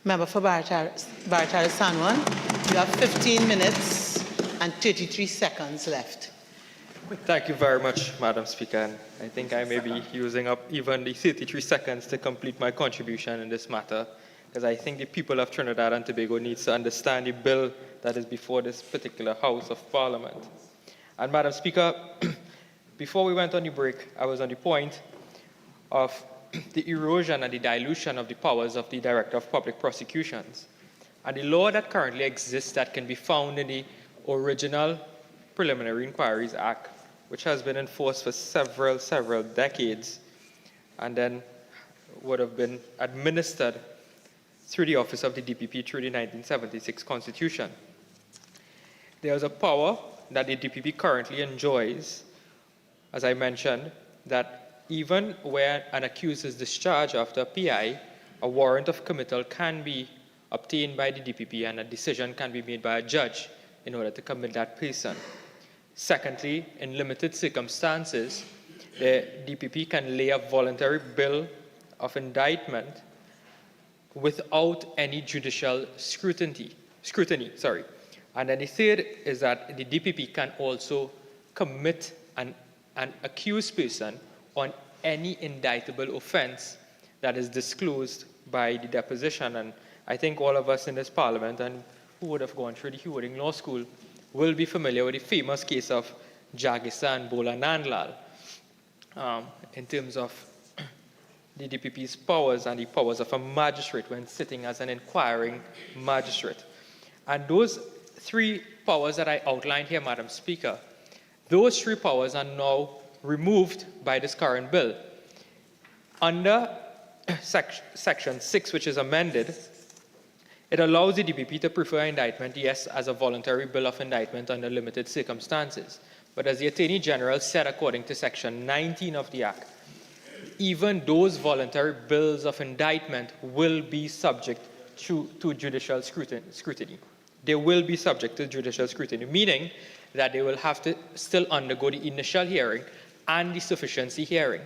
Member for Barataria Sanwan, you have 15 minutes and 33 seconds left. Thank you very much, Madam Speaker. And I think I may be using up even the 33 seconds to complete my contribution in this matter, because I think the people of Trinidad and Tobago need to understand the bill that is before this particular House of Parliament. And Madam Speaker, before we went on the break, I was on the point of the erosion and the dilution of the powers of the Director of Public Prosecutions. And the law that currently exists that can be found in the original Preliminary Inquiries Act, which has been enforced for several decades, and then would have been administered through the office of the DPP through the 1976 Constitution. There is a power that the DPP currently enjoys, as I mentioned, that even where an accused is discharged after a PI, a warrant of committal can be obtained by the DPP and a decision can be made by a judge in order to commit that person. Secondly, in limited circumstances, the DPP can lay a voluntary bill of indictment without any judicial scrutiny. And then the third is that the DPP can also commit an accused person on any indictable offense that is disclosed by the deposition. And I think all of us in this Parliament and who would have gone through the Hearing Law School will be familiar with the famous case of Jagisa and Bola Nandlal in terms of the DPP's powers and the powers of a magistrate when sitting as an inquiring magistrate. And those three powers that I outlined here, Madam Speaker, those three powers are now removed by this current bill. Under Section 6, which is amended, it allows the DPP to prefer indictment, yes, as a voluntary bill of indictment under limited circumstances. But as the Attorney General said, according to Section 19 of the Act, even those voluntary bills of indictment will be subject to judicial scrutiny. They will be subject to judicial scrutiny, meaning that they will have to still undergo the initial hearing and the sufficiency hearing.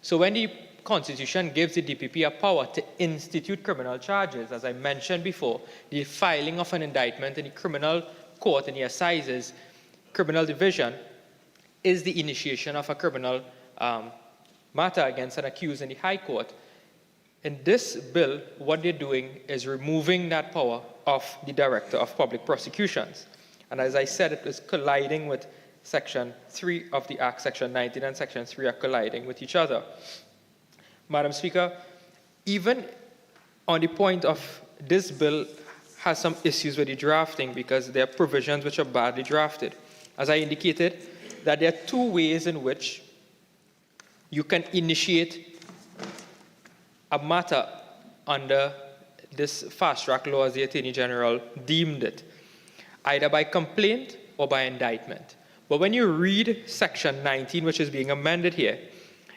So when the Constitution gives the DPP a power to institute criminal charges, as I mentioned before, the filing of an indictment in the criminal court in the Assizes Criminal Division is the initiation of a criminal matter against an accused in the High Court. In this bill, what they're doing is removing that power of the Director of Public Prosecutions. And as I said, it is colliding with Section 3 of the Act. Section 19 and Section 3 are colliding with each other. Madam Speaker, even on the point of this bill has some issues with the drafting because there are provisions which are badly drafted. As I indicated, that there are two ways in which you can initiate a matter under this fast-track law as the Attorney General deemed it, either by complaint or by indictment. But when you read Section 19, which is being amended here,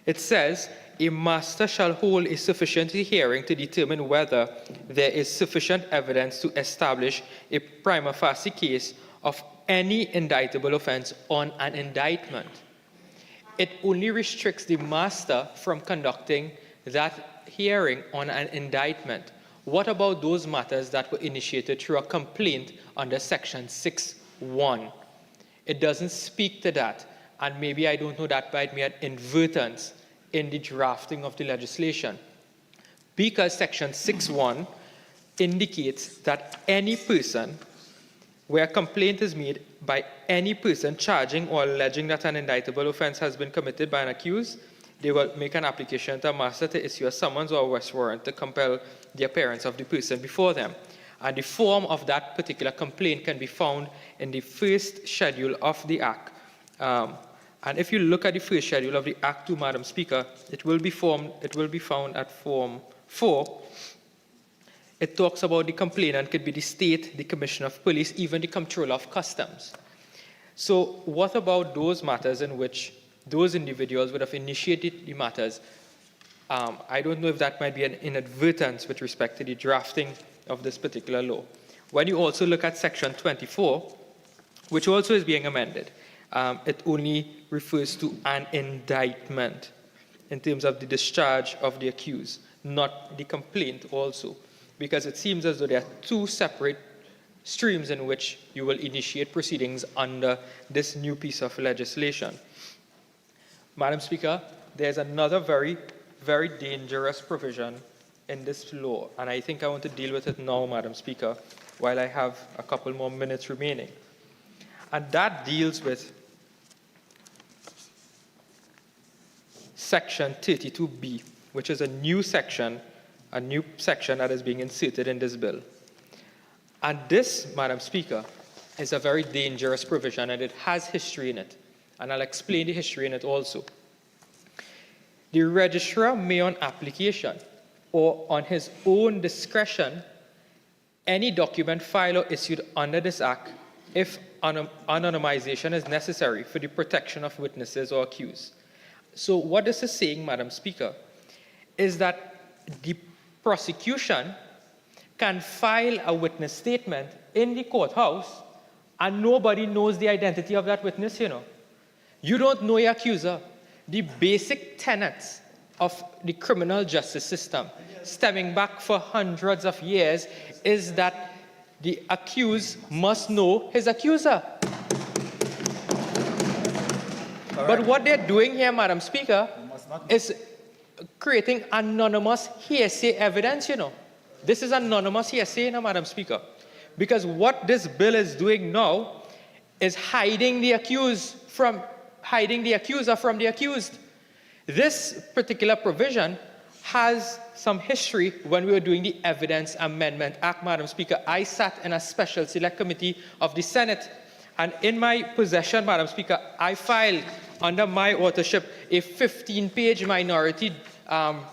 it says, a master shall hold a sufficiency hearing to determine whether there is sufficient evidence to establish a prima facie case of any indictable offense on an indictment. It only restricts the master from conducting that hearing on an indictment. What about those matters that were initiated through a complaint under Section 6(1)? It doesn't speak to that, and maybe I don't know, that might be an inadvertence in the drafting of the legislation. Because Section 6(1) indicates that any person, where a complaint is made by any person charging or alleging that an indictable offense has been committed by an accused, they will make an application to a master to issue a summons or a arrest warrant to compel the appearance of the person before them. And the form of that particular complaint can be found in the first schedule of the Act. And if you look at the first schedule of the Act 2, Madam Speaker, it will be found at Form 4. It talks about the complainant could be the state, the Commissioner of Police, even the Comptroller of Customs. So what about those matters in which those individuals would have initiated the matters? I don't know if that might be an inadvertence with respect to the drafting of this particular law. When you also look at Section 24, which also is being amended, it only refers to an indictment in terms of the discharge of the accused, not the complaint also. because it seems as though there are two separate streams in which you will initiate proceedings under this new piece of legislation. Madam Speaker, there's another very, very dangerous provision in this law, and I think I want to deal with it now, Madam Speaker, while I have a couple more minutes remaining. And that deals with Section 32B, which is a new section that is being inserted in this bill. And this, Madam Speaker, is a very dangerous provision, and it has history in it. And I'll explain the history in it also. The registrar may, on application or on his own discretion, any document filed or issued under this Act if anonymization is necessary for the protection of witnesses or accused. So what this is saying, Madam Speaker, is that the prosecution can file a witness statement in the courthouse and nobody knows the identity of that witness, you know. You don't know your accuser. The basic tenets of the criminal justice system, stemming back for hundreds of years, is that the accused must know his accuser. But what they're doing here, Madam Speaker, is creating anonymous hearsay evidence, you know. This is anonymous hearsay, now, Madam Speaker. Because what this bill is doing now is hiding the accuser from the accused. This particular provision has some history when we were doing the Evidence Amendment Act, Madam Speaker. I sat in a special select committee of the Senate, and in my possession, Madam Speaker, I filed under my authorship a 15-page minority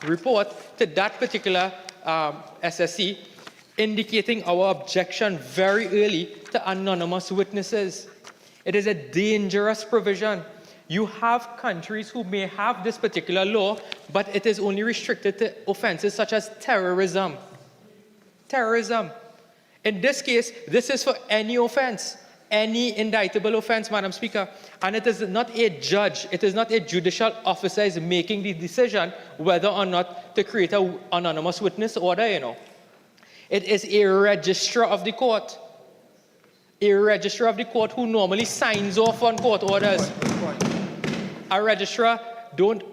report to that particular SSC, indicating our objection very early to anonymous witnesses. It is a dangerous provision. You have countries who may have this particular law, but it is only restricted to offenses such as terrorism. Terrorism. In this case, this is for any offense, any indictable offense, Madam Speaker. And it is not a judge, it is not a judicial officer is making the decision whether or not to create an anonymous witness order, you know. It is a registrar of the court. A registrar of the court who normally signs off on court orders. A registrar don't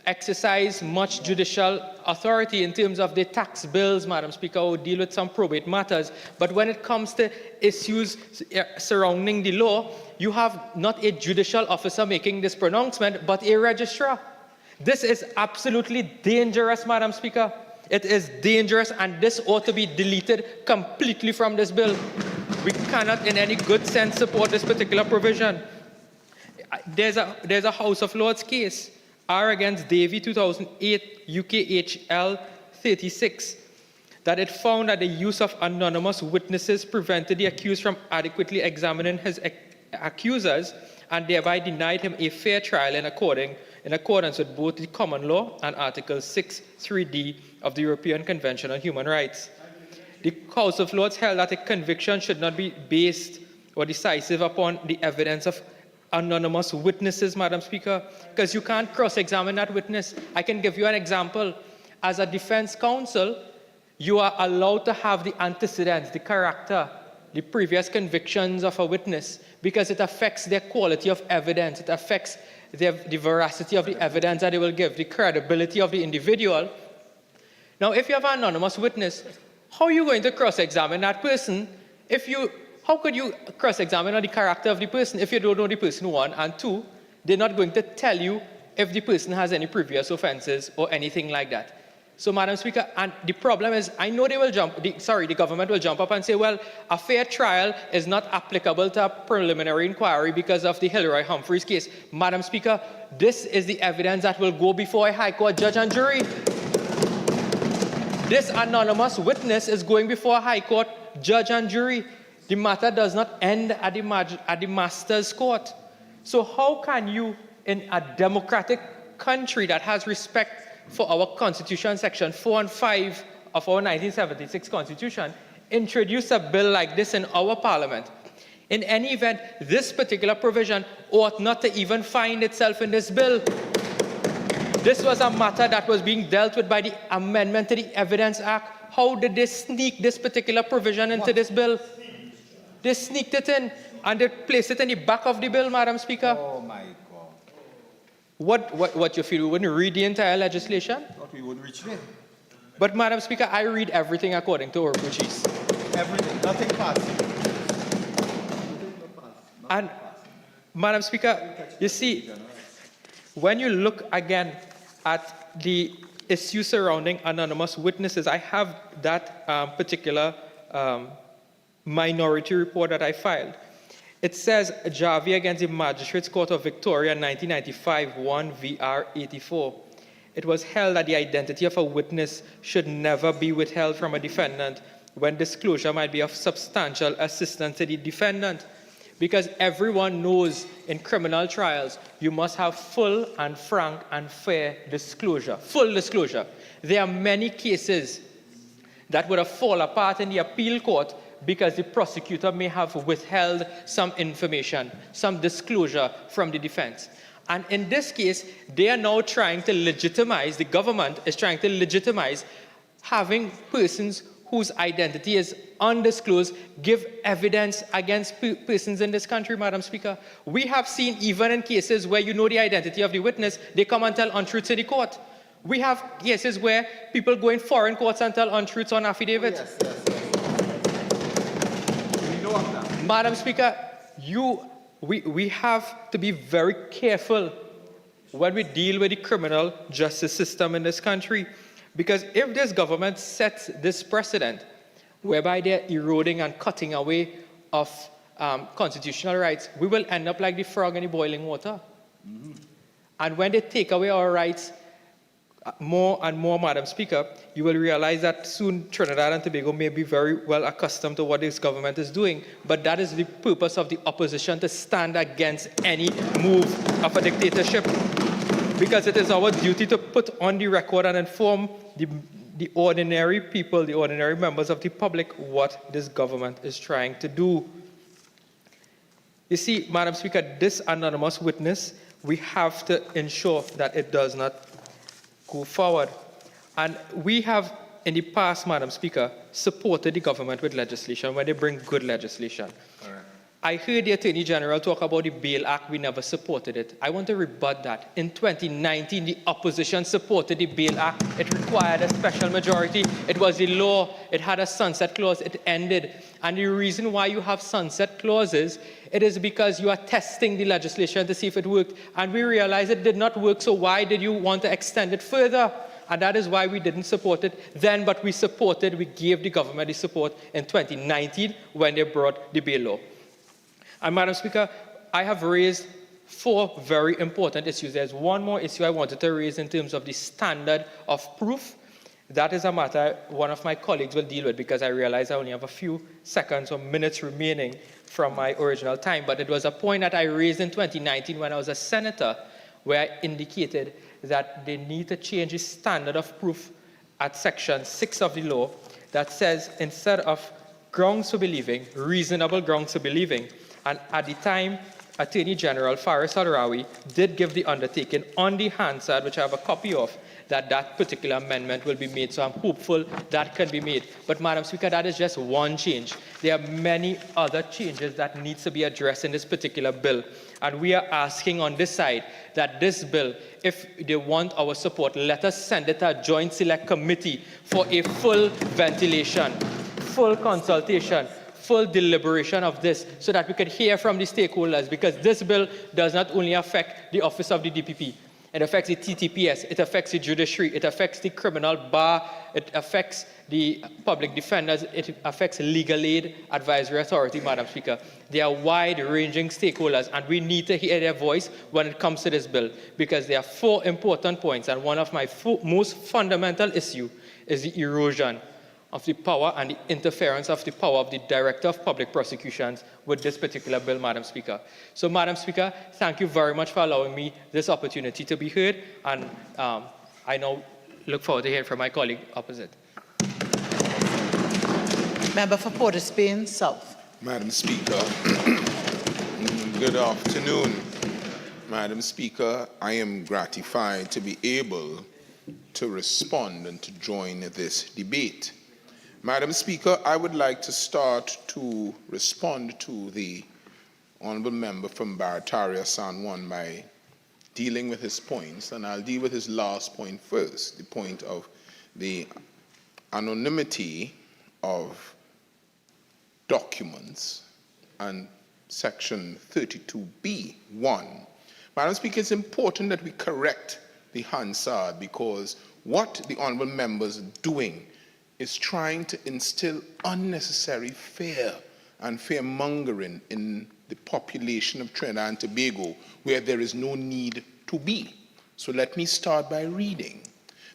exercise much judicial authority in terms of the tax bills, Madam Speaker, or deal with some probate matters. But when it comes to issues surrounding the law, you have not a judicial officer making this pronouncement, but a registrar. This is absolutely dangerous, Madam Speaker. It is dangerous, and this ought to be deleted completely from this bill. We cannot in any good sense support this particular provision. There's a House of Lords case, R against Davey 2008 UKHL 36, that it found that the use of anonymous witnesses prevented the accused from adequately examining his accusers and thereby denied him a fair trial in accordance with both the common law and Article 6(3)d of the European Convention on Human Rights. The House of Lords held that a conviction should not be based or decisive upon the evidence of anonymous witnesses, Madam Speaker, because you can't cross-examine that witness. I can give you an example. As a defense counsel, you are allowed to have the antecedents, the character, the previous convictions of a witness, because it affects their quality of evidence. It affects the veracity of the evidence that they will give, the credibility of the individual. Now, if you have an anonymous witness, how are you going to cross-examine that person how could you cross-examine on the character of the person if you don't know the person, one, and two, they're not going to tell you if the person has any previous offenses or anything like that. So, Madam Speaker, and the problem is, I know the government will jump up and say, well, a fair trial is not applicable to a preliminary inquiry because of the Hilroy Humphreys case. Madam Speaker, this is the evidence that will go before a High Court judge and jury. This anonymous witness is going before a High Court judge and jury. The matter does not end at the master's court. So how can you, in a democratic country that has respect for our Constitution, Section 4 and 5 of our 1976 Constitution, introduce a bill like this in our Parliament? In any event, this particular provision ought not to even find itself in this bill. This was a matter that was being dealt with by the Amendment to the Evidence Act. How did they sneak this particular provision into this bill? They sneaked it in and they placed it in the back of the bill, Madam Speaker. Oh my God. What you feel? We wouldn't read the entire legislation? Thought we would reach there. But, Madam Speaker, I read everything according to Orkuchis. Everything, nothing passing. And, Madam Speaker, you see, when you look again at the issue surrounding anonymous witnesses, I have that particular minority report that I filed. It says, Javi against the Magistrates Court of Victoria, 1995, 1 VR 84. It was held that the identity of a witness should never be withheld from a defendant when disclosure might be of substantial assistance to the defendant. Because everyone knows in criminal trials, you must have full and frank and fair disclosure, full disclosure. There are many cases that would have fallen apart in the appeal court because the prosecutor may have withheld some information, some disclosure from the defense. And in this case, they are now trying to legitimize, the government is trying to legitimize having persons whose identity is undisclosed give evidence against persons in this country, Madam Speaker. We have seen even in cases where you know the identity of the witness, they come and tell untruths to the court. We have cases where people go in foreign courts and tell untruths on affidavits. Yes. We know of that. Madam Speaker, we have to be very careful when we deal with the criminal justice system in this country. Because if this government sets this precedent, whereby they're eroding and cutting away of constitutional rights, we will end up like the frog in the boiling water. Mm-hmm. And when they take away our rights more and more, Madam Speaker, you will realize that soon Trinidad and Tobago may be very well accustomed to what this government is doing. But that is the purpose of the opposition, to stand against any move of a dictatorship. Because it is our duty to put on the record and inform the ordinary people, the ordinary members of the public, what this government is trying to do. You see, Madam Speaker, this anonymous witness, we have to ensure that it does not go forward. And we have, in the past, Madam Speaker, supported the government with legislation when they bring good legislation. All right. I heard the Attorney General talk about the Bail Act. We never supported it. I want to rebut that. In 2019, the opposition supported the Bail Act. It required a special majority. It was the law. It had a sunset clause. It ended. And the reason why you have sunset clauses, it is because you are testing the legislation to see if it worked. And we realized it did not work, so why did you want to extend it further? And that is why we didn't support it then, but we gave the government the support in 2019 when they brought the bail law. And Madam Speaker, I have raised 4 very important issues. There's one more issue I wanted to raise in terms of the standard of proof. That is a matter one of my colleagues will deal with, because I realize I only have a few seconds or minutes remaining from my original time. But it was a point that I raised in 2019 when I was a senator, where I indicated that they need to change the standard of proof at Section 6 of the law that says, instead of grounds for believing, reasonable grounds for believing. And at the time, Attorney General Faris Al-Rawi did give the undertaking on the Hansard, which I have a copy of, that particular amendment will be made. So I'm hopeful that can be made. But Madam Speaker, that is just one change. There are many other changes that need to be addressed in this particular bill. And we are asking on this side that this bill, if they want our support, let us send it to a joint select committee for a full ventilation, full consultation, full deliberation of this, so that we can hear from the stakeholders, because this bill does not only affect the office of the DPP, it affects the TTPS, it affects the judiciary, it affects the criminal bar, it affects the public defenders, it affects legal aid advisory authority, Madam Speaker. They are wide-ranging stakeholders, and we need to hear their voice when it comes to this bill, because there are 4 important points, and one of my most fundamental issues is the erosion of the power and the interference of the power of the Director of Public Prosecutions with this particular bill, Madam Speaker. So, Madam Speaker, thank you very much for allowing me this opportunity to be heard, and I now look forward to hearing from my colleague opposite. Member for Port of Spain South. Madam Speaker, good afternoon. Madam Speaker, I am gratified to be able to respond and to join this debate. Madam Speaker, I would like to start to respond to the Honourable Member from Barataria San Juan by dealing with his points, and I'll deal with his last point first, the point of the anonymity of documents and Section 32B(1). Madam Speaker, it's important that we correct the Hansard, because what the Honourable Members are doing is trying to instill unnecessary fear and fear-mongering in the population of Trinidad and Tobago where there is no need to be. So let me start by reading.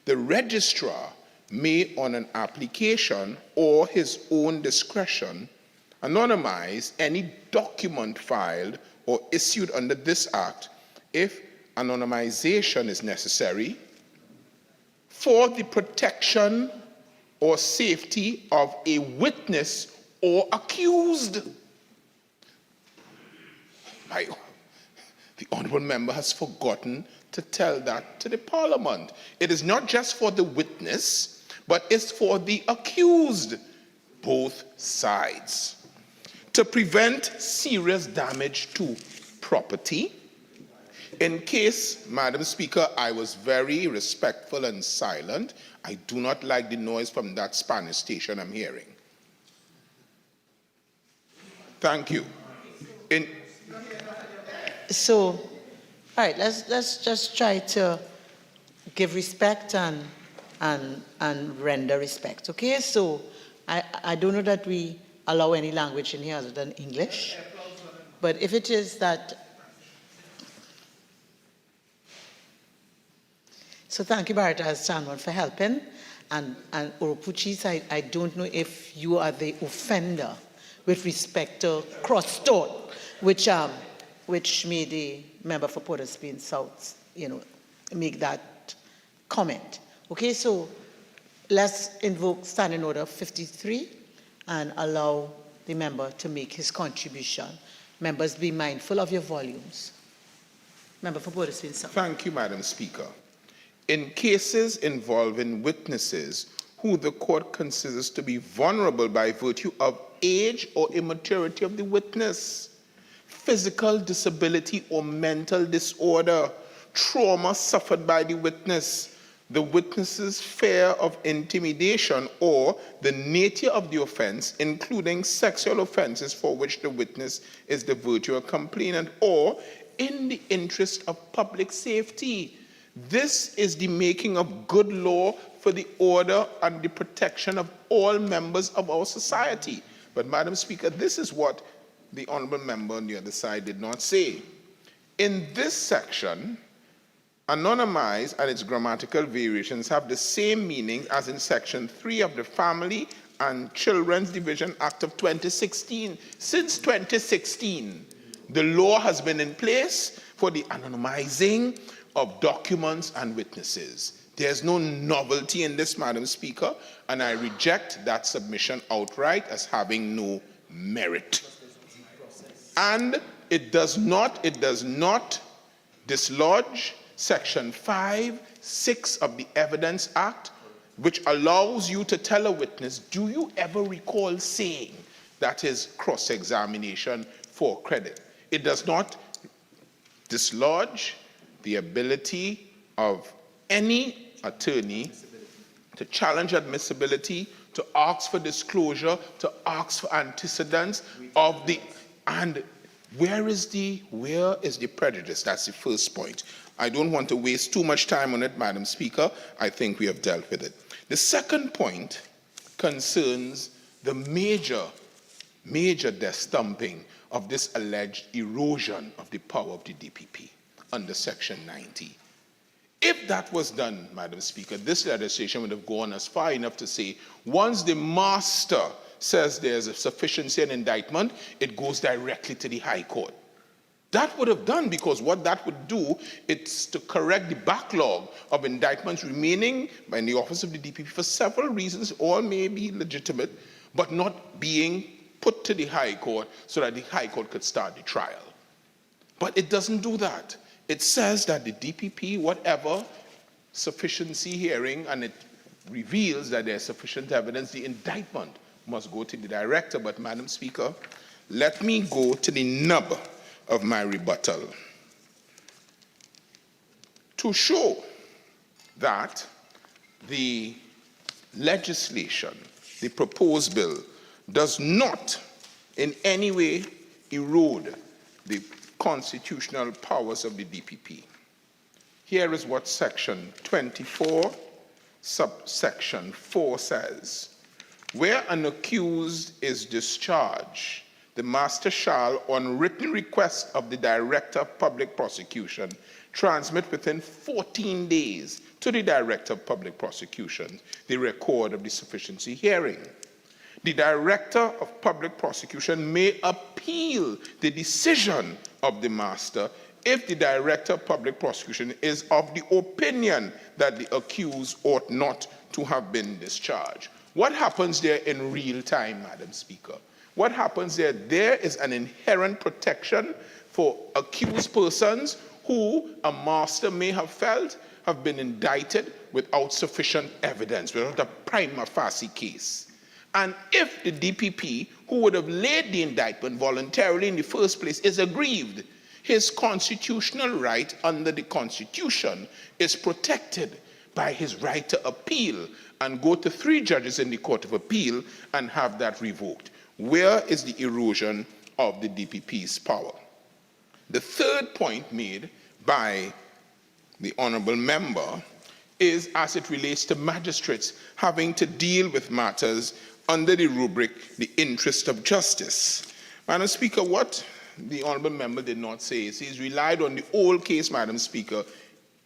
The registrar may, on an application or his own discretion, anonymize any document filed or issued under this Act if anonymization is necessary for the protection or safety of a witness or accused. The Honourable Member has forgotten to tell that to the Parliament. It is not just for the witness, but it's for the accused, both sides. To prevent serious damage to property. In case, Madam Speaker, I was very respectful and silent. I do not like the noise from that Spanish station I'm hearing. Thank you. So, all right, let's just try to give respect and render respect, okay? So, I don't know that we allow any language in here other than English, but if it is that... So thank you, Barata Stanwell, for helping. And Oropuchis, I don't know if you are the offender with respect to cross-talk, which made the member for Port of Spain South, make that comment. Okay, so let's invoke Standing Order 53 and allow the member to make his contribution. Members, be mindful of your volumes. Member for Port of Spain South. Thank you, Madam Speaker. In cases involving witnesses who the court considers to be vulnerable by virtue of age or immaturity of the witness, physical disability or mental disorder, trauma suffered by the witness's fear of intimidation, or the nature of the offense, including sexual offenses for which the witness is the virtual complainant, or in the interest of public safety. This is the making of good law for the order and the protection of all members of our society. But, Madam Speaker, this is what the Honourable Member on the other side did not say. In this section, anonymized and its grammatical variations have the same meaning as in Section 3 of the Family and Children's Division Act of 2016. Since 2016, the law has been in place for the anonymizing of documents and witnesses. There's no novelty in this, Madam Speaker, and I reject that submission outright as having no merit. And it does not dislodge Section 5(6) of the Evidence Act, which allows you to tell a witness, do you ever recall saying that is cross-examination for credit? It does not dislodge the ability of any attorney to challenge admissibility, to ask for disclosure, to ask for antecedents of the... And where is the prejudice? That's the first point. I don't want to waste too much time on it, Madam Speaker. I think we have dealt with it. The second point concerns the major destumping of this alleged erosion of the power of the DPP under Section 90. If that was done, Madam Speaker, this legislation would have gone as far enough to say, once the master says there's a sufficiency in indictment, it goes directly to the High Court. That would have done, because what that would do is to correct the backlog of indictments remaining in the office of the DPP for several reasons, all may be legitimate, but not being put to the High Court so that the High Court could start the trial. But it doesn't do that. it says that the DPP, whatever sufficiency hearing, and it reveals that there's sufficient evidence, the indictment must go to the director. But, Madam Speaker, let me go to the nub of my rebuttal to show that the legislation, the proposed bill, does not in any way erode the constitutional powers of the DPP. Here is what Section 24, subsection 4 says. Where an accused is discharged, the master shall, on written request of the Director of Public Prosecution, transmit within 14 days to the Director of Public Prosecution the record of the sufficiency hearing. The Director of Public Prosecution may appeal the decision of the master if the Director of Public Prosecution is of the opinion that the accused ought not to have been discharged. What happens there in real time, Madam Speaker? What happens there? There is an inherent protection for accused persons who a master may have felt have been indicted without sufficient evidence, without a prima facie case. And if the DPP, who would have laid the indictment voluntarily in the first place, is aggrieved, his constitutional right under the Constitution is protected by his right to appeal and go to 3 judges in the Court of Appeal and have that revoked. Where is the erosion of the DPP's power? The third point made by the honourable member is as it relates to magistrates having to deal with matters under the rubric, the interest of justice. Madam Speaker, what the honourable member did not say is he's relied on the old case, Madam Speaker,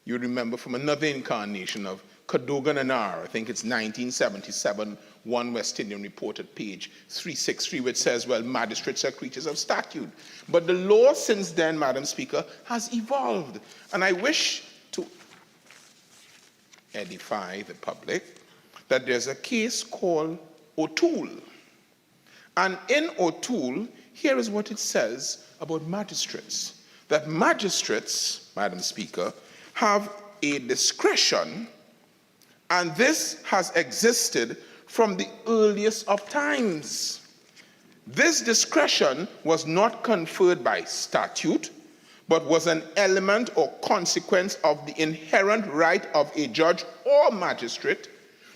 you remember from another incarnation of Cadogan and R, I think it's 1977, 1 West Indian Report at page 363, which says, well, magistrates are creatures of statute. But the law since then, Madam Speaker, has evolved. And I wish to edify the public that there's a case called O'Toole. And in O'Toole, here is what it says about magistrates. That magistrates, Madam Speaker, have a discretion, and this has existed from the earliest of times. This discretion was not conferred by statute, but was an element or consequence of the inherent right of a judge or magistrate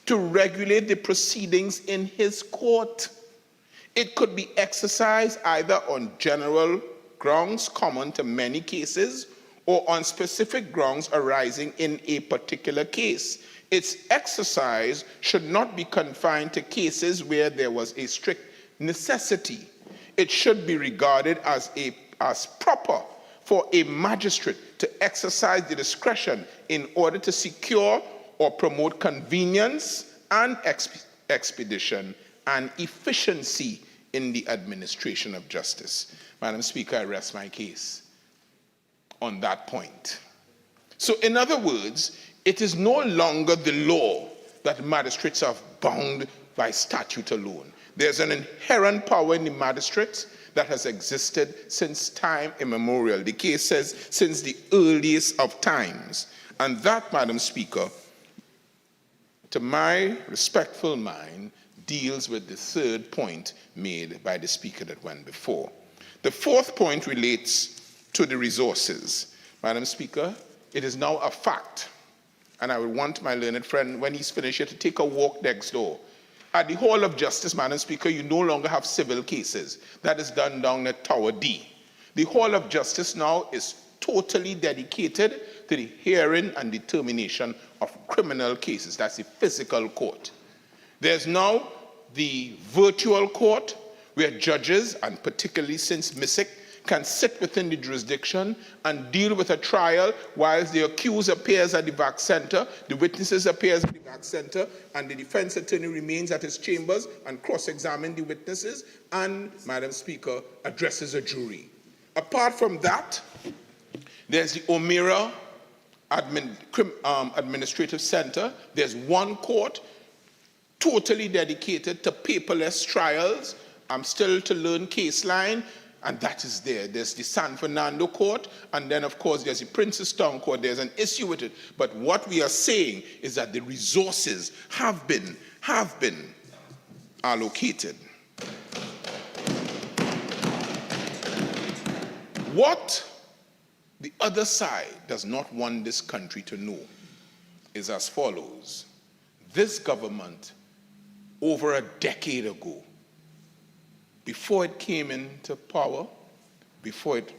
to regulate the proceedings in his court. It could be exercised either on general grounds common to many cases or on specific grounds arising in a particular case. Its exercise should not be confined to cases where there was a strict necessity. It should be regarded as proper for a magistrate to exercise the discretion in order to secure or promote convenience and expedition and efficiency in the administration of justice. Madam Speaker, I rest my case on that point. So in other words, it is no longer the law that magistrates are bound by statute alone. There's an inherent power in the magistrates that has existed since time immemorial. The case says since the earliest of times. And that, Madam Speaker, to my respectful mind, deals with the third point made by the speaker that went before. The fourth point relates to the resources. Madam Speaker, it is now a fact, and I would want my learned friend, when he's finished here, to take a walk next door. At the Hall of Justice, Madam Speaker, you no longer have civil cases. That is done down at Tower D. The Hall of Justice now is totally dedicated to the hearing and determination of criminal cases. That's the physical court. There's now the virtual court where judges, and particularly since MISIC, can sit within the jurisdiction and deal with a trial whilst the accused appears at the VAC center, the witnesses appears at the VAC center, and the defense attorney remains at his chambers and cross-examine the witnesses and, Madam Speaker, addresses a jury. Apart from that, there's the O'Meara Administrative Center. There's one court totally dedicated to paperless trials. I'm still to learn case line. And that is there. There's the San Fernando court, and then, of course, there's the Princestown court. There's an issue with it. But what we are saying is that the resources have been allocated. What the other side does not want this country to know is as follows. This government, over a decade ago, before it came into power, before it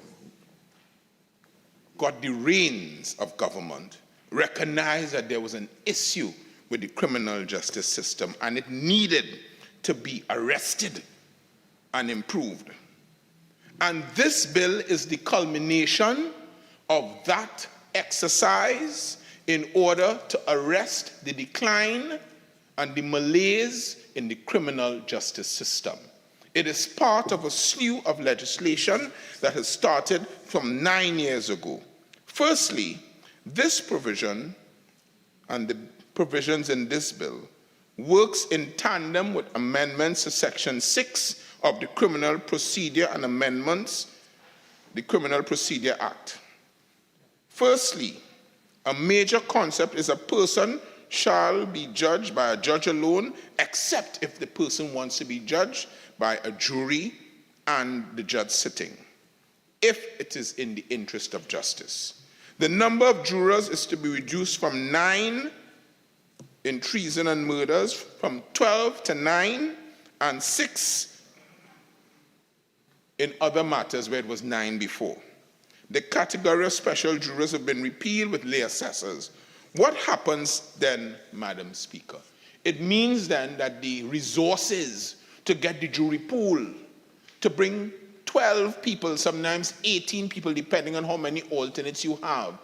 got the reins of government, recognized that there was an issue with the criminal justice system and it needed to be arrested and improved. And this bill is the culmination of that exercise in order to arrest the decline and the malaise in the criminal justice system. It is part of a slew of legislation that has started from 9 years ago. Firstly, this provision and the provisions in this bill works in tandem with amendments to Section 6 of the Criminal Procedure and Amendments, the Criminal Procedure Act. Firstly, a major concept is a person shall be judged by a judge alone, except if the person wants to be judged by a jury and the judge sitting, if it is in the interest of justice. The number of jurors is to be reduced from 9 in treason and murders, from 12 to 9, and 6 in other matters where it was 9 before. The category of special jurors have been repealed with lay assessors. What happens then, Madam Speaker? It means then that the resources to get the jury pool, to bring 12 people, sometimes 18 people, depending on how many alternates you have,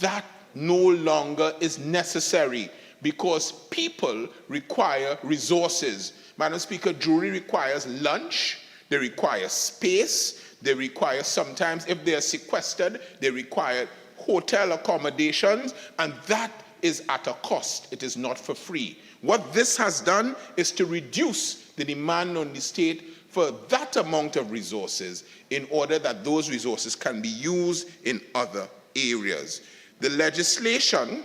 that no longer is necessary because people require resources. Madam Speaker, jury requires lunch, they require space, they require sometimes, if they are sequestered, they require hotel accommodations, and that is at a cost. It is not for free. What this has done is to reduce the demand on the state for that amount of resources in order that those resources can be used in other areas. The legislation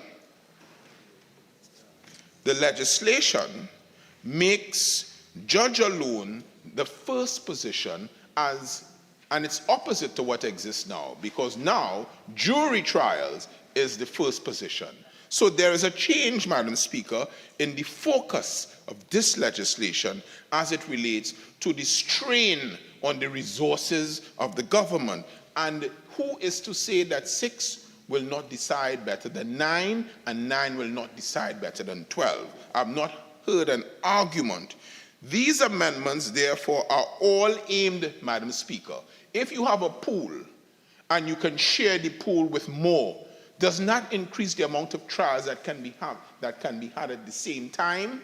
makes judge alone the first position and it's opposite to what exists now, because now jury trials is the first position. So there is a change, Madam Speaker, in the focus of this legislation as it relates to the strain on the resources of the government. And who is to say that 6 will not decide better than 9 and 9 will not decide better than 12? I've not heard an argument. These amendments, therefore, are all aimed, Madam Speaker. If you have a pool and you can share the pool with more, does not increase the amount of trials that can be had at the same time.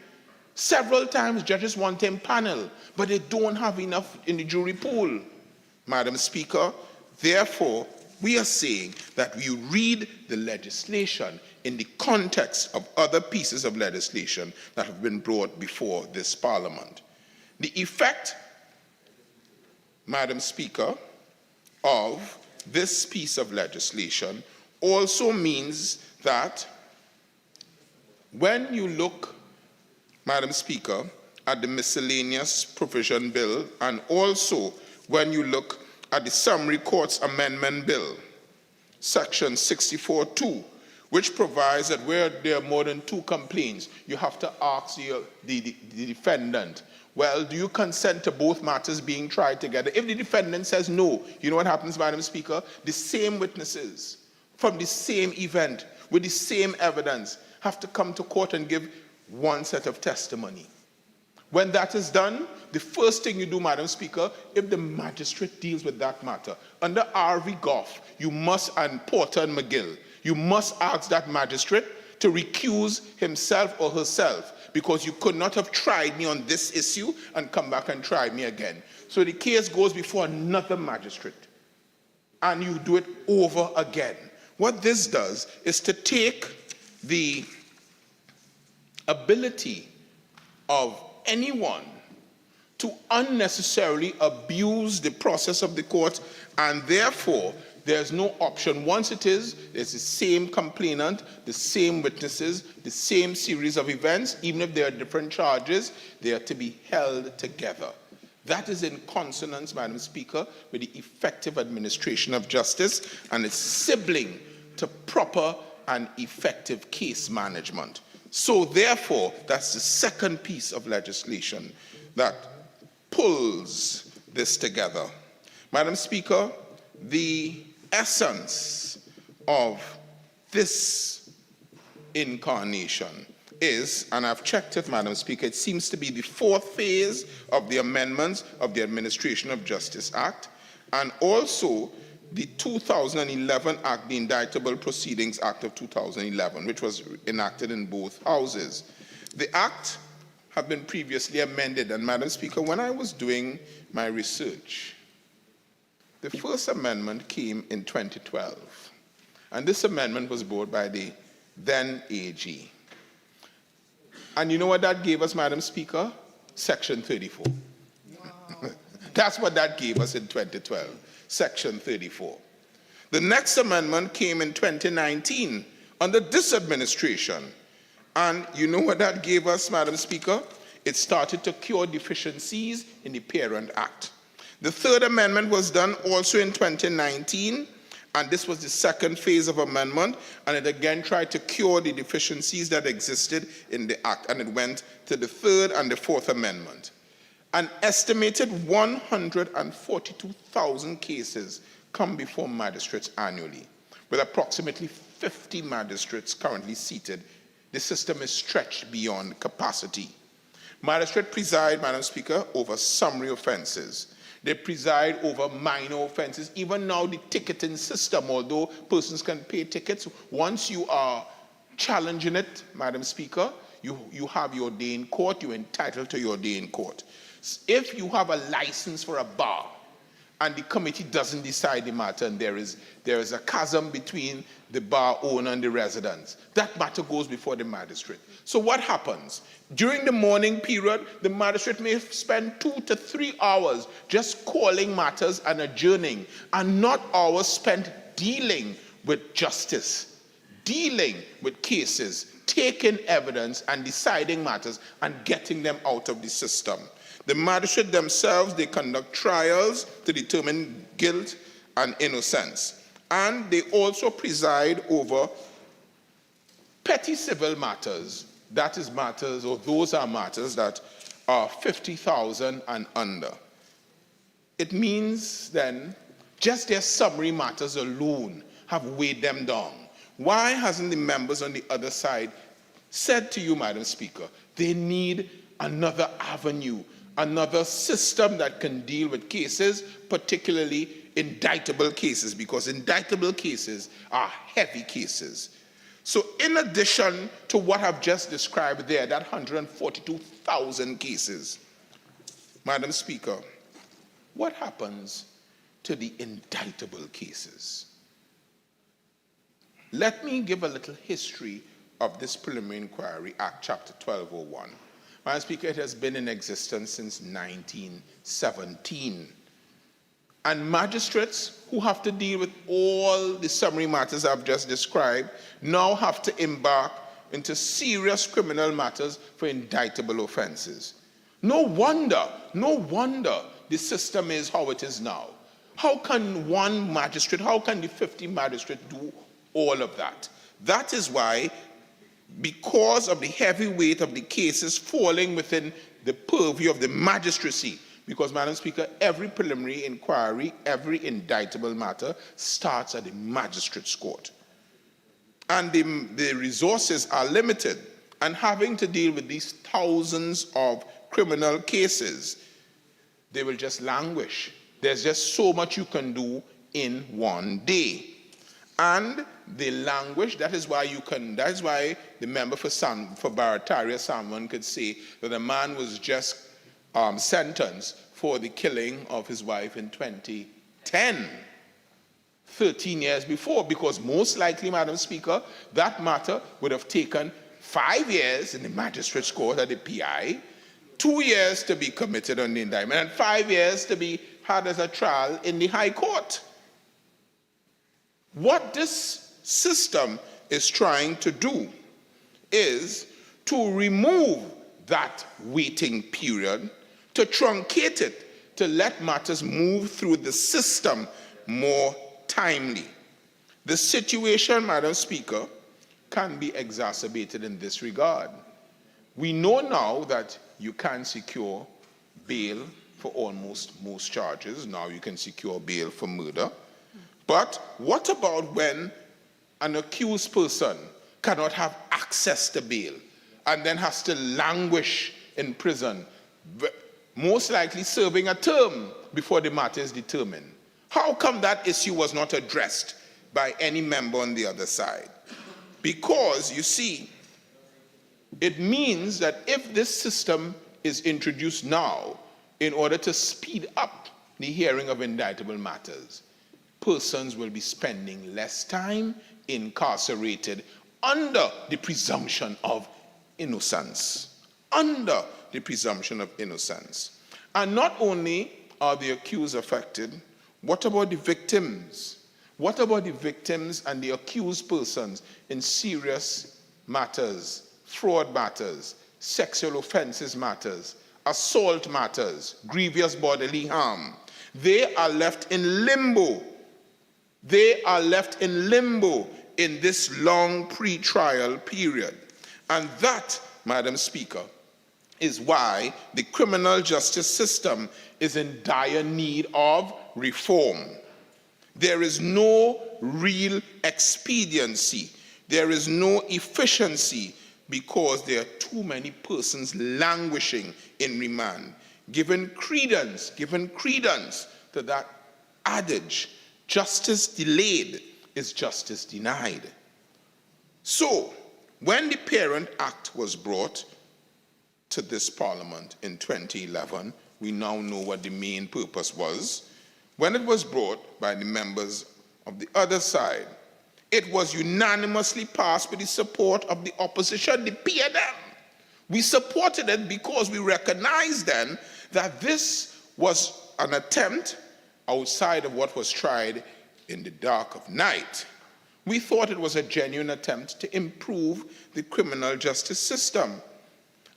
Several times judges want to empanel, but they don't have enough in the jury pool. Madam Speaker, therefore, we are saying that we read the legislation in the context of other pieces of legislation that have been brought before this Parliament. The effect, Madam Speaker, of this piece of legislation also means that when you look, Madam Speaker, at the miscellaneous provision bill, and also when you look at the Summary Courts Amendment Bill, Section 64(2), which provides that where there are more than 2 complaints, you have to ask the defendant, well, do you consent to both matters being tried together? If the defendant says no, you know what happens, Madam Speaker? The same witnesses from the same event with the same evidence have to come to court and give one set of testimony. When that is done, the first thing you do, Madam Speaker, if the magistrate deals with that matter, under R.V. Goff, you must, and Porter and McGill, you must ask that magistrate to recuse himself or herself, because you could not have tried me on this issue and come back and try me again. So the case goes before another magistrate, and you do it over again. What this does is to take the ability of anyone to unnecessarily abuse the process of the court, and therefore there's no option. Once there's the same complainant, the same witnesses, the same series of events, even if there are different charges, they are to be held together. That is in consonance, Madam Speaker, with the effective administration of justice, and it's sibling to proper and effective case management. So therefore, that's the second piece of legislation that pulls this together. Madam Speaker, the essence of this incarnation is, and I've checked it, Madam Speaker, it seems to be the fourth phase of the amendments of the Administration of Justice Act, and also the 2011 Act, the Indictable Proceedings Act of 2011, which was enacted in both houses. The Act had been previously amended, and Madam Speaker, when I was doing my research, the first amendment came in 2012, and this amendment was brought by the then AG. And you know what that gave us, Madam Speaker? Section 34. Wow. That's what that gave us in 2012, Section 34. The next amendment came in 2019 under this administration. And you know what that gave us, Madam Speaker? It started to cure deficiencies in the Parent Act. The third amendment was done also in 2019, and this was the second phase of amendment, and it again tried to cure the deficiencies that existed in the Act, and it went to the third and the fourth amendment. An estimated 142,000 cases come before magistrates annually, with approximately 50 magistrates currently seated. The system is stretched beyond capacity. Magistrates preside, Madam Speaker, over summary offenses. They preside over minor offenses. Even now, the ticketing system, although persons can pay tickets, once you are challenging it, Madam Speaker, you have your day in court, you're entitled to your day in court. If you have a license for a bar and the committee doesn't decide the matter, and there is a chasm between the bar owner and the residents, that matter goes before the magistrate. So what happens? During the morning period, the magistrate may spend 2 to 3 hours just calling matters and adjourning, and not hours spent dealing with justice, dealing with cases, taking evidence and deciding matters and getting them out of the system. The magistrate themselves, they conduct trials to determine guilt and innocence. And they also preside over petty civil matters. That is matters, or those are matters that are 50,000 and under. It means then, just their summary matters alone have weighed them down. Why hasn't the members on the other side said to you, Madam Speaker, they need another avenue, another system that can deal with cases, particularly indictable cases, because indictable cases are heavy cases. So in addition to what I've just described there, that 142,000 cases, Madam Speaker, what happens to the indictable cases? Let me give a little history of this Preliminary Inquiry Act, Chapter 1201. Madam Speaker, it has been in existence since 1917. And magistrates who have to deal with all the summary matters I've just described now have to embark into serious criminal matters for indictable offenses. No wonder the system is how it is now. How can one magistrate, how can the 50 magistrates do all of that? That is why, because of the heavy weight of the cases falling within the purview of the magistracy, because, Madam Speaker, every preliminary inquiry, every indictable matter starts at the magistrate's court. And the resources are limited. And having to deal with these thousands of criminal cases, they will just languish. There's just so much you can do in one day. And the language, that is why the member for Barataria Salmon could say that a man was just sentenced for the killing of his wife in 2010, 13 years before, because most likely, Madam Speaker, that matter would have taken 5 years in the magistrate's court at the PI, 2 years to be committed on the indictment, and 5 years to be had as a trial in the High Court. What this system is trying to do is to remove that waiting period, to truncate it, to let matters move through the system more timely. The situation, Madam Speaker, can be exacerbated in this regard. We know now that you can secure bail for almost most charges. Now you can secure bail for murder. But what about when an accused person cannot have access to bail and then has to languish in prison, most likely serving a term before the matter is determined? How come that issue was not addressed by any member on the other side? Because, you see, it means that if this system is introduced now in order to speed up the hearing of indictable matters, persons will be spending less time incarcerated under the presumption of innocence. Under the presumption of innocence. And not only are the accused affected, what about the victims? What about the victims and the accused persons in serious matters, fraud matters, sexual offenses matters, assault matters, grievous bodily harm? They are left in limbo. They are left in limbo in this long pre-trial period. And that, Madam Speaker, is why the criminal justice system is in dire need of reform. There is no real expediency. There is no efficiency because there are too many persons languishing in remand. Given credence to that adage, justice delayed is justice denied. So, when the Parent Act was brought to this Parliament in 2011, we now know what the main purpose was. When it was brought by the members of the other side, it was unanimously passed with the support of the opposition, the PNM. We supported it because we recognized then that this was an attempt outside of what was tried in the dark of night. We thought it was a genuine attempt to improve the criminal justice system.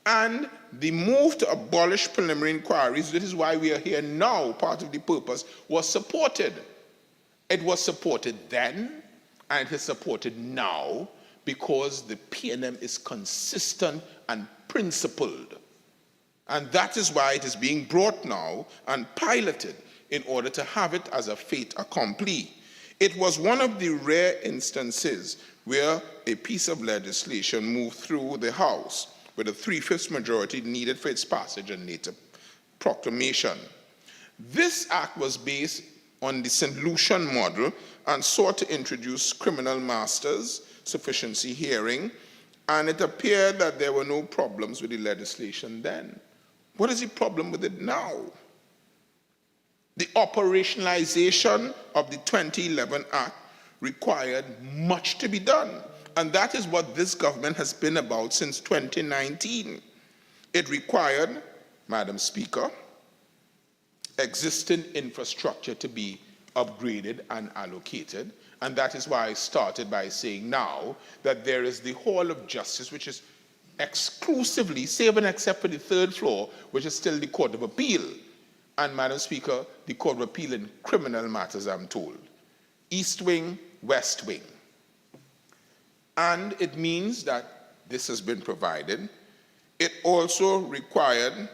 And the move to abolish preliminary inquiries, this is why we are here now, part of the purpose, was supported. It was supported then, and it is supported now, because the PNM is consistent and principled. And that is why it is being brought now and piloted in order to have it as a fait accompli. It was one of the rare instances where a piece of legislation moved through the House with a 3/5 majority needed for its passage and later proclamation. This act was based on the St. Lucian model and sought to introduce criminal masters, sufficiency hearing, and it appeared that there were no problems with the legislation then. What is the problem with it now? The operationalization of the 2011 Act required much to be done. And that is what this government has been about since 2019. It required, Madam Speaker, existing infrastructure to be upgraded and allocated. And that is why I started by saying now that there is the Hall of Justice, which is exclusively, save and except for the third floor, which is still the Court of Appeal. And, Madam Speaker, the Court of Appeal in criminal matters, I'm told. East Wing, West Wing. And it means that this has been provided. It also required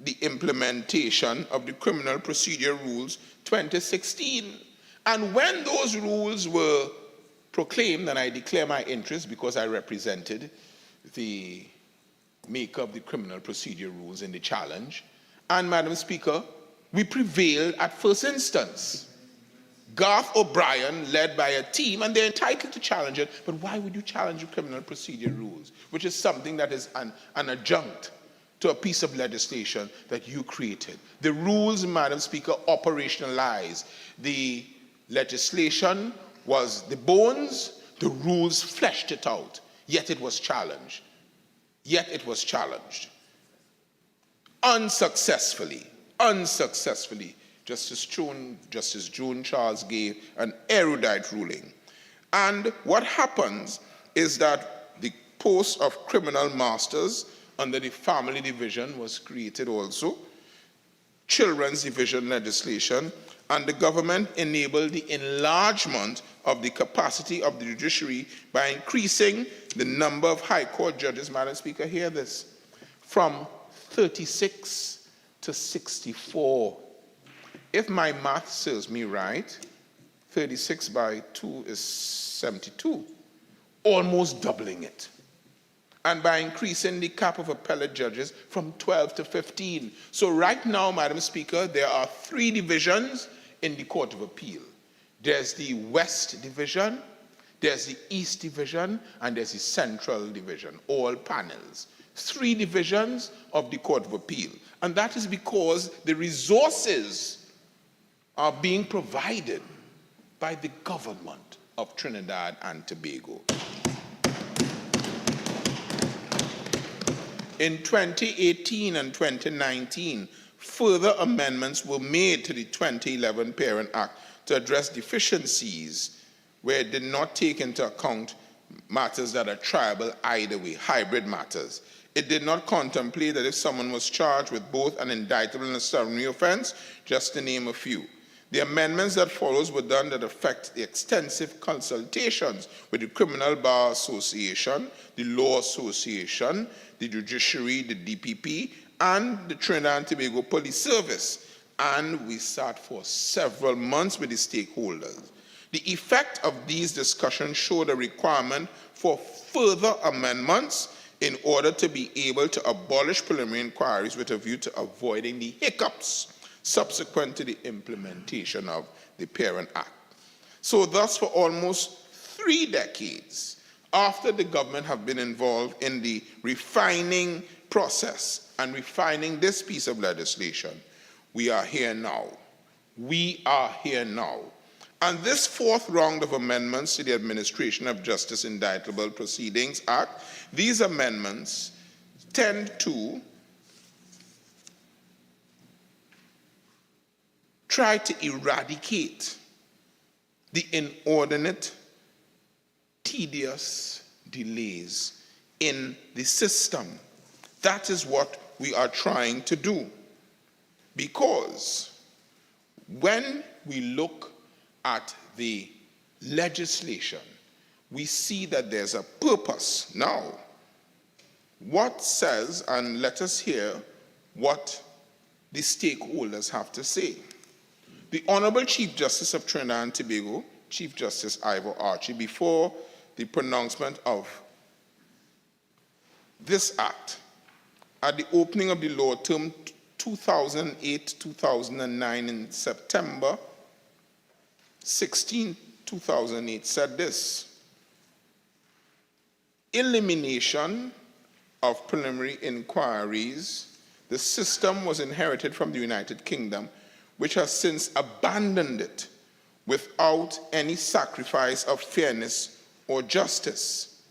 the implementation of the Criminal Procedure Rules 2016. And when those rules were proclaimed, and I declare my interest because I represented the maker of the Criminal Procedure Rules in the challenge, and, Madam Speaker, we prevailed at first instance. Garth O'Brien led by a team, and they're entitled to challenge it, but why would you challenge the Criminal Procedure Rules, which is something that is an adjunct to a piece of legislation that you created? The rules, Madam Speaker, operationalize. The legislation was the bones, the rules fleshed it out, yet it was challenged. unsuccessfully, Justice June Charles gave an erudite ruling. And what happens is that the post of criminal masters under the family division was created also, children's division legislation, and the government enabled the enlargement of the capacity of the judiciary by increasing the number of high court judges, Madam Speaker, hear this, from 36 to 64. If my math serves me right, 36 by 2 is 72, almost doubling it. And by increasing the cap of appellate judges from 12 to 15. So right now, Madam Speaker, there are 3 divisions in the Court of Appeal. There's the West Division, there's the East Division, and there's the Central Division, all panels. 3 divisions of the Court of Appeal. And that is because the resources are being provided by the government of Trinidad and Tobago. In 2018 and 2019, further amendments were made to the 2011 Parent Act to address deficiencies where it did not take into account matters that are triable either way, hybrid matters. It did not contemplate that if someone was charged with both an indictable and a summary offense, just to name a few. The amendments that follows were done that affect the extensive consultations with the Criminal Bar Association, the Law Association, the Judiciary, the DPP, and the Trinidad and Tobago Police Service. And we sat for several months with the stakeholders. The effect of these discussions showed a requirement for further amendments in order to be able to abolish preliminary inquiries with a view to avoiding the hiccups subsequent to the implementation of the Parent Act. So thus, for almost 3 decades, after the government have been involved in the refining process and refining this piece of legislation, we are here now. We are here now. And this 4th round of amendments to the Administration of Justice Indictable Proceedings Act, these amendments tend to try to eradicate the inordinate, tedious delays in the system. That is what we are trying to do. Because when we look at the legislation, we see that there's a purpose. Now, what says, and let us hear what the stakeholders have to say. The Honorable Chief Justice of Trinidad and Tobago, Chief Justice Ivor Archie, before the pronouncement of this act, at the opening of the law term 2008-2009 in September 16, 2008, said this: elimination of preliminary inquiries. The system was inherited from the United Kingdom, which has since abandoned it without any sacrifice of fairness or justice.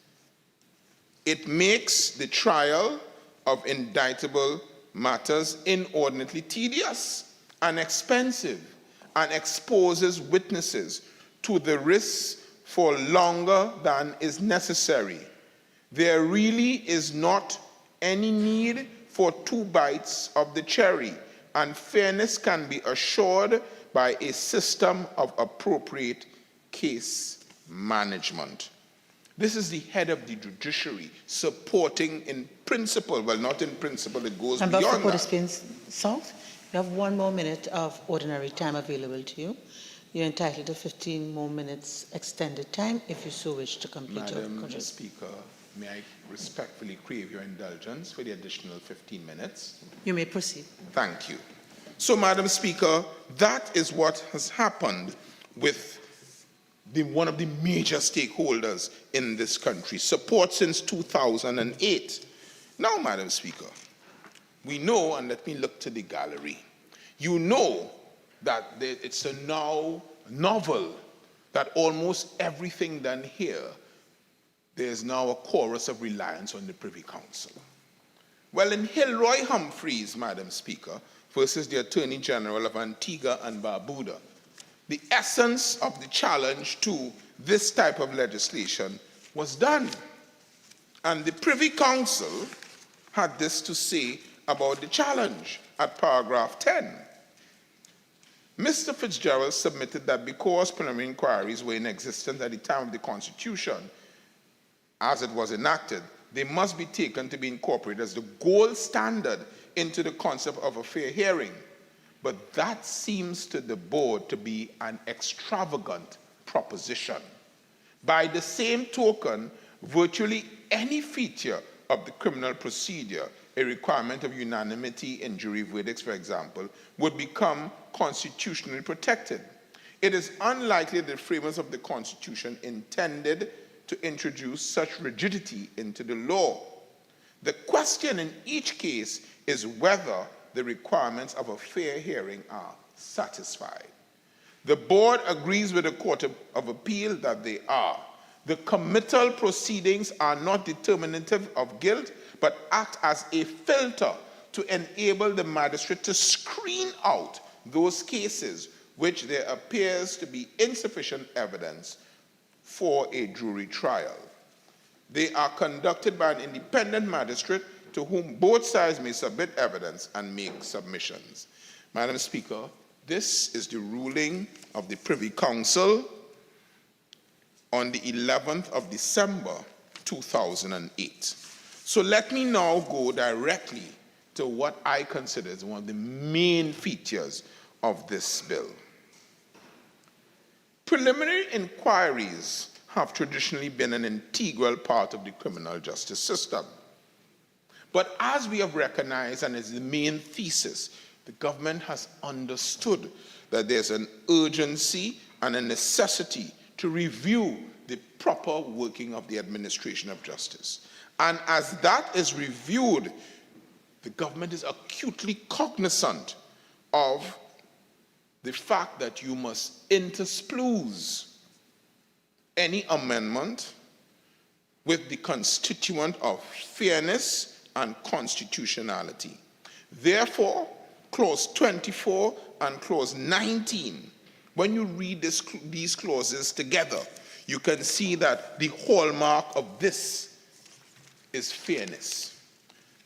It makes the trial of indictable matters inordinately tedious and expensive, and exposes witnesses to the risks for longer than is necessary. There really is not any need for 2 bites of the cherry, and fairness can be assured by a system of appropriate case management. This is the head of the judiciary supporting in principle, well, not in principle, it goes beyond that. Member for Port South, you have 1 more minute of ordinary time available to you. You're entitled to 15 more minutes extended time if you so wish to complete your Madam question. Speaker, may I respectfully crave your indulgence for the additional 15 minutes? You may proceed. Thank you. So, Madam Speaker, that is what has happened with one of the major stakeholders in this country, support since 2008. Now, Madam Speaker, we know, and let me look to the gallery, you know that it's a now novel that almost everything done here, there's now a chorus of reliance on the Privy Council. Well, in Hilroy Humphreys, Madam Speaker, versus the Attorney General of Antigua and Barbuda, the essence of the challenge to this type of legislation was done. And the Privy Council had this to say about the challenge at paragraph 10. Mr. Fitzgerald submitted that because preliminary inquiries were in existence at the time of the Constitution, as it was enacted, they must be taken to be incorporated as the gold standard into the concept of a fair hearing. But that seems to the board to be an extravagant proposition. By the same token, virtually any feature of the criminal procedure, a requirement of unanimity in jury verdicts, for example, would become constitutionally protected. It is unlikely the framers of the Constitution intended to introduce such rigidity into the law. The question in each case is whether the requirements of a fair hearing are satisfied. The board agrees with the Court of Appeal that they are. The committal proceedings are not determinative of guilt, but act as a filter to enable the magistrate to screen out those cases which there appears to be insufficient evidence for a jury trial. They are conducted by an independent magistrate to whom both sides may submit evidence and make submissions. Madam Speaker, this is the ruling of the Privy Council on the 11th of December, 2008. So let me now go directly to what I consider as one of the main features of this bill. Preliminary inquiries have traditionally been an integral part of the criminal justice system. But as we have recognized, and is the main thesis, the government has understood that there's an urgency and a necessity to review the proper working of the administration of justice. And as that is reviewed, the government is acutely cognizant of the fact that you must interspluze any amendment with the constituent of fairness and constitutionality. Therefore, clause 24 and clause 19, when you read these clauses together, you can see that the hallmark of this is fairness.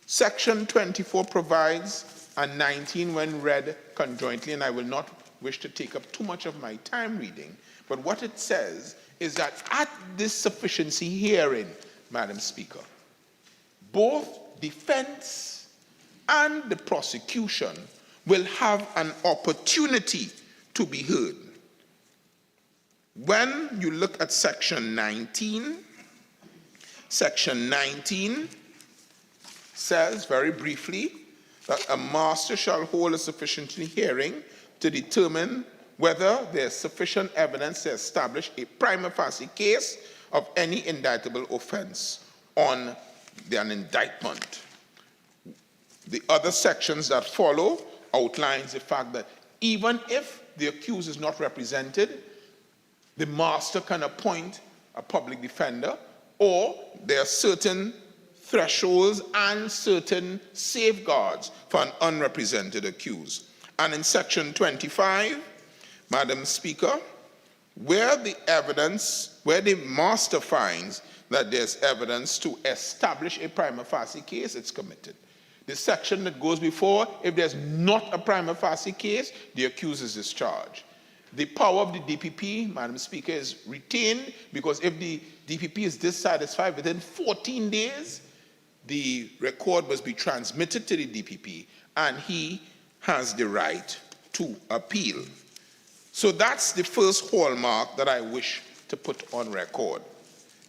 Section 24 provides, and 19 when read conjointly, and I will not wish to take up too much of my time reading, but what it says is that at this sufficiency hearing, Madam Speaker, both defense and the prosecution will have an opportunity to be heard. When you look at section 19 says very briefly that a master shall hold a sufficiency hearing to determine whether there's sufficient evidence to establish a prima facie case of any indictable offense on an indictment. The other sections that follow outlines the fact that even if the accused is not represented, the master can appoint a public defender, or there are certain thresholds and certain safeguards for an unrepresented accused. And in section 25, Madam Speaker, where the master finds that there's evidence to establish a prima facie case, it's committed. The section that goes before, if there's not a prima facie case, the accused is discharged. The power of the DPP, Madam Speaker, is retained because if the DPP is dissatisfied within 14 days, the record must be transmitted to the DPP and he has the right to appeal. So that's the first hallmark that I wish to put on record.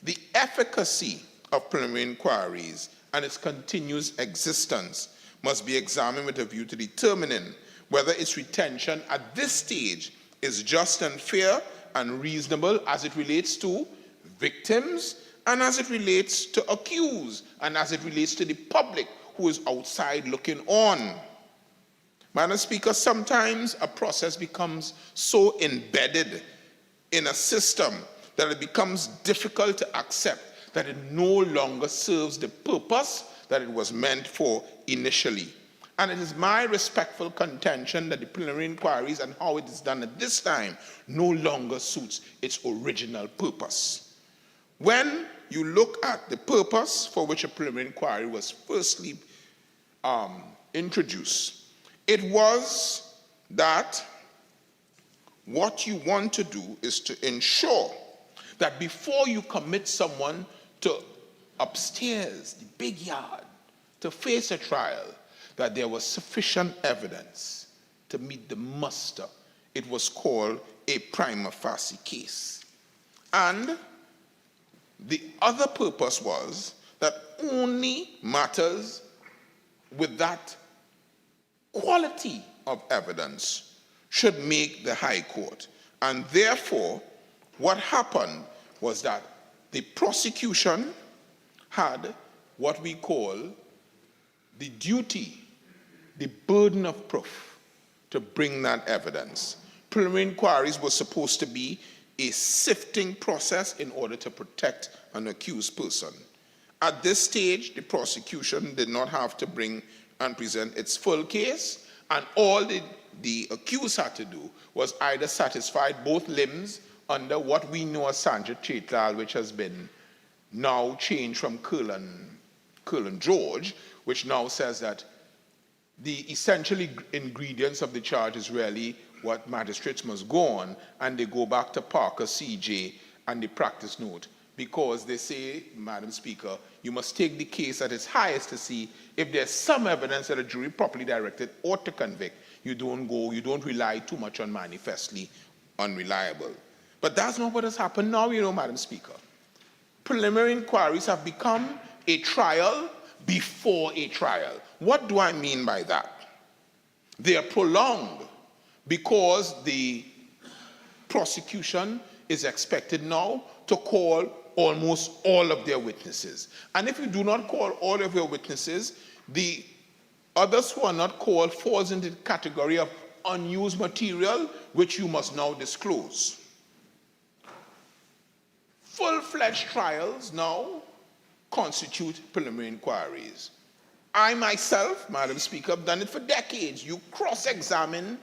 The efficacy of preliminary inquiries and its continuous existence must be examined with a view to determining whether its retention at this stage is just and fair and reasonable as it relates to victims and as it relates to accused and as it relates to the public who is outside looking on. Madam Speaker, sometimes a process becomes so embedded in a system that it becomes difficult to accept that it no longer serves the purpose that it was meant for initially. And it is my respectful contention that the preliminary inquiries and how it is done at this time no longer suits its original purpose. When you look at the purpose for which a preliminary inquiry was firstly introduced, it was that what you want to do is to ensure that before you commit someone to upstairs, the big yard, to face a trial, that there was sufficient evidence to meet the muster. It was called a prima facie case. And the other purpose was that only matters with that quality of evidence should make the High Court. And therefore, what happened was that the prosecution had what we call the duty, the burden of proof to bring that evidence. Preliminary inquiries were supposed to be a sifting process in order to protect an accused person. At this stage, the prosecution did not have to bring and present its full case, and all the accused had to do was either satisfy both limbs under what we know as Sanja Chetlal, which has been now changed from Curlin George, which now says that the essential ingredients of the charge is really what magistrates must go on, and they go back to Parker, CJ, and the practice note, because they say, Madam Speaker, you must take the case at its highest to see if there's some evidence that a jury properly directed ought to convict. You don't rely too much on manifestly unreliable. But that's not what has happened now, Madam Speaker. Preliminary inquiries have become a trial before a trial. What do I mean by that? They are prolonged because the prosecution is expected now to call almost all of their witnesses. And if you do not call all of your witnesses, the others who are not called falls into the category of unused material, which you must now disclose. Full-fledged trials now constitute preliminary inquiries. I myself, Madam Speaker, have done it for decades. You cross-examine,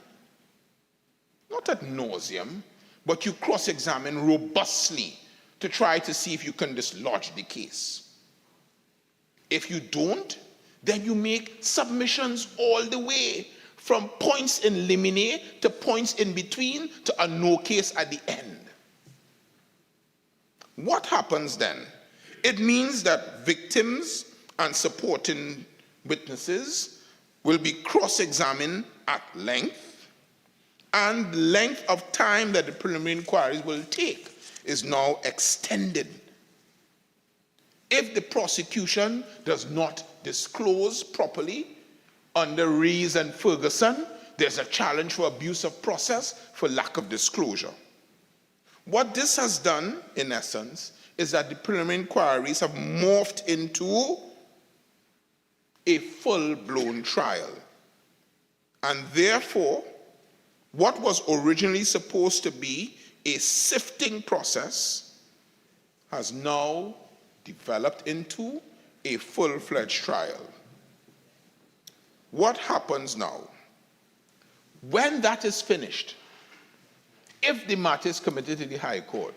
not ad nauseum, but you cross-examine robustly to try to see if you can dislodge the case. If you don't, then you make submissions all the way from points in limine to points in between to a no case at the end. What happens then? It means that victims and supporting witnesses will be cross-examined at length, and the length of time that the preliminary inquiries will take is now extended. If the prosecution does not disclose properly under Rees and Ferguson, there's a challenge for abuse of process for lack of disclosure. What this has done, in essence, is that the preliminary inquiries have morphed into a full-blown trial. And therefore, what was originally supposed to be a sifting process has now developed into a full-fledged trial. What happens now? When that is finished, if the matter is committed to the High Court,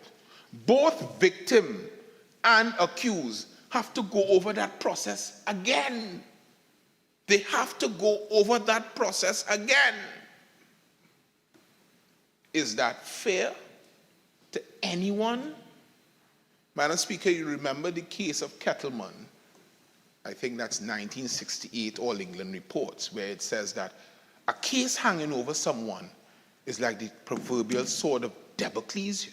both victim and accused have to go over that process again. They have to go over that process again. Is that fair to anyone? Madam Speaker, you remember the case of Kettleman. I think that's 1968 All England Reports, where it says that a case hanging over someone is like the proverbial sword of Damocles,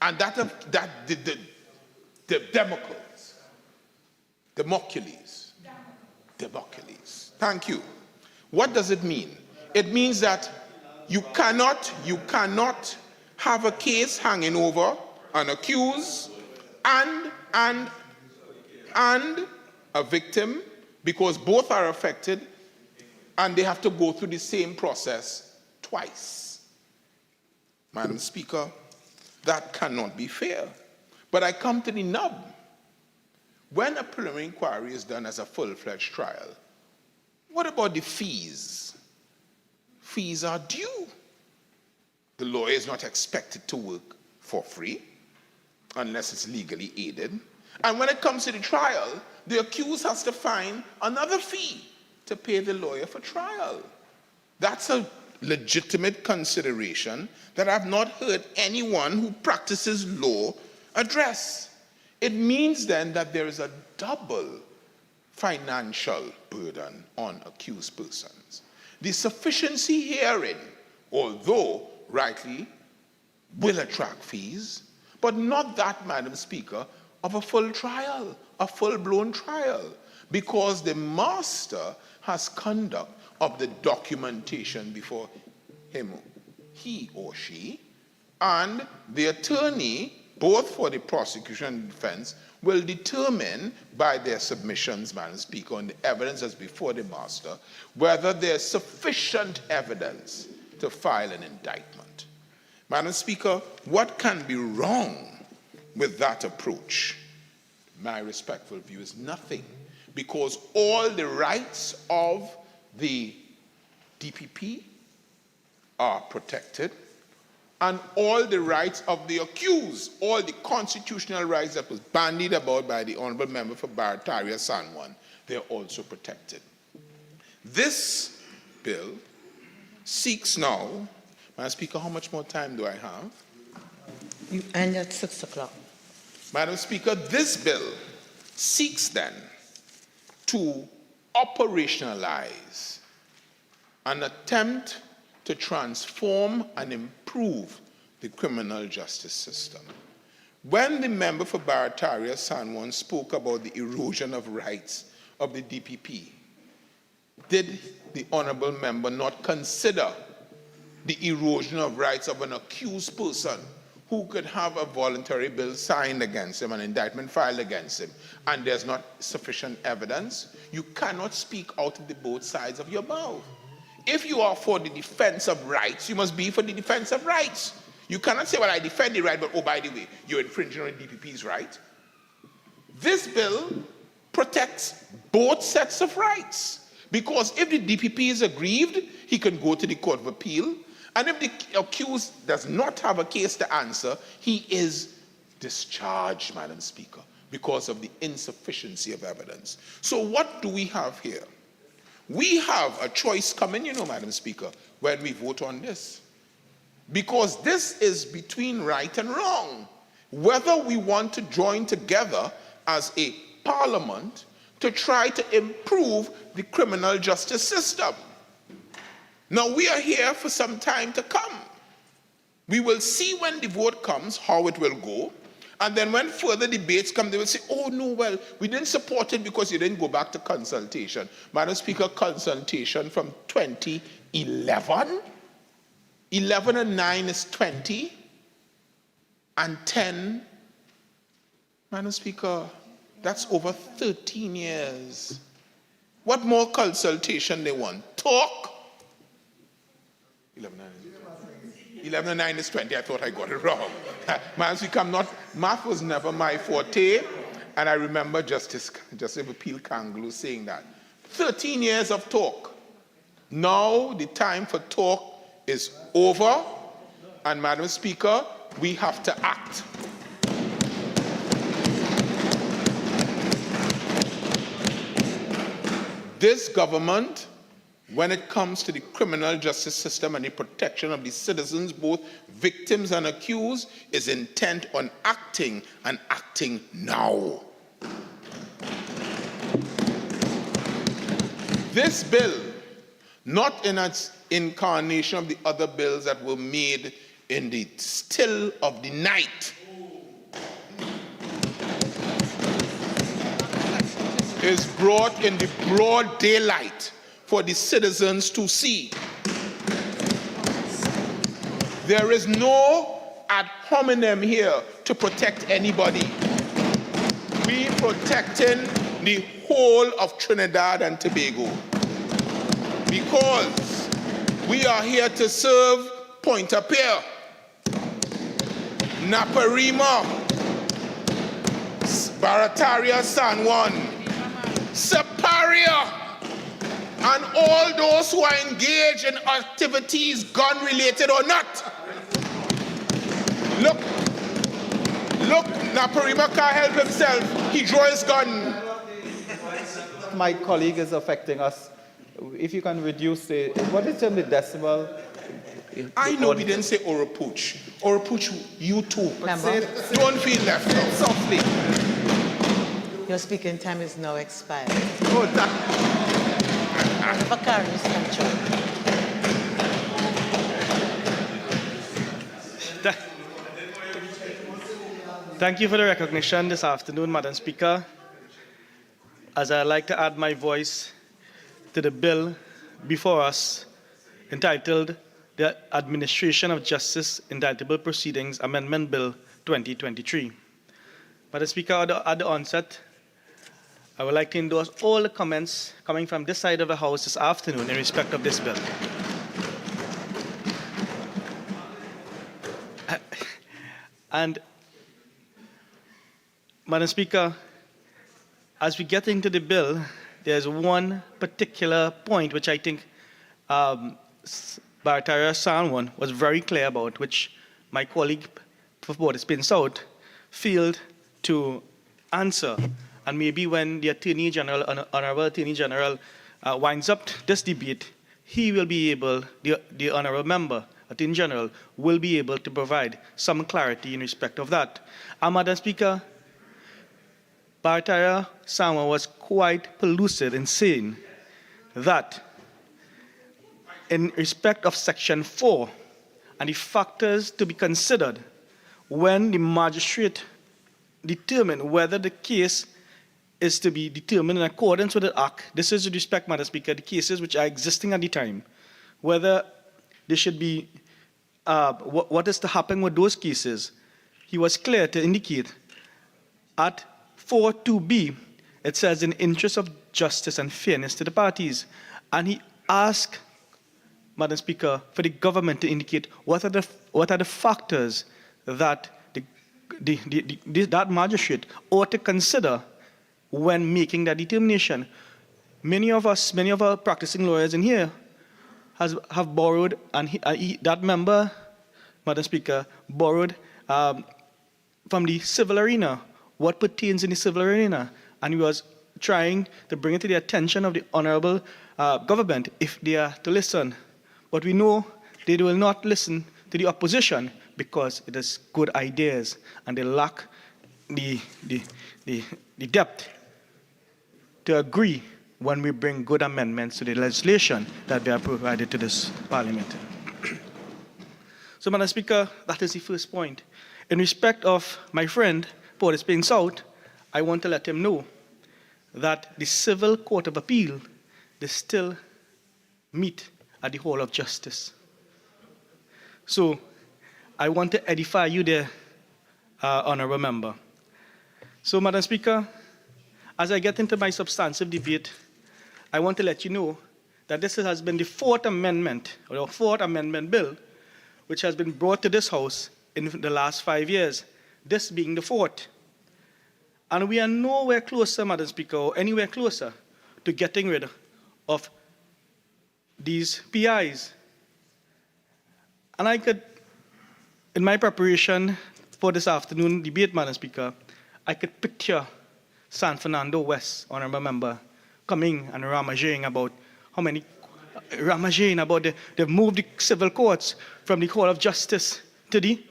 and the Damocles. Thank you. What does it mean? It means that you cannot have a case hanging over an accused and a victim, because both are affected and they have to go through the same process twice. Madam Speaker, that cannot be fair. But I come to the nub. when a preliminary inquiry is done as a full-fledged trial, what about the fees? Fees are due. The lawyer is not expected to work for free unless it's legally aided. And when it comes to the trial, the accused has to find another fee to pay the lawyer for trial. That's a legitimate consideration that I've not heard anyone who practices law address. It means then that there is a double financial burden on accused persons. The sufficiency hearing, although rightly, will attract fees, but not that, Madam Speaker, of a full trial, a full-blown trial, because the master has conduct of the documentation before him, he or she, and the attorney, both for the prosecution and defense, will determine by their submissions, Madam Speaker, on the evidence that's before the master, whether there's sufficient evidence to file an indictment. Madam Speaker, what can be wrong with that approach? My respectful view is nothing, because all the rights of the DPP are protected, and all the rights of the accused, all the constitutional rights that was bandied about by the Honorable Member for Barataria San Juan, they're also protected. This bill seeks now, Madam Speaker, how much more time do I have? You end at 6 o'clock. Madam Speaker, this bill seeks then to operationalize an attempt to transform and improve the criminal justice system. When the member for Barataria San Juan spoke about the erosion of rights of the DPP, did the honorable member not consider the erosion of rights of an accused person who could have a voluntary bill signed against him, an indictment filed against him, and there's not sufficient evidence? You cannot speak out of the both sides of your mouth. If you are for the defense of rights, you must be for the defense of rights. You cannot say, well, I defend the right, but oh, by the way, you're infringing on the DPP's right. This bill protects both sets of rights, because if the DPP is aggrieved, he can go to the Court of Appeal, and if the accused does not have a case to answer, he is discharged, Madam Speaker, because of the insufficiency of evidence. So what do we have here? We have a choice coming, Madam Speaker, when we vote on this. Because this is between right and wrong. Whether we want to join together as a parliament to try to improve the criminal justice system. Now, we are here for some time to come. We will see when the vote comes how it will go. And then when further debates come, they will say, oh, no, well, we didn't support it because you didn't go back to consultation. Madam Speaker, consultation from 2011. 11 and 9 is 20. And 10, Madam Speaker, that's over 13 years. What more consultation they want? Talk? 11 and 9 is 20. I thought I got it wrong. Madam Speaker, math was never my forte, and I remember Justice Appeal Kanglu saying that. 13 years of talk. Now the time for talk is over, and Madam Speaker, we have to act. This government, when it comes to the criminal justice system and the protection of the citizens, both victims and accused, is intent on acting, and acting now. This bill, not in its incarnation of the other bills that were made in the still of the night, is brought in the broad daylight for the citizens to see. There is no ad hominem here to protect anybody. We protecting the whole of Trinidad and Tobago, because we are here to serve Pointe-à-Pierre, Naparima, Barataria San Juan, Superior, and all those who are engaged in activities gun-related or not. Look, Naparima can't help himself. He drew his gun. My colleague is affecting us. If you can reduce the, what is the decibel? I know we didn't say Oropuch. Oropuch, you too. Member, Don't feel left out. Softly. your speaking time is now expired. Oh, that. Member Carlos Sancho. Thank you for the recognition this afternoon, Madam Speaker. As I'd like to add my voice to the bill before us, entitled the Administration of Justice Indictable Proceedings Amendment Bill 2023. Madam Speaker, at the onset, I would like to endorse all the comments coming from this side of the House this afternoon in respect of this bill. And Madam Speaker, as we get into the bill, there's one particular point which I think Barataria Sanwan was very clear about, which my colleague for Port-au-Prince South failed to answer. And maybe when the Attorney General, Honorable Attorney General, winds up this debate, he will be able, the Honorable Member, Attorney General, will be able to provide some clarity in respect of that. Madam Speaker, Barataria Sanwan was quite pellucid in saying that in respect of Section 4 and the factors to be considered when the magistrate determine whether the case is to be determined in accordance with the Act. This is with respect, Madam Speaker, the cases which are existing at the time, whether they should be, what is to happen with those cases. He was clear to indicate at 4.2b, it says in interest of justice and fairness to the parties. And he asked, Madam Speaker, for the government to indicate what are the factors that that magistrate ought to consider when making that determination. Many of our practicing lawyers in here have borrowed, and that member, Madam Speaker, borrowed from the civil arena, what pertains in the civil arena, and he was trying to bring it to the attention of the honorable government if they are to listen. But we know they will not listen to the opposition because it is good ideas and they lack the depth to agree when we bring good amendments to the legislation that they are provided to this Parliament. So, Madam Speaker, that is the first point. In respect of my friend, Port-au-Prince South, I want to let him know that the Civil Court of Appeal, they still meet at the Hall of Justice. So, I want to edify you there, Honourable Member. So, Madam Speaker, as I get into my substantive debate, I want to let you know that this has been the fourth amendment, or the fourth amendment bill, which has been brought to this House in the last 5 years, this being the fourth. And we are nowhere closer, Madam Speaker, or anywhere closer to getting rid of these PIs. And I could, in my preparation for this afternoon debate, Madam Speaker, I could picture San Fernando West, Honourable Member, coming and ramaging about how many, they've moved the civil courts from the Court of Justice to the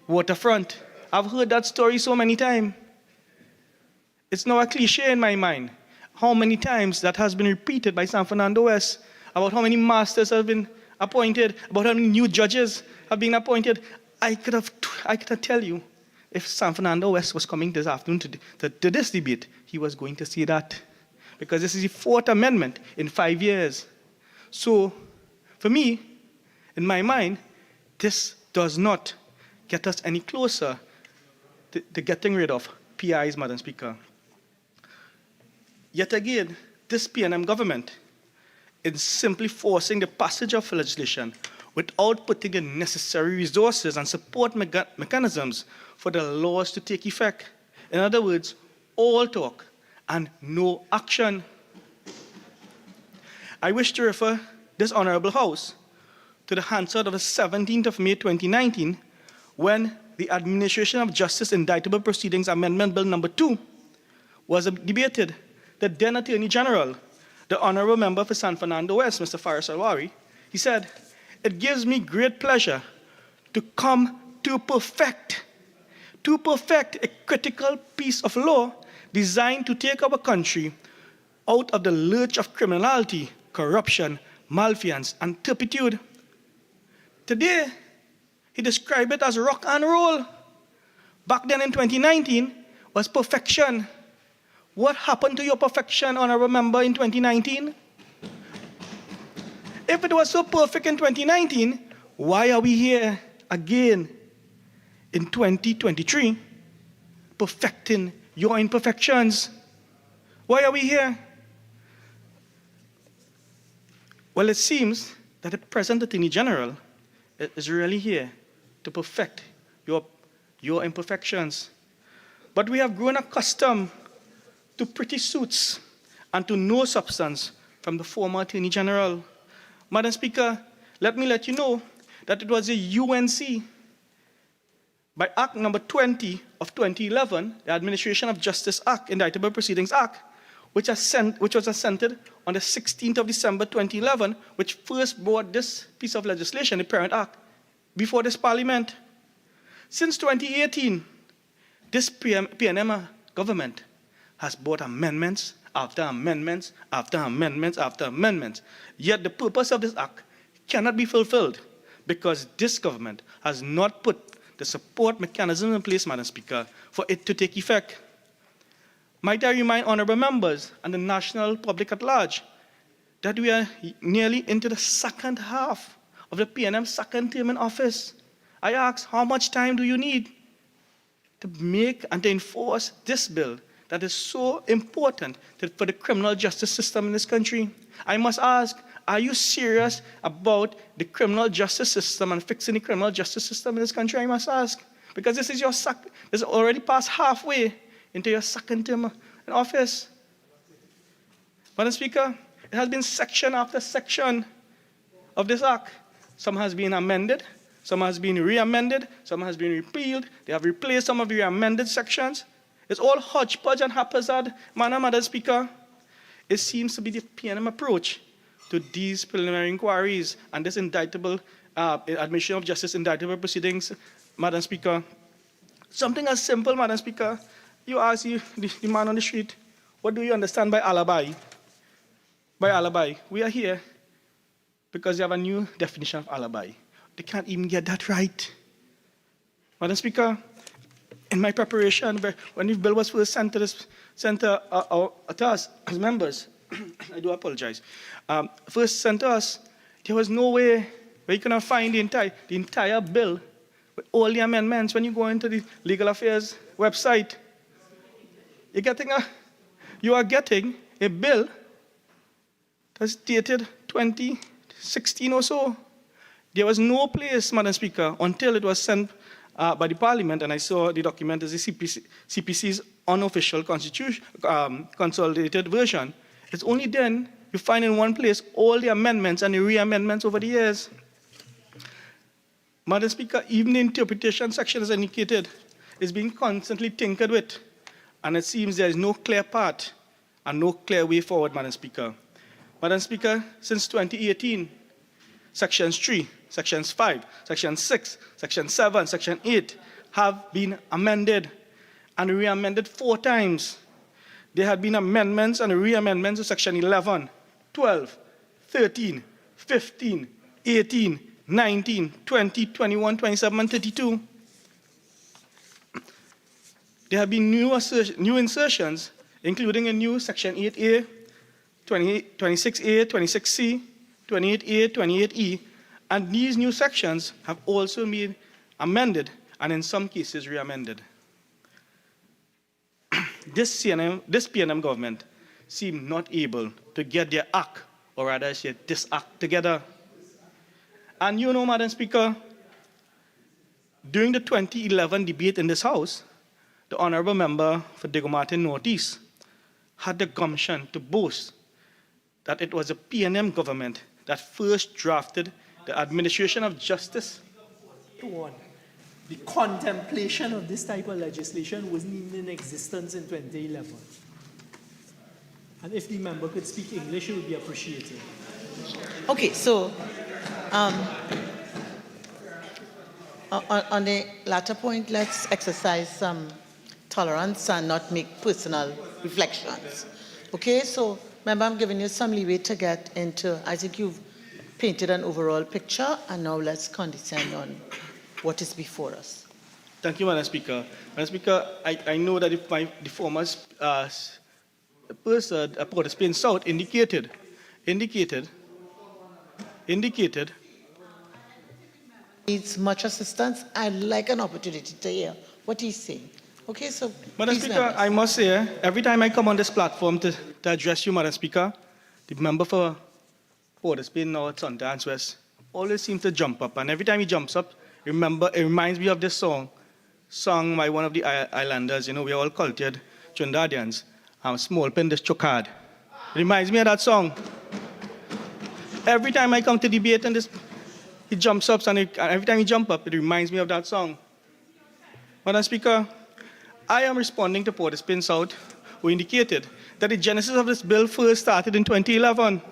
waterfront. I've heard that story so many times. It's now a cliche in my mind. How many times that has been repeated by San Fernando West about how many masters have been appointed, about how many new judges have been appointed. I could tell you, if San Fernando West was coming this afternoon to this debate, he was going to say that. Because this is the fourth amendment in 5 years. So, for me, in my mind, this does not get us any closer to getting rid of PIs, Madam Speaker. Yet again, this PNM government is simply forcing the passage of legislation without putting the necessary resources and support mechanisms for the laws to take effect. In other words, all talk and no action. I wish to refer this Honorable House to the Hansard of the 17th of May 2019, when the Administration of Justice Indictable Proceedings Amendment Bill No. 2 was debated. The then Attorney General, the Honorable Member for San Fernando West, Mr. Faris Alwari, he said, "It gives me great pleasure to come to perfect a critical piece of law designed to take our country out of the lurch of criminality, corruption, malfeasance, and turpitude." Today, he described it as rock and roll. Back then in 2019 was perfection. What happened to your perfection, Honorable Member, in 2019? If it was so perfect in 2019, why are we here again in 2023 perfecting your imperfections? Why are we here? Well, it seems that the present Attorney General is really here to perfect your imperfections. But we have grown accustomed to pretty suits and to no substance from the former Attorney General. Madam Speaker, let me let you know that it was the UNC, by Act number 20 of 2011, the Administration of Justice Act, Indictable Proceedings Act, which was assented on the 16th of December 2011, which first brought this piece of legislation, the Parent Act, before this Parliament. Since 2018, this PNM government has brought amendments after amendments after amendments after amendments. Yet the purpose of this act cannot be fulfilled because this government has not put the support mechanism in place, Madam Speaker, for it to take effect. Might I remind honorable members and the national public at large that we are nearly into the second half of the PNM's second term in office. I ask, how much time do you need to make and to enforce this bill that is so important for the criminal justice system in this country? I must ask, are you serious about the criminal justice system and fixing the criminal justice system in this country? I must ask. Because this is already past halfway into your second term in office. Madam Speaker, it has been section after section of this act. Some has been amended, some has been re-amended, some has been repealed. They have replaced some of the amended sections. It's all hodgepodge and haphazard, Madam Speaker. It seems to be the PNM approach to these preliminary inquiries and this indictable, Administration of Justice indictable proceedings, Madam Speaker. Something as simple, Madam Speaker. You ask the man on the street, what do you understand by alibi? By alibi, we are here because they have a new definition of alibi. They can't even get that right. Madam Speaker, in my preparation, when the bill was first sent to us as members, I do apologize, first sent to us, there was no way where you cannot find the entire bill with all the amendments. When you go into the Legal Affairs website, you are getting a bill that's dated 2016 or so. There was no place, Madam Speaker, until it was sent by the Parliament, and I saw the document as the CPC's unofficial consolidated version. It's only then you find in one place all the amendments and the re-amendments over the years. Madam Speaker, even the interpretation section, as indicated, is being constantly tinkered with, and it seems there is no clear path and no clear way forward, Madam Speaker. Madam Speaker, since 2018, Sections 3, Sections 5, Section 6, Section 7, Section 8 have been amended and re-amended 4 times. There had been amendments and re-amendments of Section 11, 12, 13, 15, 18, 19, 20, 21, 27, and 32. There have been new insertions, including a new Section 8A, 26A, 26C, 28A, 28E, and these new sections have also been amended and in some cases re-amended. This PNM government seemed not able to get their act, or rather say this act together. And you know, Madam Speaker, during the 2011 debate in this House, the honorable member for Diego Martin Northeast had the gumption to boast that it was the PNM government that first drafted the Administration of Justice. One, the contemplation of this type of legislation wasn't even in existence in 2011. And if the member could speak English, it would be appreciated. Okay, so on the latter point, let's exercise some tolerance and not make personal reflections. Okay, so member, I'm giving you some leeway to get into, I think you've painted an overall picture, and now let's condescend on what is before us. Thank you, Madam Speaker. Madam Speaker, I know that if the former person, Port of Spain South, indicated Needs much assistance. I'd like an opportunity to hear what he's saying. Okay, so Madam please, Speaker, members. I must say, every time I come on this platform to address you, Madam Speaker, the member for Port of Spain North, Sundance West, always seems to jump up. And every time he jumps up, it reminds me of this song, sung by one of the islanders. You know, we're all cultured Trinidadians. Small pen this chokad. It reminds me of that song. Every time I come to debate and this, he jumps up, and every time he jumps up, it reminds me of that song. Madam Speaker, I am responding to Port of Spain South, who indicated that the genesis of this bill first started in 2011.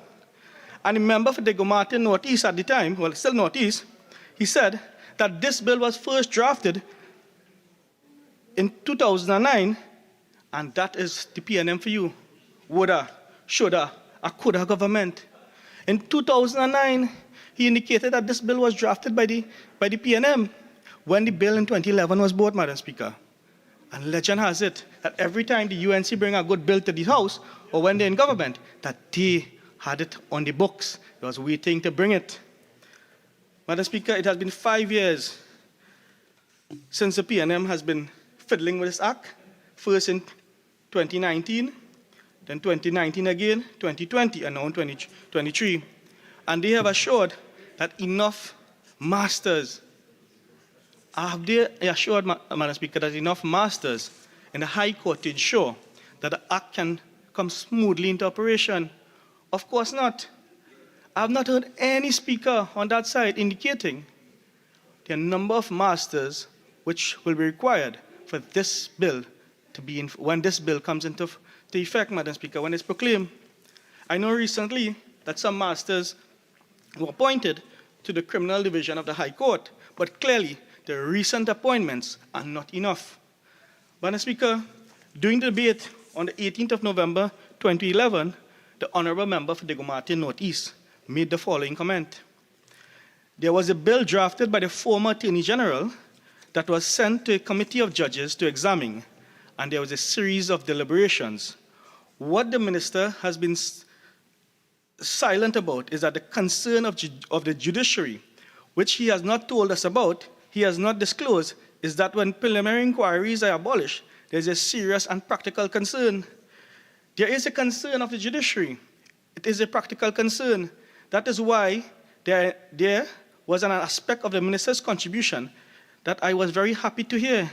And the member for Diego Martin Northeast at the time, well, still Northeast, he said that this bill was first drafted in 2009, and that is the PNM for you. Woulda, shoulda, or coulda government. In 2009, he indicated that this bill was drafted by the PNM when the bill in 2011 was brought, Madam Speaker. And legend has it that every time the UNC bring a good bill to the House, or when they're in government, that they had it on the books. They was waiting to bring it. Madam Speaker, it has been 5 years since the PNM has been fiddling with this act. First in 2019, then 2019 again, 2020, and now 2023. And they have assured that enough masters, have they assured, Madam Speaker, that enough masters in the High Court to ensure that the act can come smoothly into operation? Of course not. I have not heard any speaker on that side indicating the number of masters which will be required for this bill to be in, when this bill comes into effect, Madam Speaker, when it's proclaimed. I know recently that some masters were appointed to the criminal division of the High Court, but clearly the recent appointments are not enough. Madam Speaker, during the debate on the 18th of November 2011, the honorable member for Diego Martin Northeast made the following comment. There was a bill drafted by the former Attorney General that was sent to a committee of judges to examine, and there was a series of deliberations. What the minister has been silent about is that the concern of the judiciary, which he has not told us about, he has not disclosed, is that when preliminary inquiries are abolished, there's a serious and practical concern. There is a concern of the judiciary. It is a practical concern. That is why there was an aspect of the minister's contribution that I was very happy to hear.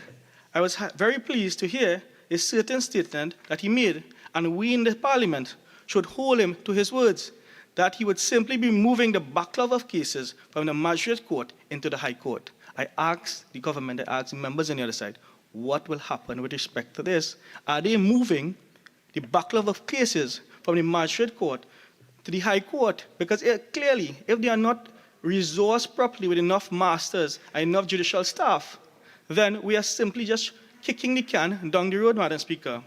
I was very pleased to hear a certain statement that he made, and we in the Parliament should hold him to his words, that he would simply be moving the backlog of cases from the Magistrate Court into the High Court. I asked the government, I asked the members on the other side, what will happen with respect to this? Are they moving the backlog of cases from the Magistrate Court to the High Court? Because clearly, if they are not resourced properly with enough masters and enough judicial staff, then we are simply just kicking the can down the road, Madam Speaker.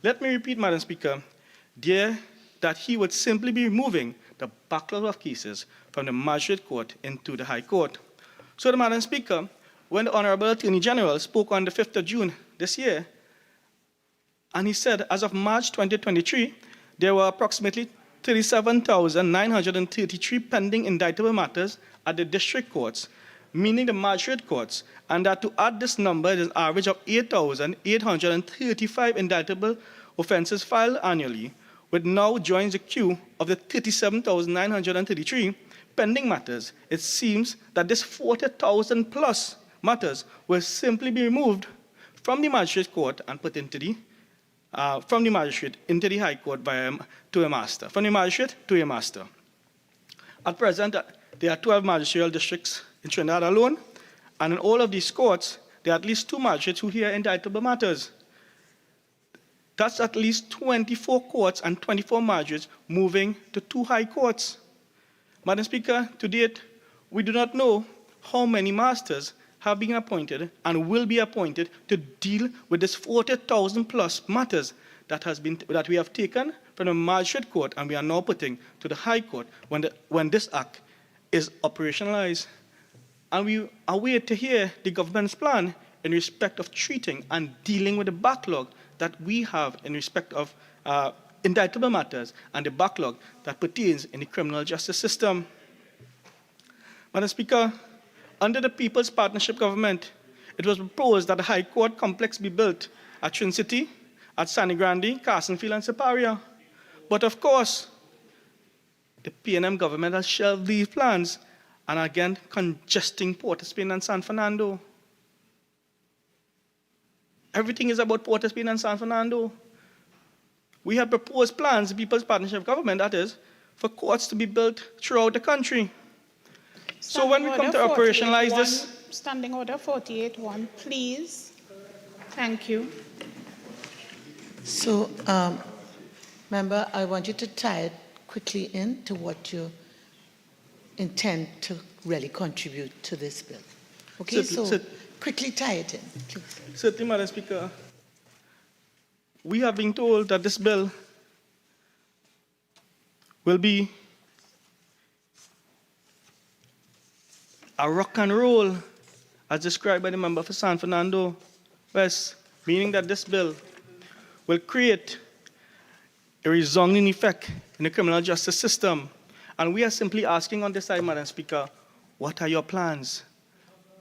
Let me repeat, Madam Speaker, that he would simply be removing the backlog of cases from the Magistrate Court into the High Court. So, Madam Speaker, when the Honorable Attorney General spoke on the 5th of June this year, and he said, as of March 2023, there were approximately 37,933 pending indictable matters at the district courts, meaning the magistrate courts, and that to add this number is an average of 8,835 indictable offenses filed annually, which now joins the queue of the 37,933 pending matters. It seems that this 40,000 plus matters will simply be removed from the magistrate court and put into the, from the magistrate into the high court to a master, from the magistrate to a master. At present, there are 12 magisterial districts in Trinidad alone, and in all of these courts, there are at least 2 magistrates who hear indictable matters. That's at least 24 courts and 24 magistrates moving to 2 high courts. Madam Speaker, to date, we do not know how many masters have been appointed and will be appointed to deal with this 40,000 plus matters that we have taken from the magistrate court and we are now putting to the high court when this act is operationalized. And we await to hear the government's plan in respect of treating and dealing with the backlog that we have in respect of indictable matters and the backlog that pertains in the criminal justice system. Madam Speaker, under the People's Partnership Government, it was proposed that the High Court complex be built at Trin City, at Sani Grande, Castlefield, and Siparia. But of course, the PNM government has shelved these plans and again congesting Port of Spain and San Fernando. Everything is about Port of Spain and San Fernando. We have proposed plans, the People's Partnership Government, that is, for courts to be built throughout the country. So when we come to operationalize this... Standing Order 48.1, please. Thank you. So, member, I want you to tie it quickly in to what you intend to really contribute to this bill. Okay, so quickly tie it in, please. Certainly, Madam Speaker. We have been told that this bill will be a rock and roll, as described by the member for San Fernando West, meaning that this bill will create a resounding effect in the criminal justice system. And we are simply asking on this side, Madam Speaker, what are your plans?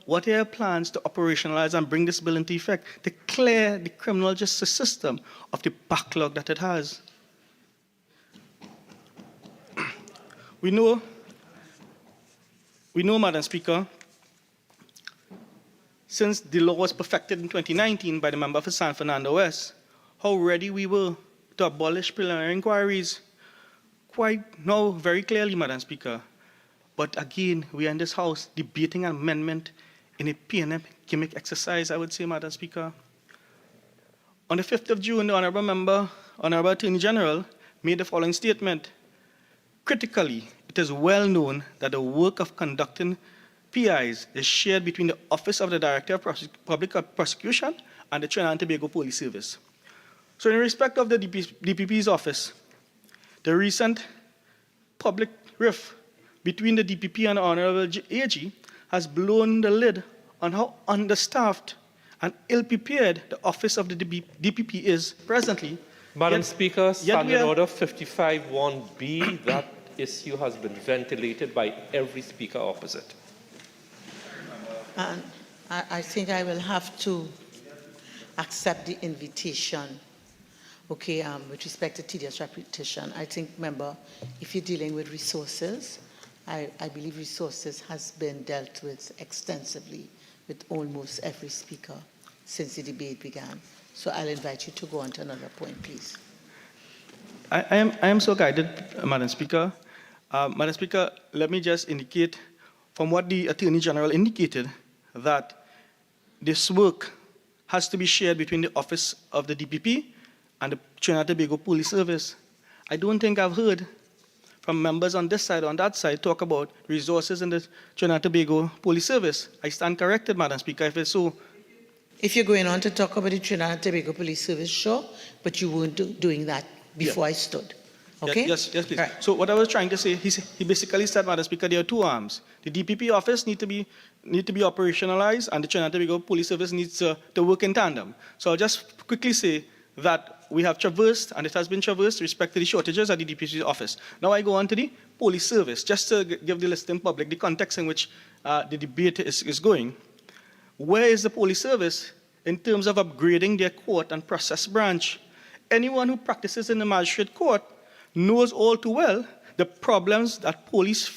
What are your plans to operationalize and bring this bill into effect to clear the criminal justice system of the backlog that it has? We know, Madam Speaker, since the law was perfected in 2019 by the member for San Fernando West, how ready we were to abolish preliminary inquiries. Quite now, very clearly, Madam Speaker. But again, we are in this House debating an amendment in a PNM gimmick exercise, I would say, Madam Speaker. On the 5th of June, the Honourable Member, Honourable Attorney General, made the following statement. Critically, it is well known that the work of conducting PIs is shared between the Office of the Director of Public Prosecution and the Trinidad and Tobago Police Service. So in respect of the DPP's office, the recent public rift between the DPP and the Honourable AG has blown the lid on how understaffed and ill-prepared the office of the DPP is presently. Madam Speaker, Standing Order 55(1)(b, that issue has been ventilated by every speaker opposite. And I think I will have to accept the invitation, okay, with respect to tedious repetition. I think, member, if you're dealing with resources, I believe resources has been dealt with extensively with almost every speaker since the debate began. So I'll invite you to go on to another point, please. I am so guided, Madam Speaker. Madam Speaker, let me just indicate from what the Attorney General indicated that this work has to be shared between the Office of the DPP and the Trinidad and Tobago Police Service. I don't think I've heard from members on this side or on that side talk about resources in the Trinidad and Tobago Police Service. I stand corrected, Madam Speaker, if it's so. If you're going on to talk about the Trinidad and Tobago Police Service, sure, but you weren't doing that before I stood. Okay? Yes, please. Right. So what I was trying to say, he basically said, Madam Speaker, there are two arms. The DPP office need to be operationalized, and the Trinidad and Tobago Police Service needs to work in tandem. So I'll just quickly say that we have traversed, and it has been traversed, with respect to the shortages at the DPP office. Now I go on to the police service, just to give the listening public the context in which the debate is going. Where is the police service in terms of upgrading their court and process branch? Anyone who practices in the magistrate court knows all too well the problems that police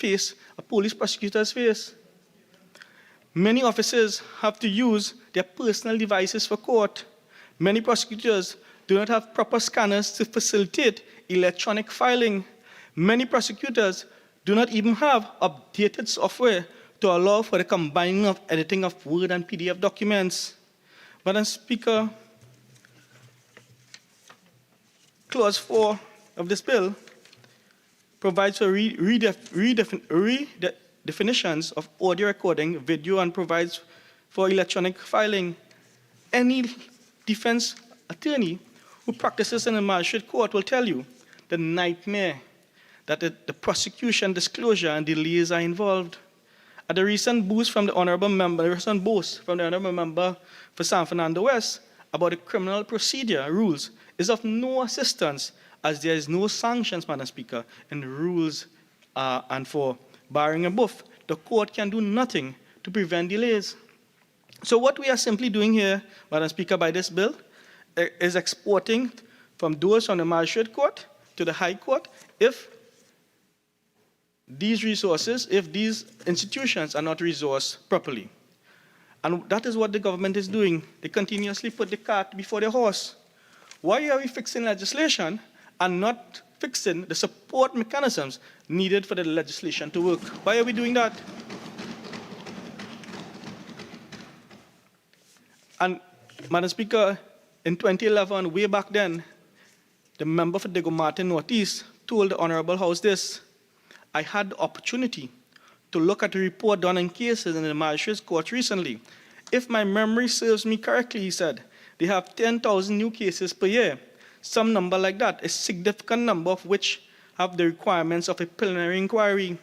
prosecutors face. Many officers have to use their personal devices for court. Many prosecutors do not have proper scanners to facilitate electronic filing. Many prosecutors do not even have updated software to allow for the combining of editing of Word and PDF documents. Madam Speaker, Clause 4 of this bill provides for redefinitions of audio recording, video, and provides for electronic filing. Any defense attorney who practices in a magistrate court will tell you the nightmare that the prosecution disclosure and delays are involved. At the recent boast from the honorable member for San Fernando West about the criminal procedure rules is of no assistance, as there is no sanctions, Madam Speaker, in rules and for barring a booth. The court can do nothing to prevent delays. So what we are simply doing here, Madam Speaker, by this bill, is exporting from those on the magistrate court to the high court if these resources, if these institutions are not resourced properly. And that is what the government is doing. They continuously put the cart before the horse. Why are we fixing legislation and not fixing the support mechanisms needed for the legislation to work? Why are we doing that? And, Madam Speaker, in 2011, way back then, the member for Diego Martin Northeast told the Honorable House this: I had the opportunity to look at a report done in cases in the magistrate's court recently. If my memory serves me correctly, he said, they have 10,000 new cases per year. Some number like that, a significant number of which have the requirements of a preliminary inquiry.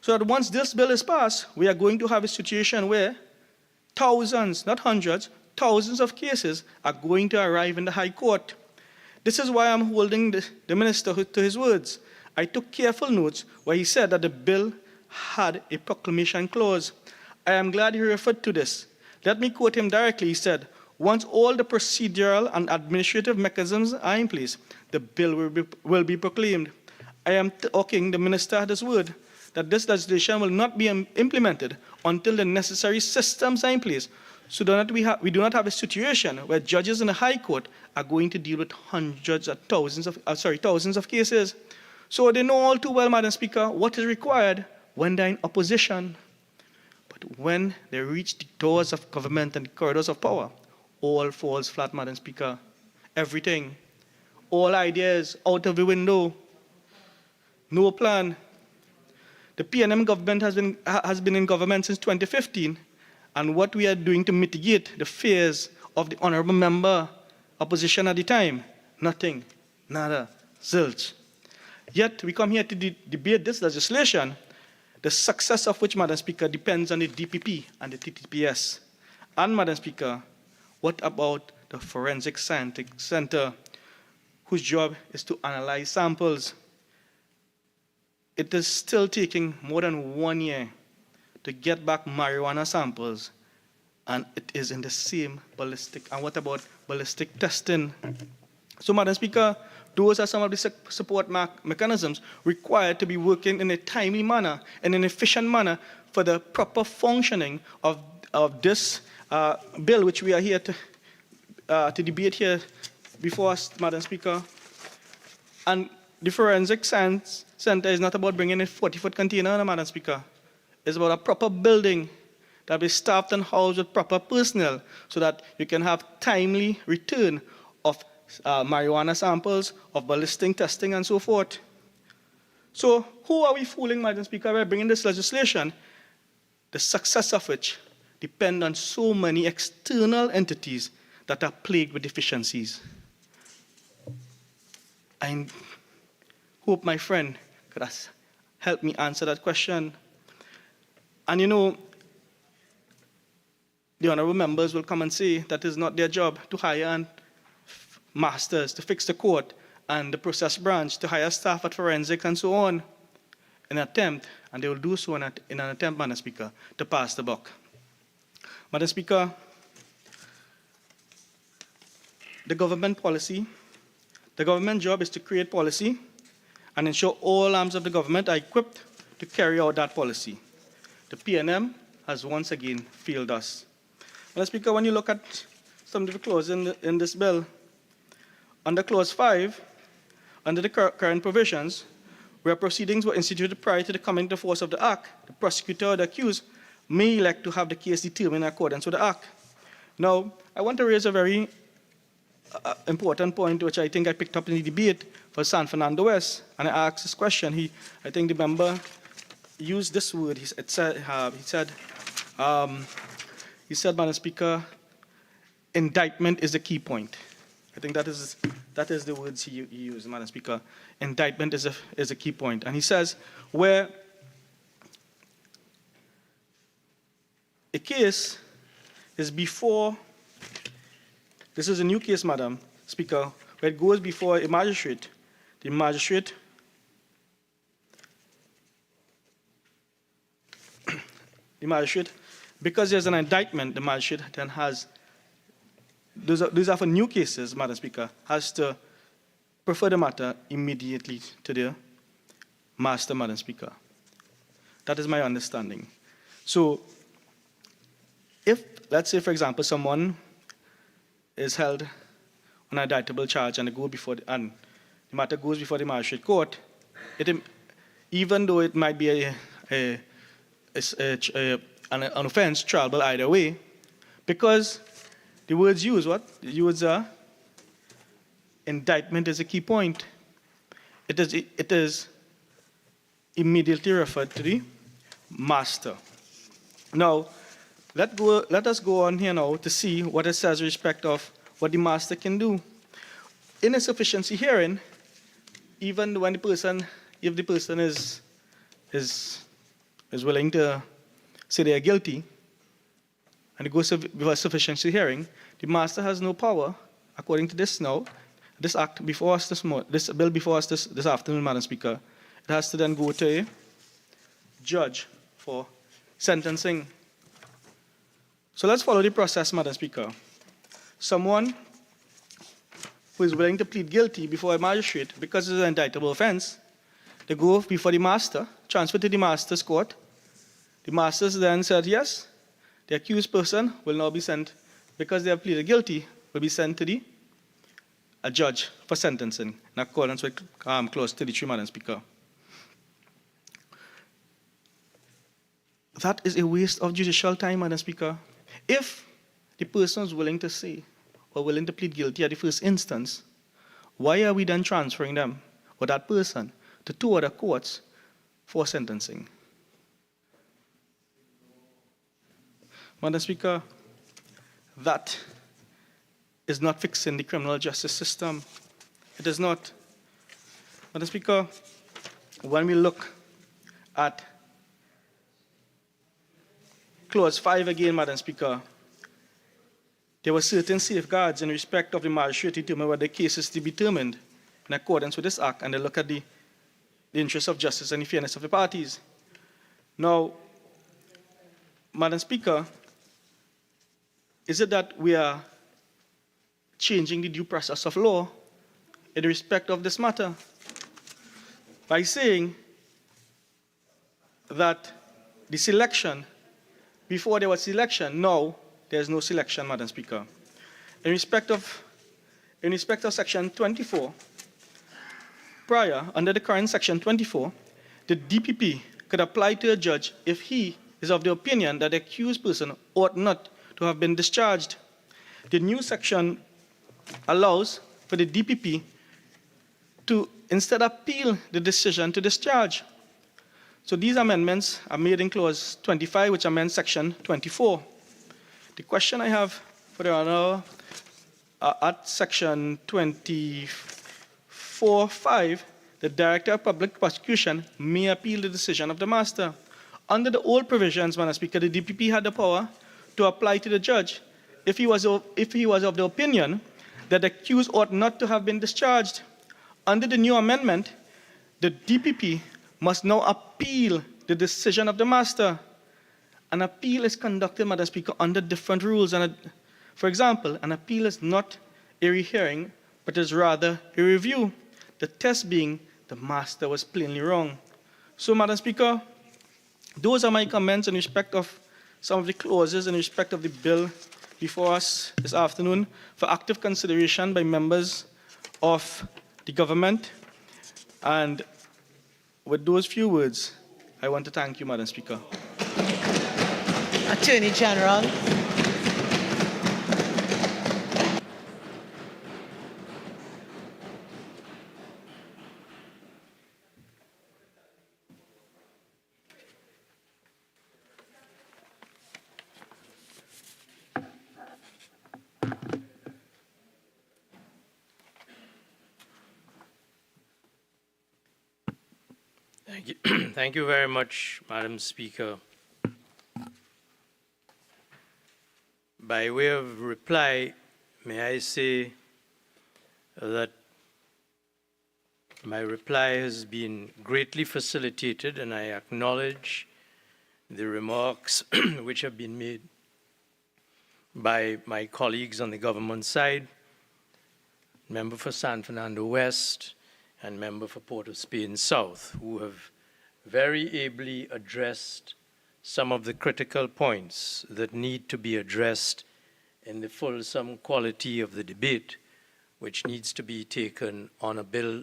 So that once this bill is passed, we are going to have a situation where thousands, not hundreds, thousands of cases are going to arrive in the High Court. This is why I'm holding the minister to his words. I took careful notes where he said that the bill had a proclamation clause. I am glad he referred to this. Let me quote him directly. He said, once all the procedural and administrative mechanisms are in place, the bill will be proclaimed. I am talking the minister at his word that this legislation will not be implemented until the necessary systems are in place, so that we do not have a situation where judges in the High Court are going to deal with thousands of cases. So they know all too well, Madam Speaker, what is required when they're in opposition. But when they reach the doors of government and the corridors of power, all falls flat, Madam Speaker. Everything, all ideas out of the window, no plan. The PNM government has been in government since 2015, and what we are doing to mitigate the fears of the honorable member opposition at the time, nothing, nada, zilch. Yet we come here to debate this legislation, the success of which, Madam Speaker, depends on the DPP and the TTPS. And, Madam Speaker, what about the Forensic Scientific Center, whose job is to analyze samples? It is still taking more than 1 year to get back marijuana samples, and it is in the same ballistic. And what about ballistic testing? So, Madam Speaker, those are some of the support mechanisms required to be working in a timely manner and an efficient manner for the proper functioning of this bill, which we are here to debate here before us, Madam Speaker. And the Forensic Science Center is not about bringing a 40-foot container, Madam Speaker. It's about a proper building that will be staffed and housed with proper personnel so that you can have timely return of marijuana samples, of ballistic testing, and so forth. So who are we fooling, Madam Speaker, by bringing this legislation, the success of which depend on so many external entities that are plagued with deficiencies? I hope my friend could help me answer that question. And you know, the honorable members will come and say that it's not their job to hire masters to fix the court and the process branch to hire staff at forensic and so on, in an attempt, and they will do so in an attempt, Madam Speaker, to pass the buck. Madam Speaker, the government job is to create policy and ensure all arms of the government are equipped to carry out that policy. The PNM has once again failed us. Madam Speaker, when you look at some of the clauses in this bill, under Clause 5, under the current provisions, where proceedings were instituted prior to the coming into force of the Act, the prosecutor or the accused may elect to have the case determined in accordance with the Act. Now, I want to raise a very important point, which I think I picked up in the debate for San Fernando West, and I asked this question. I think the member used this word. He said, Madam Speaker, indictment is the key point. I think that is the words he used, Madam Speaker. Indictment is a key point. And he says, where a case is before, this is a new case, Madam Speaker, where it goes before a magistrate, the magistrate because there's an indictment, the magistrate then has, these are for new cases, Madam Speaker, has to prefer the matter immediately to the master, Madam Speaker. That is my understanding. So, if, let's say, for example, someone is held on an indictable charge and the matter goes before the magistrate court, even though it might be an offense triable either way, because the words used, The words are, indictment is a key point. It is immediately referred to the master. Now, let us go on here now to see what it says with respect of what the master can do. In a sufficiency hearing, even when if the person is willing to say they are guilty, and it goes before a sufficiency hearing, the master has no power, according to this now, this act before us this bill before us this afternoon, Madam Speaker. It has to then go to a judge for sentencing. So let's follow the process, Madam Speaker. Someone who is willing to plead guilty before a magistrate because it's an indictable offense, they go before the master, transfer to the master's court. The masters then said, yes, the accused person will now be sent, because they have pleaded guilty, will be sent to a judge for sentencing in accordance with Clause 33, Madam Speaker. That is a waste of judicial time, Madam Speaker. If the person is willing to say or willing to plead guilty at the first instance, why are we then transferring them or that person to two other courts for sentencing? Madam Speaker, that is not fixing the criminal justice system. It is not. Madam Speaker, when we look at Clause 5 again, Madam Speaker, there were certain safeguards in respect of the magistrate to determine whether the case is to be determined in accordance with this act, and they look at the interests of justice and the fairness of the parties. Now, Madam Speaker, is it that we are changing the due process of law in respect of this matter by saying that the selection, before there was selection, now there's no selection, Madam Speaker. In respect of Section 24, prior, under the current Section 24, the DPP could apply to a judge if he is of the opinion that the accused person ought not to have been discharged. The new section allows for the DPP to instead appeal the decision to discharge. So these amendments are made in Clause 25, which amends Section 24. The question I have for the Honour at Section 24(5), the Director of Public Prosecution may appeal the decision of the master. Under the old provisions, Madam Speaker, the DPP had the power to apply to the judge if he was of the opinion that the accused ought not to have been discharged. Under the new amendment, the DPP must now appeal the decision of the master. An appeal is conducted, Madam Speaker, under different rules. For example, an appeal is not a rehearing, but is rather a review. The test being the master was plainly wrong. So, Madam Speaker, those are my comments in respect of some of the clauses in respect of the bill before us this afternoon for active consideration by members of the government. And with those few words, I want to thank you, Madam Speaker. Attorney General. Thank you. Thank you very much, Madam Speaker. By way of reply, may I say that my reply has been greatly facilitated, and I acknowledge the remarks which have been made by my colleagues on the government side, member for San Fernando West, and member for Port of Spain South, who have very ably addressed some of the critical points that need to be addressed in the fulsome quality of the debate, which needs to be taken on a bill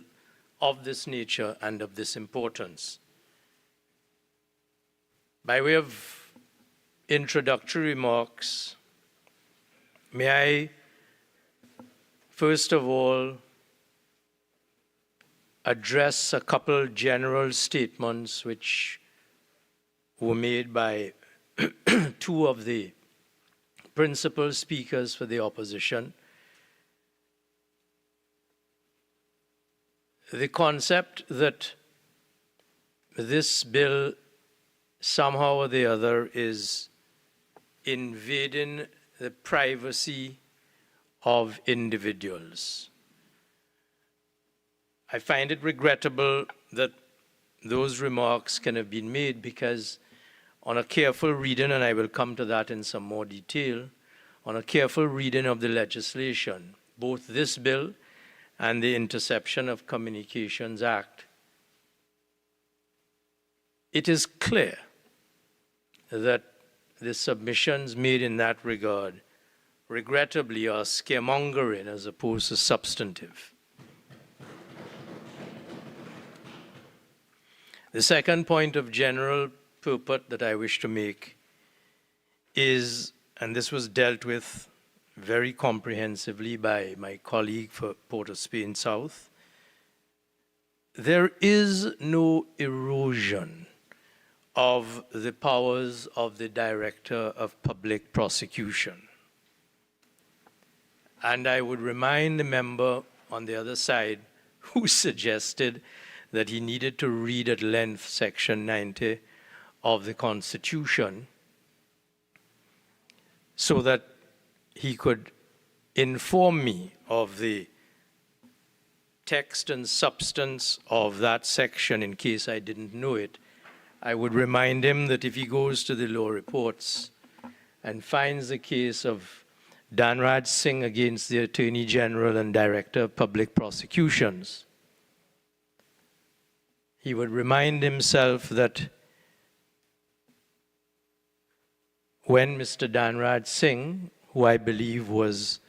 of this nature and of this importance. By way of introductory remarks, may I first of all address a couple general statements which were made by two of the principal speakers for the opposition. The concept that this bill somehow or the other is invading the privacy of individuals. I find it regrettable that those remarks can have been made, because on a careful reading, and I will come to that in some more detail, on a careful reading of the legislation, both this bill and the Interception of Communications Act, it is clear that the submissions made in that regard, regrettably, are scaremongering as opposed to substantive. The second point of general purport that I wish to make is, and this was dealt with very comprehensively by my colleague for Port of Spain South, there is no erosion of the powers of the Director of Public Prosecution. And I would remind the member on the other side who suggested that he needed to read at length Section 90 of the Constitution so that he could inform me of the text and substance of that section in case I didn't know it. I would remind him that if he goes to the law reports and finds the case of Dhanraj Singh against the Attorney General and Director of Public Prosecutions, he would remind himself that when Mr. Dhanraj Singh, who I believe was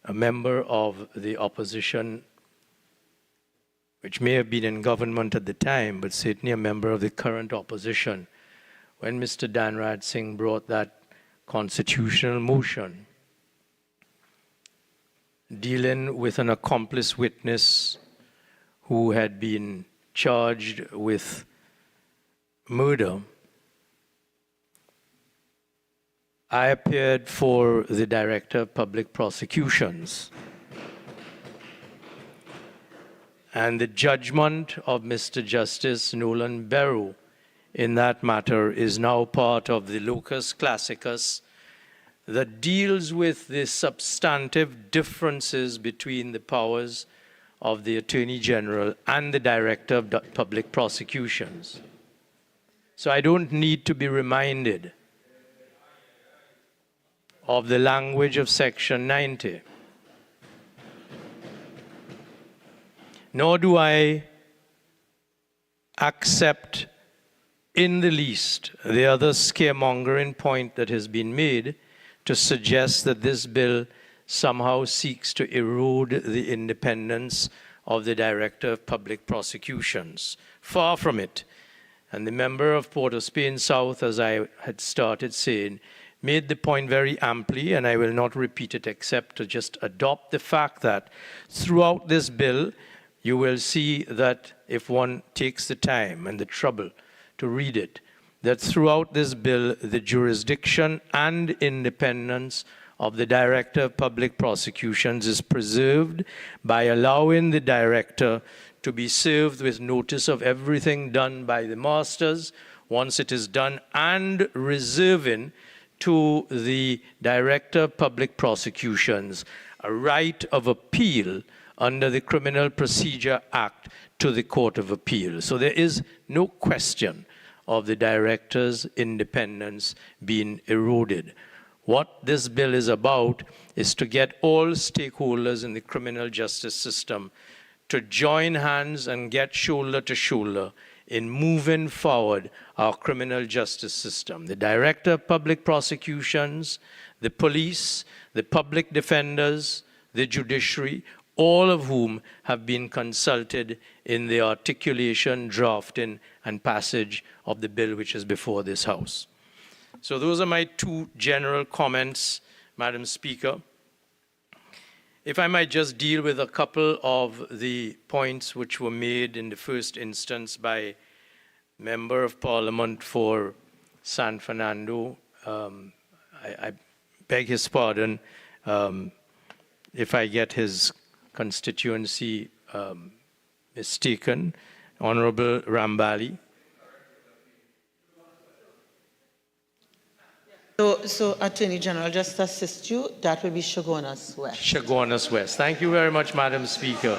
a member of the opposition, which may have been in government at the time, but certainly a member of the current opposition, when Mr. Dhanraj Singh brought that constitutional motion dealing with an accomplice witness who had been charged with murder, I appeared for the Director of Public Prosecutions. And the judgment of Mr. Justice Nolan Barrow in that matter is now part of the locus classicus that deals with the substantive differences between the powers of the Attorney General and the Director of Public Prosecutions. So I don't need to be reminded of the language of Section 90. Nor do I accept in the least the other scaremongering point that has been made to suggest that this bill somehow seeks to erode the independence of the Director of Public Prosecutions. Far from it. And the member of Port of Spain South, as I had started saying, made the point very amply, and I will not repeat it except to just adopt the fact that throughout this bill, you will see that if one takes the time and the trouble to read it, that throughout this bill, the jurisdiction and independence of the Director of Public Prosecutions is preserved by allowing the Director to be served with notice of everything done by the masters once it is done, and reserving to the Director of Public Prosecutions a right of appeal under the Criminal Procedure Act to the Court of Appeal. So there is no question of the Director's independence being eroded. What this bill is about is to get all stakeholders in the criminal justice system to join hands and get shoulder to shoulder in moving forward our criminal justice system. The Director of Public Prosecutions, the police, the public defenders, the judiciary, all of whom have been consulted in the articulation, drafting, and passage of the bill which is before this House. So those are my two general comments, Madam Speaker. If I might just deal with a couple of the points which were made in the first instance by Member of Parliament for San Fernando. I beg his pardon if I get his constituency mistaken. Honorable Rambali. So Attorney General, just to assist you, that will be Chaguanas West. Chaguanas West. Thank you very much, Madam Speaker.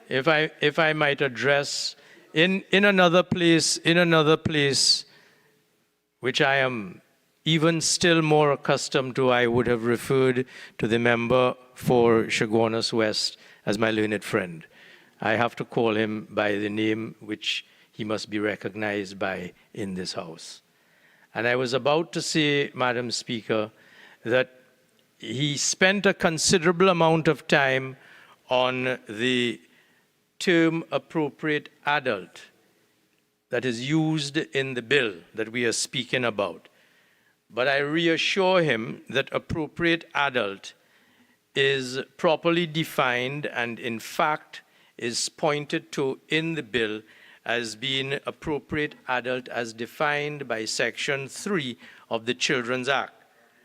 If I might address in another place, which I am even still more accustomed to, I would have referred to the member for Chaguanas West as my learned friend. I have to call him by the name which he must be recognized by in this House. And I was about to say, Madam Speaker, that he spent a considerable amount of time on the term appropriate adult that is used in the bill that we are speaking about. But I reassure him that appropriate adult is properly defined and in fact is pointed to in the bill as being appropriate adult as defined by Section 3 of the Children's Act.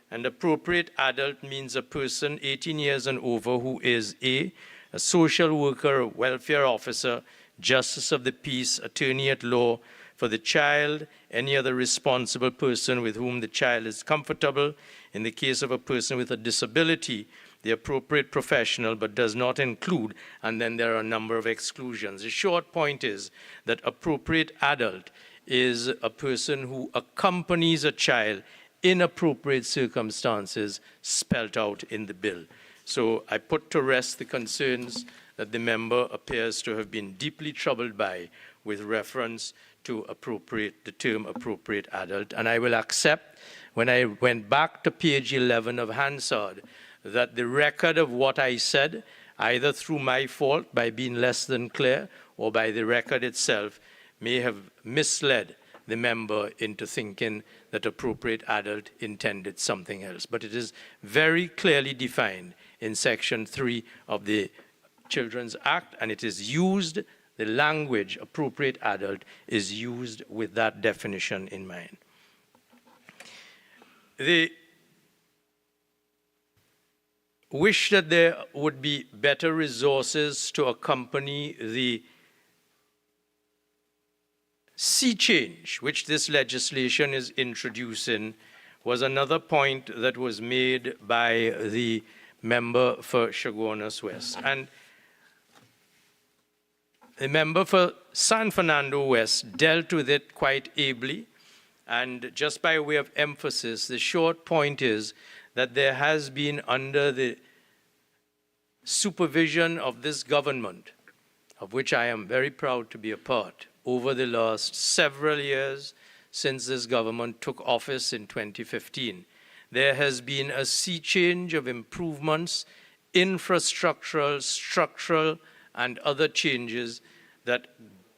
And appropriate adult means a person 18 years and over who is a social worker, a welfare officer, justice of the peace, attorney at law for the child, any other responsible person with whom the child is comfortable. In the case of a person with a disability, the appropriate professional, but does not include, and then there are a number of exclusions. The short point is that appropriate adult is a person who accompanies a child in appropriate circumstances spelled out in the bill. So I put to rest the concerns that the member appears to have been deeply troubled by with reference to the term appropriate adult. And I will accept, when I went back to page 11 of Hansard, that the record of what I said, either through my fault by being less than clear or by the record itself, may have misled the member into thinking that appropriate adult intended something else. But it is very clearly defined in Section 3 of the Children's Act, and it is used, the language appropriate adult is used with that definition in mind. The wish that there would be better resources to accompany the sea change which this legislation is introducing was another point that was made by the member for Chaguanas West. And the member for San Fernando West dealt with it quite ably. And just by way of emphasis, the short point is that there has been, under the supervision of this government, of which I am very proud to be a part, over the last several years since this government took office in 2015. There has been a sea change of improvements, infrastructural, structural, and other changes that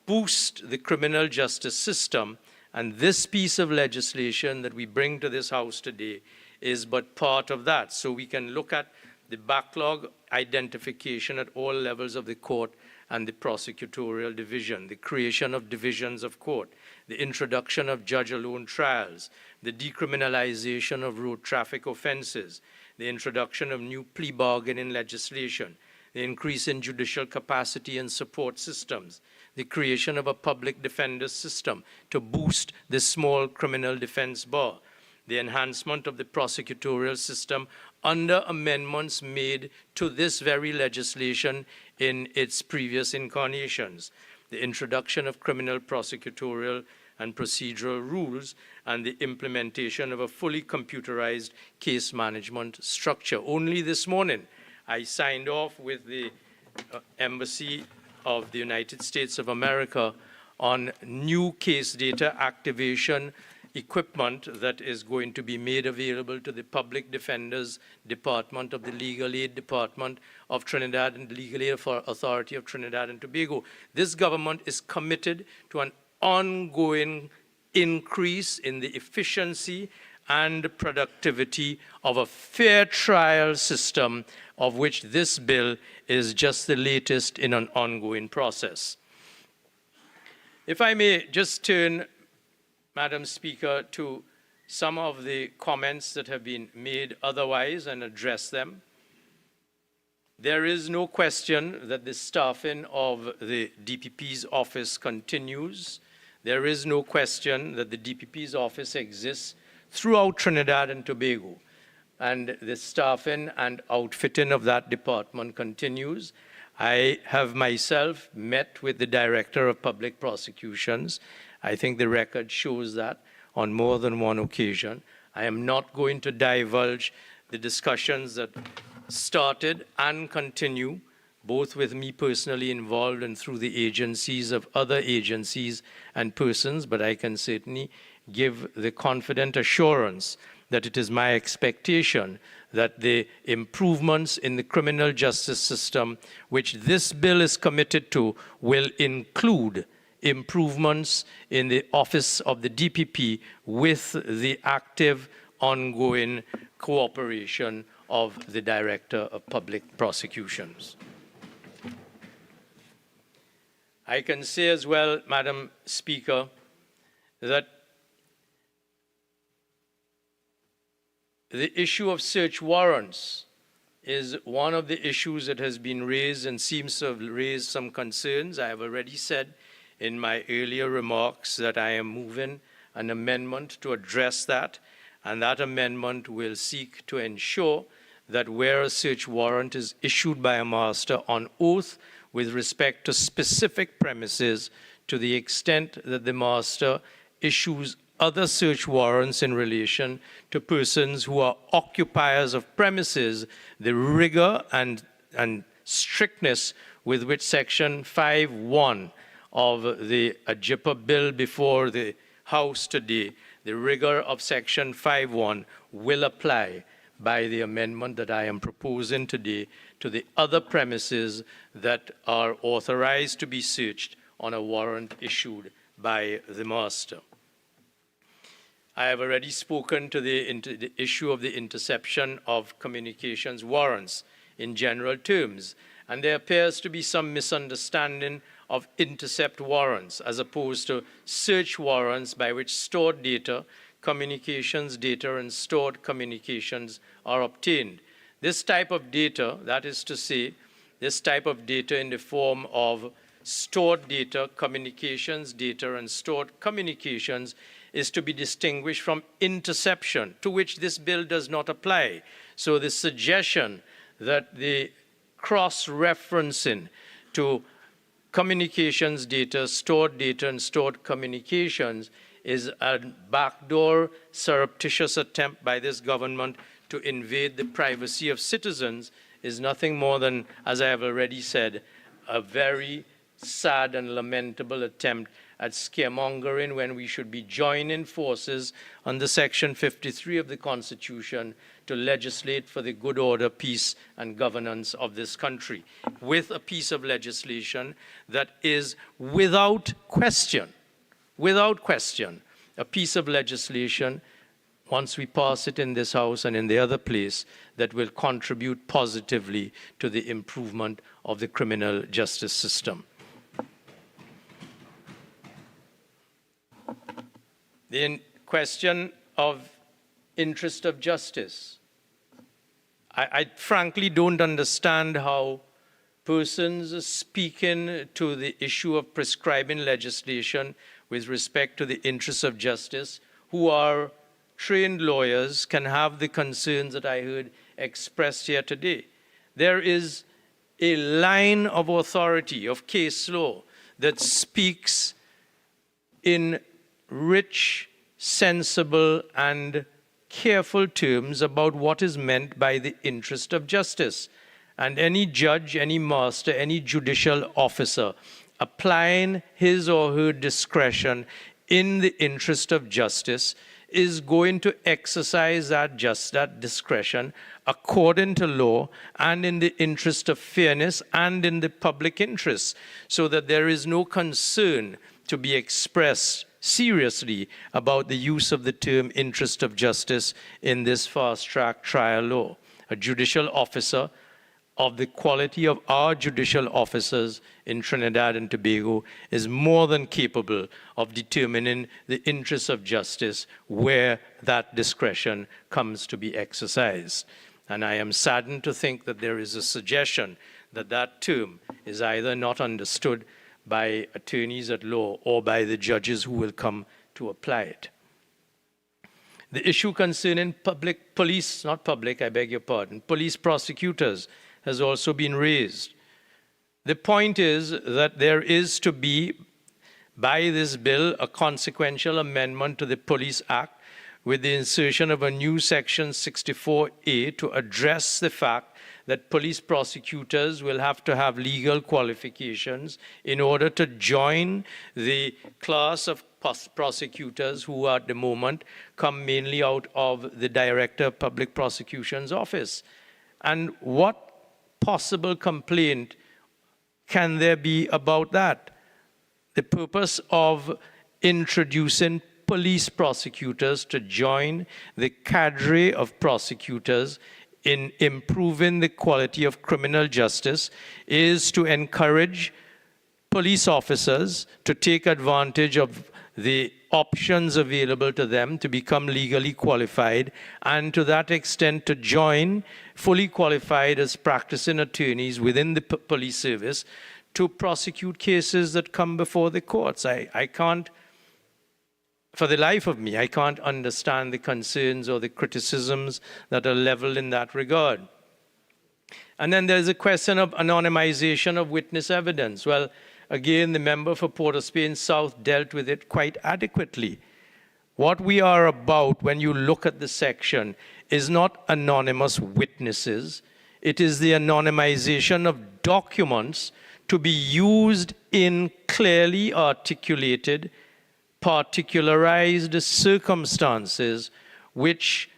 boost the criminal justice system. And this piece of legislation that we bring to this House today is but part of that. So we can look at the backlog identification at all levels of the court and the prosecutorial division, the creation of divisions of court, the introduction of judge-alone trials, the decriminalization of road traffic offenses, the introduction of new plea bargaining legislation, the increase in judicial capacity and support systems, the creation of a public defender system to boost the small criminal defense bar, the enhancement of the prosecutorial system under amendments made to this very legislation in its previous incarnations, the introduction of criminal prosecutorial and procedural rules, and the implementation of a fully computerized case management structure. Only this morning, I signed off with the Embassy of the United States of America on new case data activation equipment that is going to be made available to the Public Defender's Department of the Legal Aid Department of Trinidad and the Legal Aid Authority of Trinidad and Tobago. This government is committed to an ongoing increase in the efficiency and productivity of a fair trial system, of which this bill is just the latest in an ongoing process. If I may just turn, Madam Speaker, to some of the comments that have been made otherwise and address them. There is no question that the staffing of the DPP's office continues. There is no question that the DPP's office exists throughout Trinidad and Tobago, and the staffing and outfitting of that department continues. I have myself met with the Director of Public Prosecutions. I think the record shows that on more than one occasion. I am not going to divulge the discussions that started and continue, both with me personally involved and through the agencies of other agencies and persons, but I can certainly give the confident assurance that it is my expectation that the improvements in the criminal justice system, which this bill is committed to, will include improvements in the office of the DPP with the active, ongoing cooperation of the Director of Public Prosecutions. I can say as well, Madam Speaker, that the issue of search warrants is one of the issues that has been raised and seems to have raised some concerns. I have already said in my earlier remarks that I am moving an amendment to address that, and that amendment will seek to ensure that where a search warrant is issued by a master on oath with respect to specific premises, to the extent that the master issues other search warrants in relation to persons who are occupiers of premises, the rigor and strictness with which Section 5.1 of the AJIPA bill before the House today, the rigor of Section 5.1 will apply by the amendment that I am proposing today to the other premises that are authorized to be searched on a warrant issued by the master. I have already spoken to the issue of the interception of communications warrants in general terms, and there appears to be some misunderstanding of intercept warrants as opposed to search warrants by which stored data, communications data, and stored communications are obtained. This type of data, that is to say, this type of data in the form of stored data, communications data, and stored communications is to be distinguished from interception, to which this bill does not apply. So the suggestion that the cross-referencing to communications data, and stored communications is a backdoor, surreptitious attempt by this government to invade the privacy of citizens is nothing more than, as I have already said, a very sad and lamentable attempt at scaremongering when we should be joining forces under Section 53 of the Constitution to legislate for the good order, peace, and governance of this country, with a piece of legislation that is without question, a piece of legislation, once we pass it in this House and in the other place, that will contribute positively to the improvement of the criminal justice system. The question of interest of justice. I frankly don't understand how persons speaking to the issue of prescribing legislation with respect to the interests of justice, who are trained lawyers, can have the concerns that I heard expressed here today. There is a line of authority, of case law, that speaks in rich, sensible, and careful terms about what is meant by the interest of justice. And any judge, any master, any judicial officer applying his or her discretion in the interest of justice is going to exercise that discretion according to law and in the interest of fairness and in the public interest, so that there is no concern to be expressed seriously about the use of the term interest of justice in this fast-track trial law. A judicial officer of the quality of our judicial officers in Trinidad and Tobago is more than capable of determining the interests of justice where that discretion comes to be exercised. And I am saddened to think that there is a suggestion that that term is either not understood by attorneys at law or by the judges who will come to apply it. The issue concerning police prosecutors has also been raised. The point is that there is to be, by this bill, a consequential amendment to the Police Act with the insertion of a new Section 64A to address the fact that police prosecutors will have to have legal qualifications in order to join the class of prosecutors who at the moment come mainly out of the Director of Public Prosecution's office. And what possible complaint can there be about that? The purpose of introducing police prosecutors to join the cadre of prosecutors in improving the quality of criminal justice is to encourage police officers to take advantage of the options available to them to become legally qualified, and to that extent to join fully qualified as practicing attorneys within the police service to prosecute cases that come before the courts. I can't, for the life of me, I can't understand the concerns or the criticisms that are leveled in that regard. And then there's a question of anonymization of witness evidence. Well, again, the member for Port of Spain South dealt with it quite adequately. What we are about when you look at the section is not anonymous witnesses. It is the anonymization of documents to be used in clearly articulated, particularized circumstances which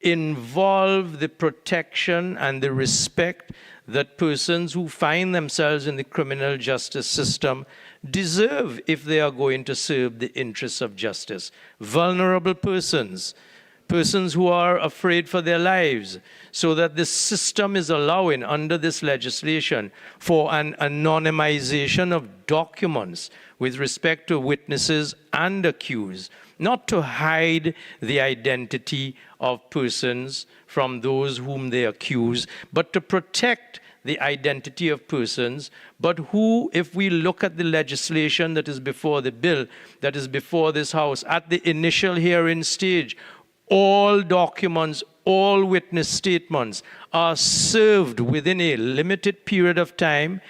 involve the protection and the respect that persons who find themselves in the criminal justice system deserve if they are going to serve the interests of justice. Vulnerable persons, persons who are afraid for their lives, so that the system is allowing under this legislation for an anonymization of documents with respect to witnesses and accused, not to hide the identity of persons from those whom they accuse, but to protect the identity of persons, but who, if we look at the legislation that is before the bill, that is before this House, at the initial hearing stage, all documents, all witness statements are served within a limited period of time,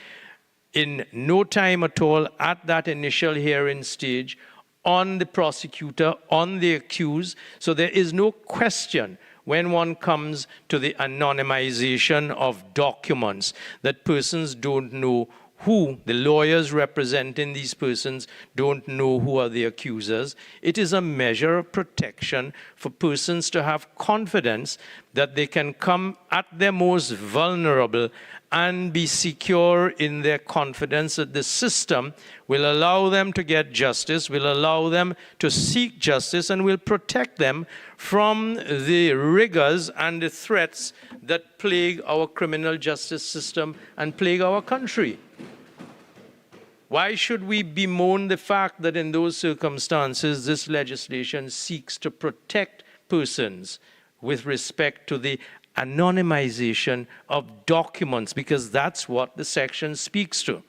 in no time at all at that initial hearing stage, on the prosecutor, on the accused. So there is no question when one comes to the anonymization of documents that persons don't know who, the lawyers representing these persons, don't know who are the accusers. It is a measure of protection for persons to have confidence that they can come at their most vulnerable and be secure in their confidence that the system will allow them to get justice, will allow them to seek justice, and will protect them from the rigors and the threats that plague our criminal justice system and plague our country. Why should we bemoan the fact that in those circumstances this legislation seeks to protect persons with respect to the anonymization of documents, because that's what the section speaks to.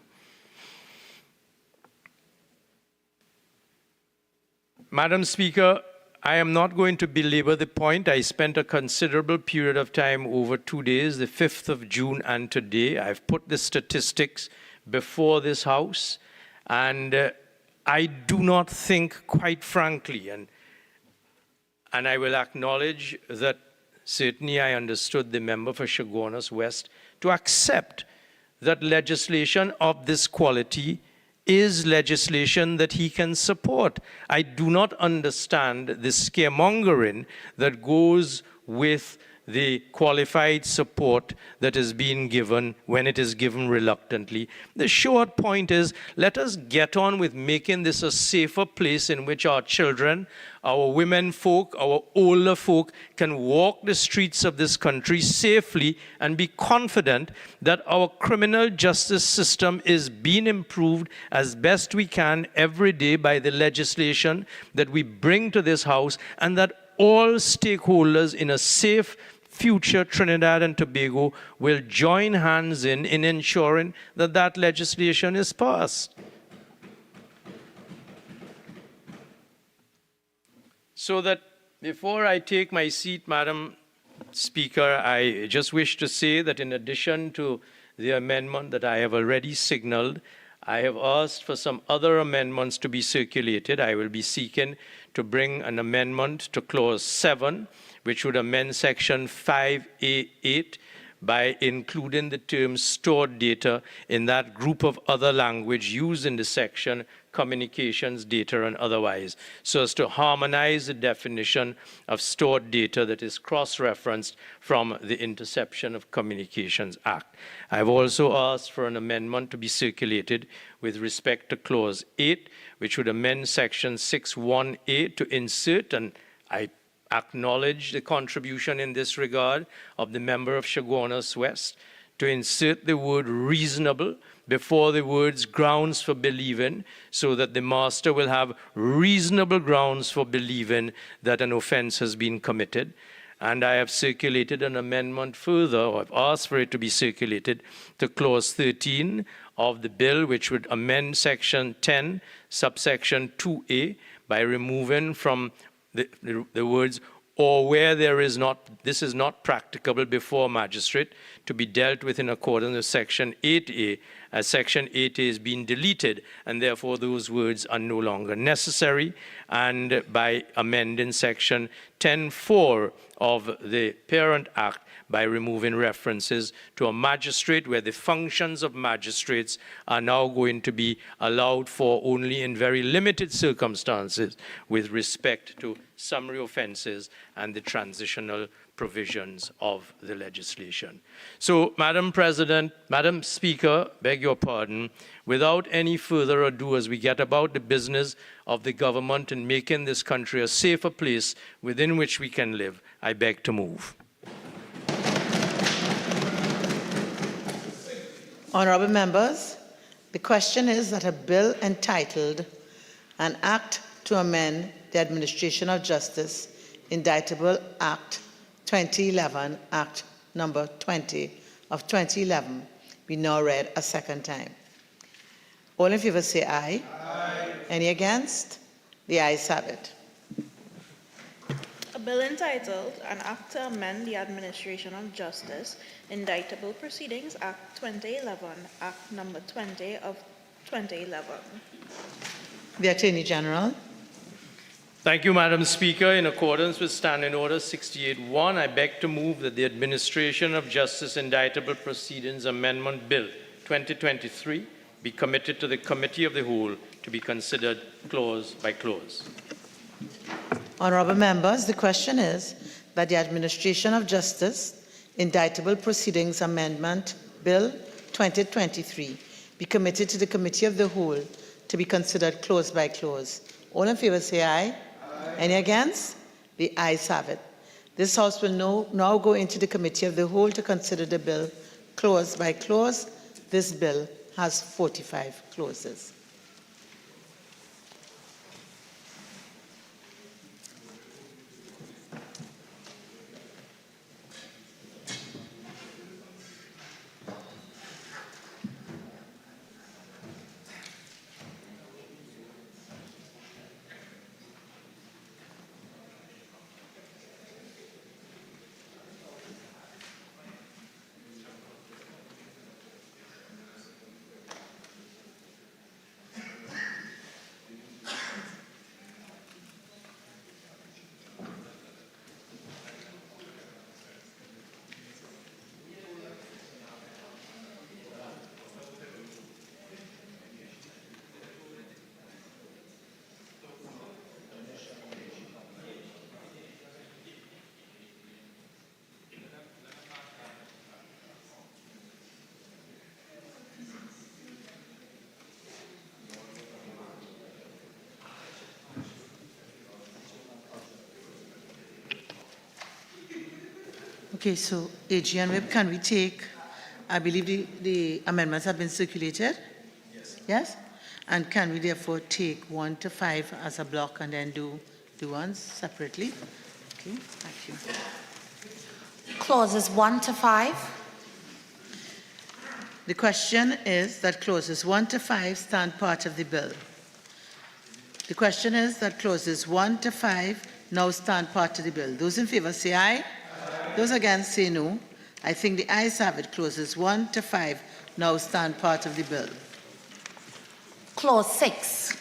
Madam Speaker, I am not going to belabor the point. I spent a considerable period of time over 2 days, the 5th of June and today. I've put the statistics before this House, and I do not think, quite frankly, and I will acknowledge that certainly I understood the member for Chaguanas West to accept that legislation of this quality is legislation that he can support. I do not understand the scaremongering that goes with the qualified support that is being given when it is given reluctantly. The short point is, let us get on with making this a safer place in which our children, our women folk, our older folk can walk the streets of this country safely and be confident that our criminal justice system is being improved as best we can every day by the legislation that we bring to this House, and that all stakeholders in a safe future Trinidad and Tobago will join hands in ensuring that that legislation is passed. So that before I take my seat, Madam Speaker, I just wish to say that in addition to the amendment that I have already signaled, I have asked for some other amendments to be circulated. I will be seeking to bring an amendment to Clause 7, which would amend Section 5A8 by including the term stored data in that group of other language used in the section, communications, data, and otherwise, so as to harmonize the definition of stored data that is cross-referenced from the Interception of Communications Act. I've also asked for an amendment to be circulated with respect to Clause 8, which would amend Section 6(1)(a) to insert, and I acknowledge the contribution in this regard of the member of Chaguanas West, to insert the word reasonable before the words grounds for believing, so that the master will have reasonable grounds for believing that an offense has been committed. And I have circulated an amendment further, or I've asked for it to be circulated, to Clause 13 of the bill, which would amend Section 10, subsection 2A, by removing from the words, or where there is not, this is not practicable before magistrate, to be dealt with in accordance with Section 8A, as Section 8A is being deleted, and therefore those words are no longer necessary, and by amending Section 10(4) of the Parent Act by removing references to a magistrate, where the functions of magistrates are now going to be allowed for only in very limited circumstances with respect to summary offenses and the transitional provisions of the legislation. So, Madam President, Madam Speaker, beg your pardon, without any further ado, as we get about the business of the government in making this country a safer place within which we can live, I beg to move. Honourable members, the question is that a bill entitled An Act to Amend the Administration of Justice, Indictable Act 2011, Act number 20 of 2011, be now read a second time. All in favour say aye. Aye. Any against? The ayes have it. A bill entitled An Act to Amend the Administration of Justice, Indictable Proceedings, Act 2011, Act number 20 of 2011. The Attorney General. Thank you, Madam Speaker. In accordance with Standing Order 68(1), I beg to move that the Administration of Justice Indictable Proceedings Amendment Bill 2023 be committed to the Committee of the Whole to be considered clause by clause. Honourable members, the question is that the Administration of Justice Indictable Proceedings Amendment Bill 2023 be committed to the Committee of the Whole to be considered clause by clause. All in favour say aye. Any against? The ayes have it. This House will now go into the Committee of the Whole to consider the bill clause by clause. This bill has 45 clauses. Okay, so AG and Whip, can we take, I believe the amendments have been circulated? Yes. Yes? And can we therefore take 1 to 5 as a block and then do the ones separately? Okay, thank you. Clauses 1 to 5. The question is that clauses 1 to 5 stand part of the bill. The question is that clauses 1 to 5 now stand part of the bill. Those in favour say aye. Those against say no. I think the ayes have it. Clauses 1 to 5 now stand part of the bill. Clause 6.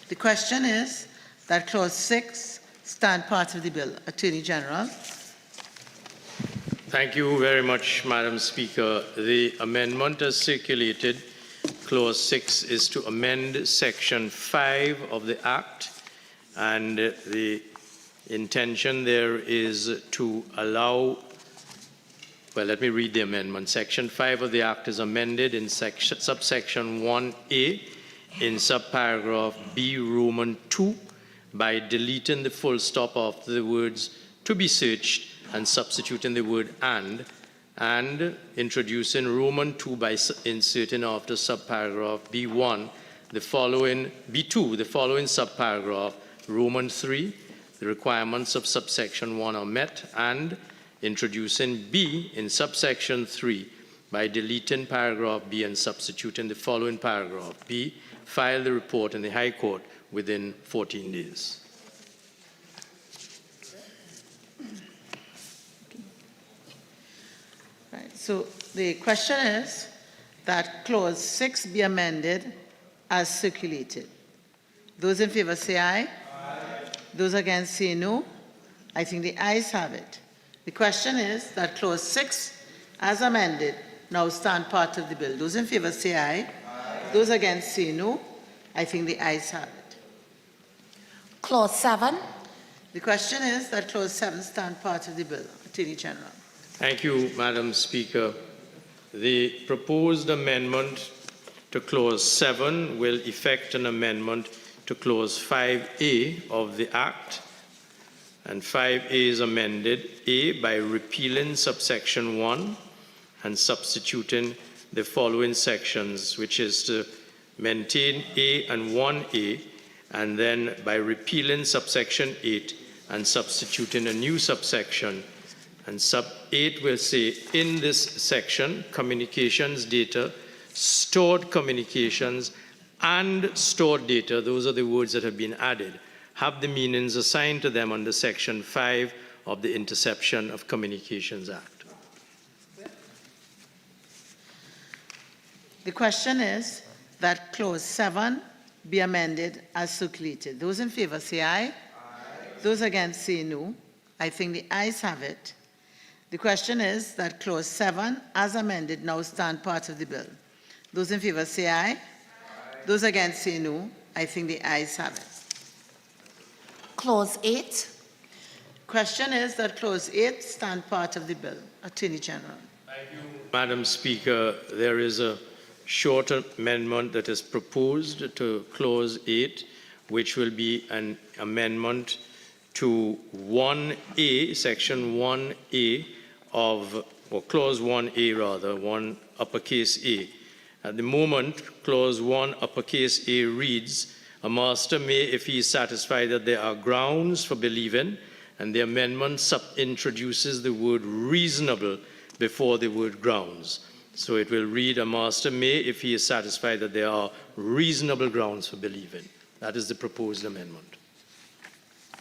The question is that clause 6 stand part of the bill. Attorney General. Thank you very much, Madam Speaker. The amendment as circulated, clause 6, is to amend section 5 of the Act, and the intention there is to allow, well, let me read the amendment. Section 5 of the Act is amended in subsection 1A in subparagraph B Roman 2 by deleting the full stop after the words to be searched and substituting the word and introducing Roman 2 by inserting after subparagraph B1 the following B2 the following subparagraph Roman 3. The requirements of subsection 1 are met, and introducing B in subsection 3 by deleting paragraph B and substituting the following paragraph B. File the report in the High Court within 14 days. Right. So the question is that clause 6 be amended as circulated. Those in favour say aye. Those against say no. I think the ayes have it. The question is that clause 6 as amended now stand part of the bill. Those in favour say aye. Those against say no. I think the ayes have it. Clause 7. The question is that clause 7 stand part of the bill. Attorney General. Thank you, Madam Speaker. The proposed amendment to clause 7 will effect an amendment to clause 5A of the Act, and 5A is amended A by repealing subsection 1 and substituting the following sections, which is to maintain A and 1A, and then by repealing subsection 8 and substituting a new subsection. And sub 8 will say, in this section, communications data, stored communications, and stored data, those are the words that have been added, have the meanings assigned to them under section 5 of the Interception of Communications Act. The question is that clause 7 be amended as circulated. Those in favour say aye. Those against say no. I think the ayes have it. The question is that clause 7 as amended now stand part of the bill. Those in favor say aye. Those against say no. I think the ayes have it. Clause 8. Question is that clause 8 stand part of the bill. Attorney General. Madam Speaker, there is a short amendment that is proposed to clause 8, which will be an amendment to 1A, section 1A of, or clause 1A rather, 1 uppercase A. At the moment, clause 1 uppercase A reads, a master may, if he is satisfied that there are grounds for believing, and the amendment introduces the word reasonable before the word grounds. So it will read, a master may, if he is satisfied that there are reasonable grounds for believing. That is the proposed amendment.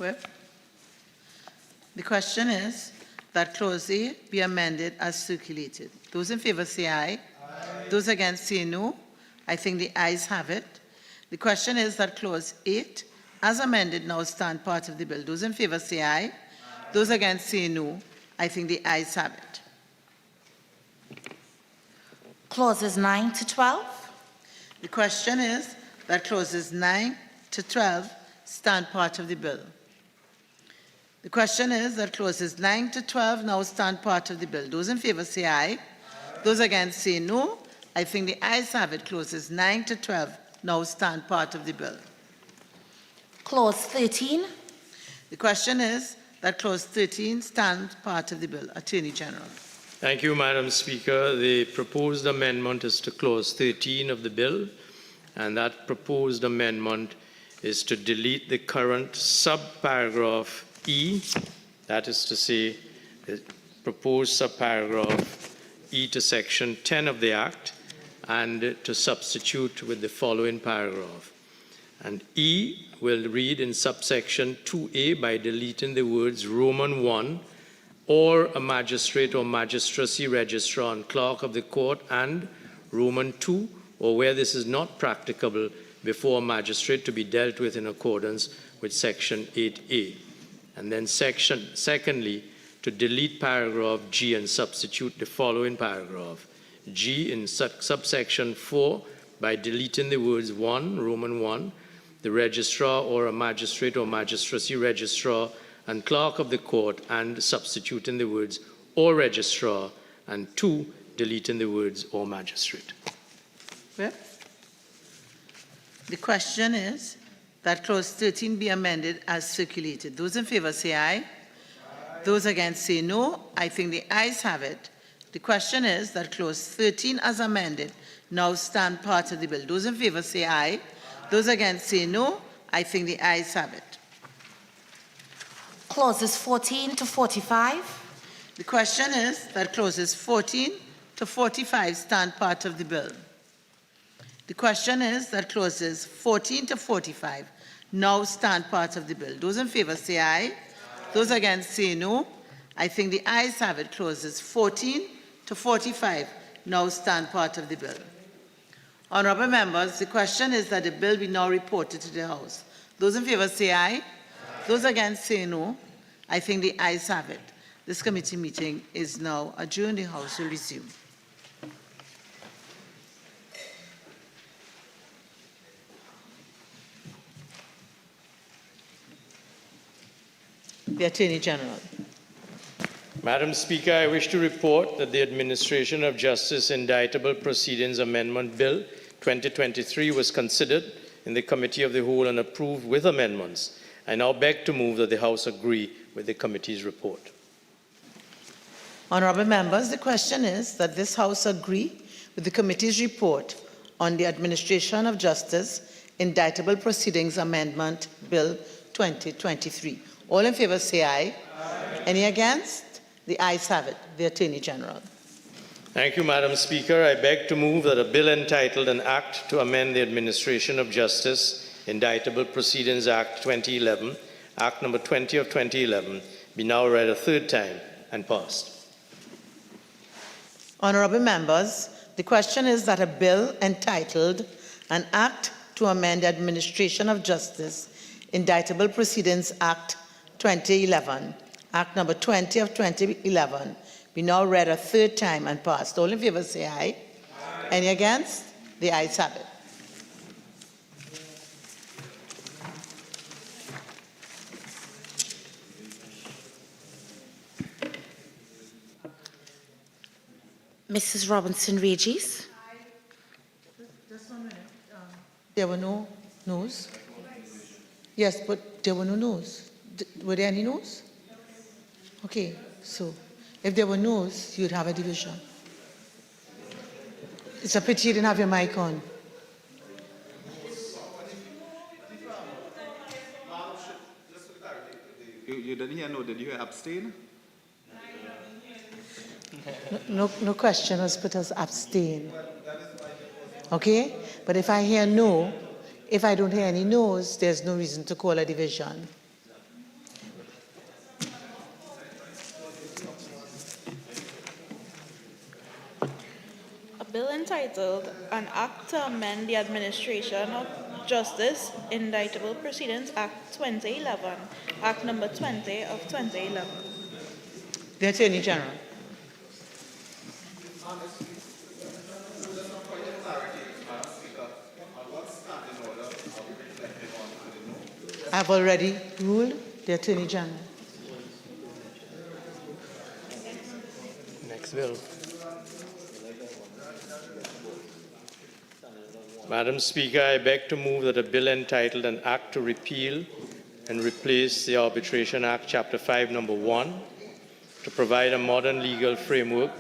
Well, the question is that clause A be amended as circulated. Those in favor say aye. Those against say no. I think the ayes have it. The question is that clause 8, as amended, now stand part of the bill. Those in favor say aye. Those against say no. I think the ayes have it. Clauses 9 to 12. The question is that clauses 9 to 12 stand part of the bill. The question is that clauses 9 to 12 now stand part of the bill. Those in favor say aye. Those against say no. I think the ayes have it. Clauses 9 to 12 now stand part of the bill. Clause 13. The question is that clause 13 stands part of the bill. Attorney General. Thank you, Madam Speaker. The proposed amendment is to clause 13 of the bill, and that proposed amendment is to delete the current subparagraph E, that is to say, the proposed subparagraph E to section 10 of the Act, and to substitute with the following paragraph. And E will read in subsection 2A by deleting the words Roman 1, or a magistrate or magistracy registrar and clerk of the court, and Roman 2, or where this is not practicable, before a magistrate, to be dealt with in accordance with section 8A. And then secondly, to delete paragraph G and substitute the following paragraph. G in subsection 4 by deleting the words 1, Roman 1, the registrar or a magistrate or magistracy registrar and clerk of the court, and substituting the words or registrar, and 2, deleting the words or magistrate. Well, the question is that clause 13 be amended as circulated. Those in favor say aye. Those against say no. I think the ayes have it. The question is that clause 13 as amended now stand part of the bill. Those in favor say aye. Those against say no. I think the ayes have it. Clauses 14 to 45. The question is that clauses 14 to 45 stand part of the bill. The question is that clauses 14 to 45 now stand part of the bill. Those in favor say aye. Those against say no. I think the ayes have it. Clauses 14 to 45 now stand part of the bill. Honourable members, the question is that the bill be now reported to the House. Those in favor say aye. Those against say no. I think the ayes have it. This committee meeting is now adjourned. The House will resume. The Attorney General. Madam Speaker, I wish to report that the Administration of Justice Indictable Proceedings Amendment Bill 2023 was considered in the Committee of the Whole and approved with amendments. I now beg to move that the House agree with the committee's report. Honourable members, the question is that this House agree with the committee's report on the Administration of Justice Indictable Proceedings Amendment Bill 2023. All in favour say aye. Aye. Any against? The ayes have it. The Attorney General. Thank you, Madam Speaker. I beg to move that a bill entitled An Act to Amend the Administration of Justice Indictable Proceedings Act 2011, Act number 20 of 2011, be now read a third time and passed. Honourable members, the question is that a bill entitled An Act to Amend the Administration of Justice Indictable Proceedings Act 2011, Act number 20 of 2011, be now read a third time and passed. All in favour say aye. Aye. Any against? The ayes have it. Mrs. Robinson Regis. Just 1 minute. There were no noes? Yes, but there were no noes. Were there any noes? Okay, so if there were noes, you'd have a division. It's a pity you didn't have your mic on. You didn't hear no, did you abstain? No questioners put us abstain. Okay? But if I hear no, if I don't hear any no's, there's no reason to call a division. A bill entitled An Act to Amend the Administration of Justice, Indictable Proceedings Act 2011, Act number 20 of 2011. The Attorney General. I've already ruled. The Attorney General. Next bill. Madam Speaker, I beg to move that a bill entitled An Act to Repeal and Replace the Arbitration Act, Chapter 5, Number 1, to provide a modern legal framework.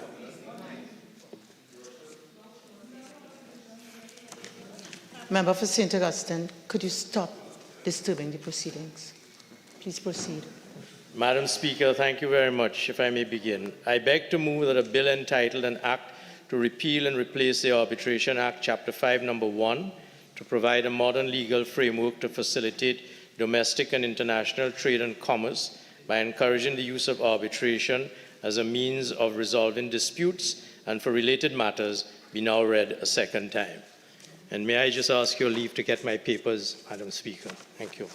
Member for St. Augustine, could you stop disturbing the proceedings? Please proceed. Madam Speaker, thank you very much. If I may begin. I beg to move that a bill entitled An Act to Repeal and Replace the Arbitration Act, Chapter 5, Number 1, to provide a modern legal framework to facilitate domestic and international trade and commerce by encouraging the use of arbitration as a means of resolving disputes and for related matters be now read a second time. And may I just ask your leave to get my papers, Madam Speaker? Thank you.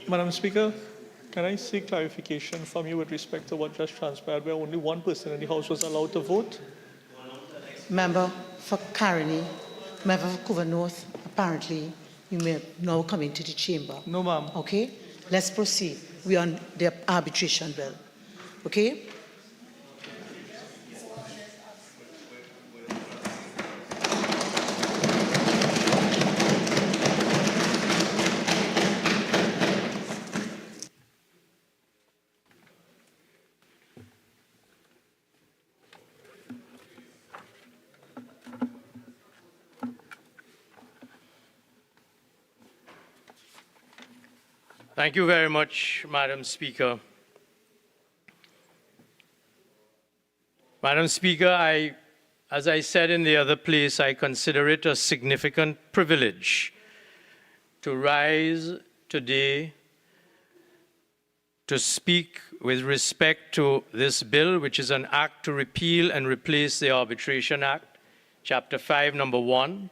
Madam Speaker, can I seek clarification from you with respect to what just transpired, where only one person in the House was allowed to vote? Member for Caroni, member for Couva North, apparently you may now come into the chamber. No, ma'am. Okay, let's proceed. We are on the arbitration bill. Okay? Thank you very much, Madam Speaker. Madam Speaker, as I said in the other place, I consider it a significant privilege to rise today to speak with respect to this bill, which is an act to repeal and replace the Arbitration Act, Chapter 5, Number 1,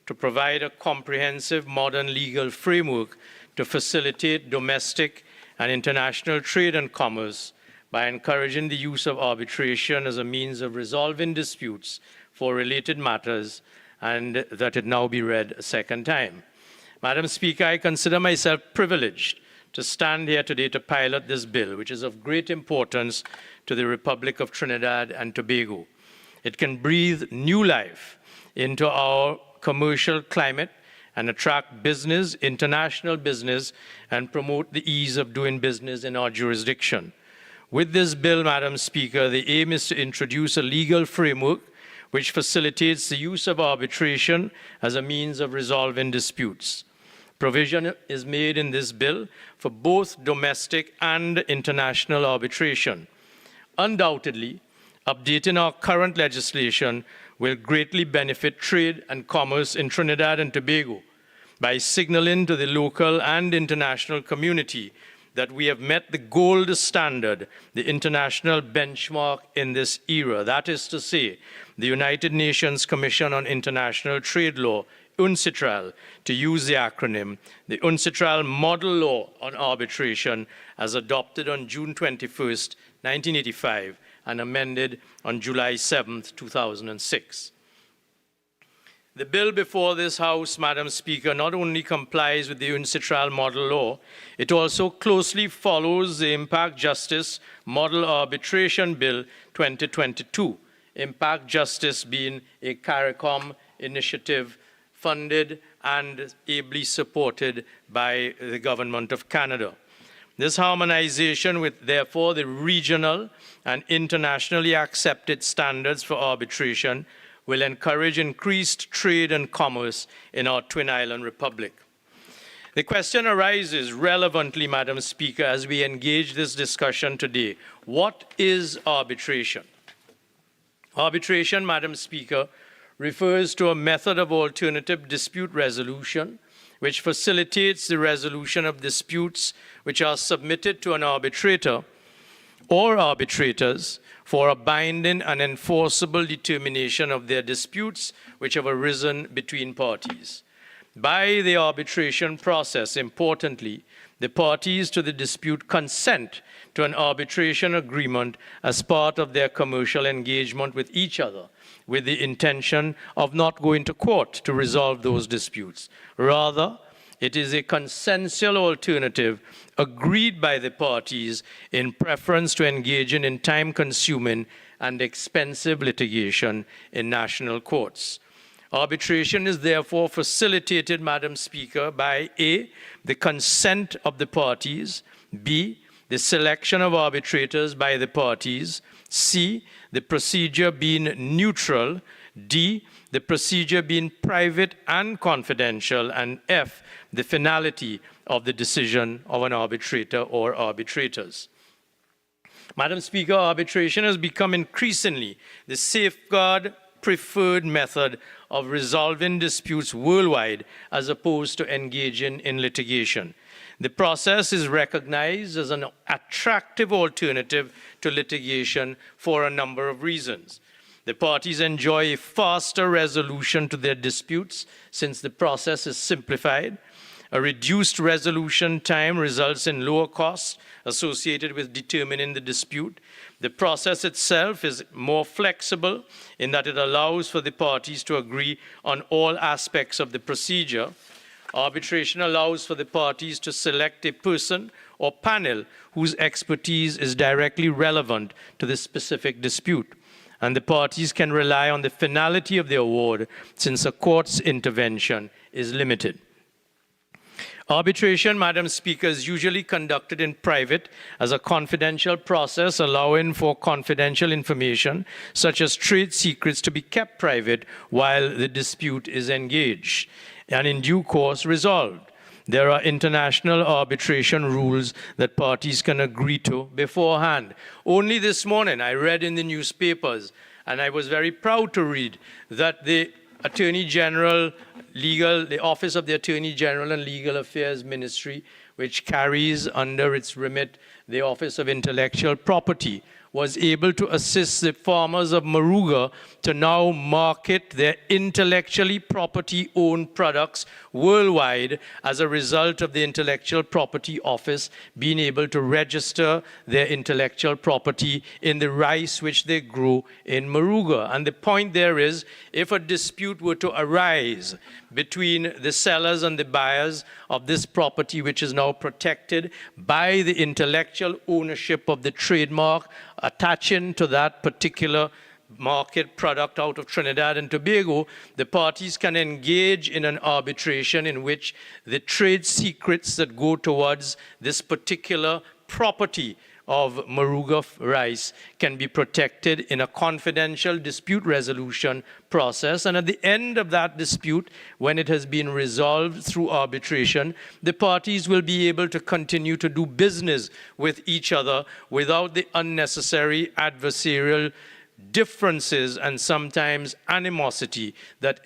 to provide a comprehensive modern legal framework to facilitate domestic and international trade and commerce by encouraging the use of arbitration as a means of resolving disputes for related matters, and that it now be read a second time. Madam Speaker, I consider myself privileged to stand here today to pilot this bill, which is of great importance to the Republic of Trinidad and Tobago. It can breathe new life into our commercial climate and attract business, international business, and promote the ease of doing business in our jurisdiction. With this bill, Madam Speaker, the aim is to introduce a legal framework which facilitates the use of arbitration as a means of resolving disputes. Provision is made in this bill for both domestic and international arbitration. Undoubtedly, updating our current legislation will greatly benefit trade and commerce in Trinidad and Tobago by signaling to the local and international community that we have met the gold standard, the international benchmark in this era. That is to say, the United Nations Commission on International Trade Law, UNCITRAL, to use the acronym, the UNCITRAL Model Law on Arbitration, as adopted on June 21st, 1985, and amended on July 7th, 2006. The bill before this House, Madam Speaker, not only complies with the UNCITRAL model law, it also closely follows the Impact Justice Model Arbitration Bill 2022, Impact Justice being a CARICOM initiative funded and ably supported by the Government of Canada. This harmonization with, therefore, the regional and internationally accepted standards for arbitration will encourage increased trade and commerce in our Twin Island Republic. The question arises relevantly, Madam Speaker, as we engage this discussion today. What is arbitration? Arbitration, Madam Speaker, refers to a method of alternative dispute resolution which facilitates the resolution of disputes which are submitted to an arbitrator or arbitrators for a binding and enforceable determination of their disputes which have arisen between parties. By the arbitration process, importantly, the parties to the dispute consent to an arbitration agreement as part of their commercial engagement with each other, with the intention of not going to court to resolve those disputes. Rather, it is a consensual alternative agreed by the parties in preference to engaging in time-consuming and expensive litigation in national courts. Arbitration is therefore facilitated, Madam Speaker, by A, the consent of the parties, B, the selection of arbitrators by the parties, C, the procedure being neutral, D, the procedure being private and confidential, and F, the finality of the decision of an arbitrator or arbitrators. Madam Speaker, arbitration has become increasingly the safeguard preferred method of resolving disputes worldwide as opposed to engaging in litigation. The process is recognized as an attractive alternative to litigation for a number of reasons. The parties enjoy a faster resolution to their disputes since the process is simplified. A reduced resolution time results in lower costs associated with determining the dispute. The process itself is more flexible in that it allows for the parties to agree on all aspects of the procedure. Arbitration allows for the parties to select a person or panel whose expertise is directly relevant to the specific dispute, and the parties can rely on the finality of the award since a court's intervention is limited. Arbitration, Madam Speaker, is usually conducted in private as a confidential process, allowing for confidential information, such as trade secrets, to be kept private while the dispute is engaged and in due course resolved. There are international arbitration rules that parties can agree to beforehand. Only this morning I read in the newspapers, and I was very proud to read, that the Attorney General the Office of the Attorney General and Legal Affairs Ministry, which carries under its remit the Office of Intellectual Property, was able to assist the farmers of Moruga to now market their intellectually property-owned products worldwide as a result of the Intellectual Property Office being able to register their intellectual property in the rice which they grow in Moruga. And the point there is, if a dispute were to arise between the sellers and the buyers of this property, which is now protected by the intellectual ownership of the trademark attaching to that particular market product out of Trinidad and Tobago, the parties can engage in an arbitration in which the trade secrets that go towards this particular property of Moruga rice can be protected in a confidential dispute resolution process. And at the end of that dispute, when it has been resolved through arbitration, the parties will be able to continue to do business with each other without the unnecessary adversarial differences and sometimes animosity that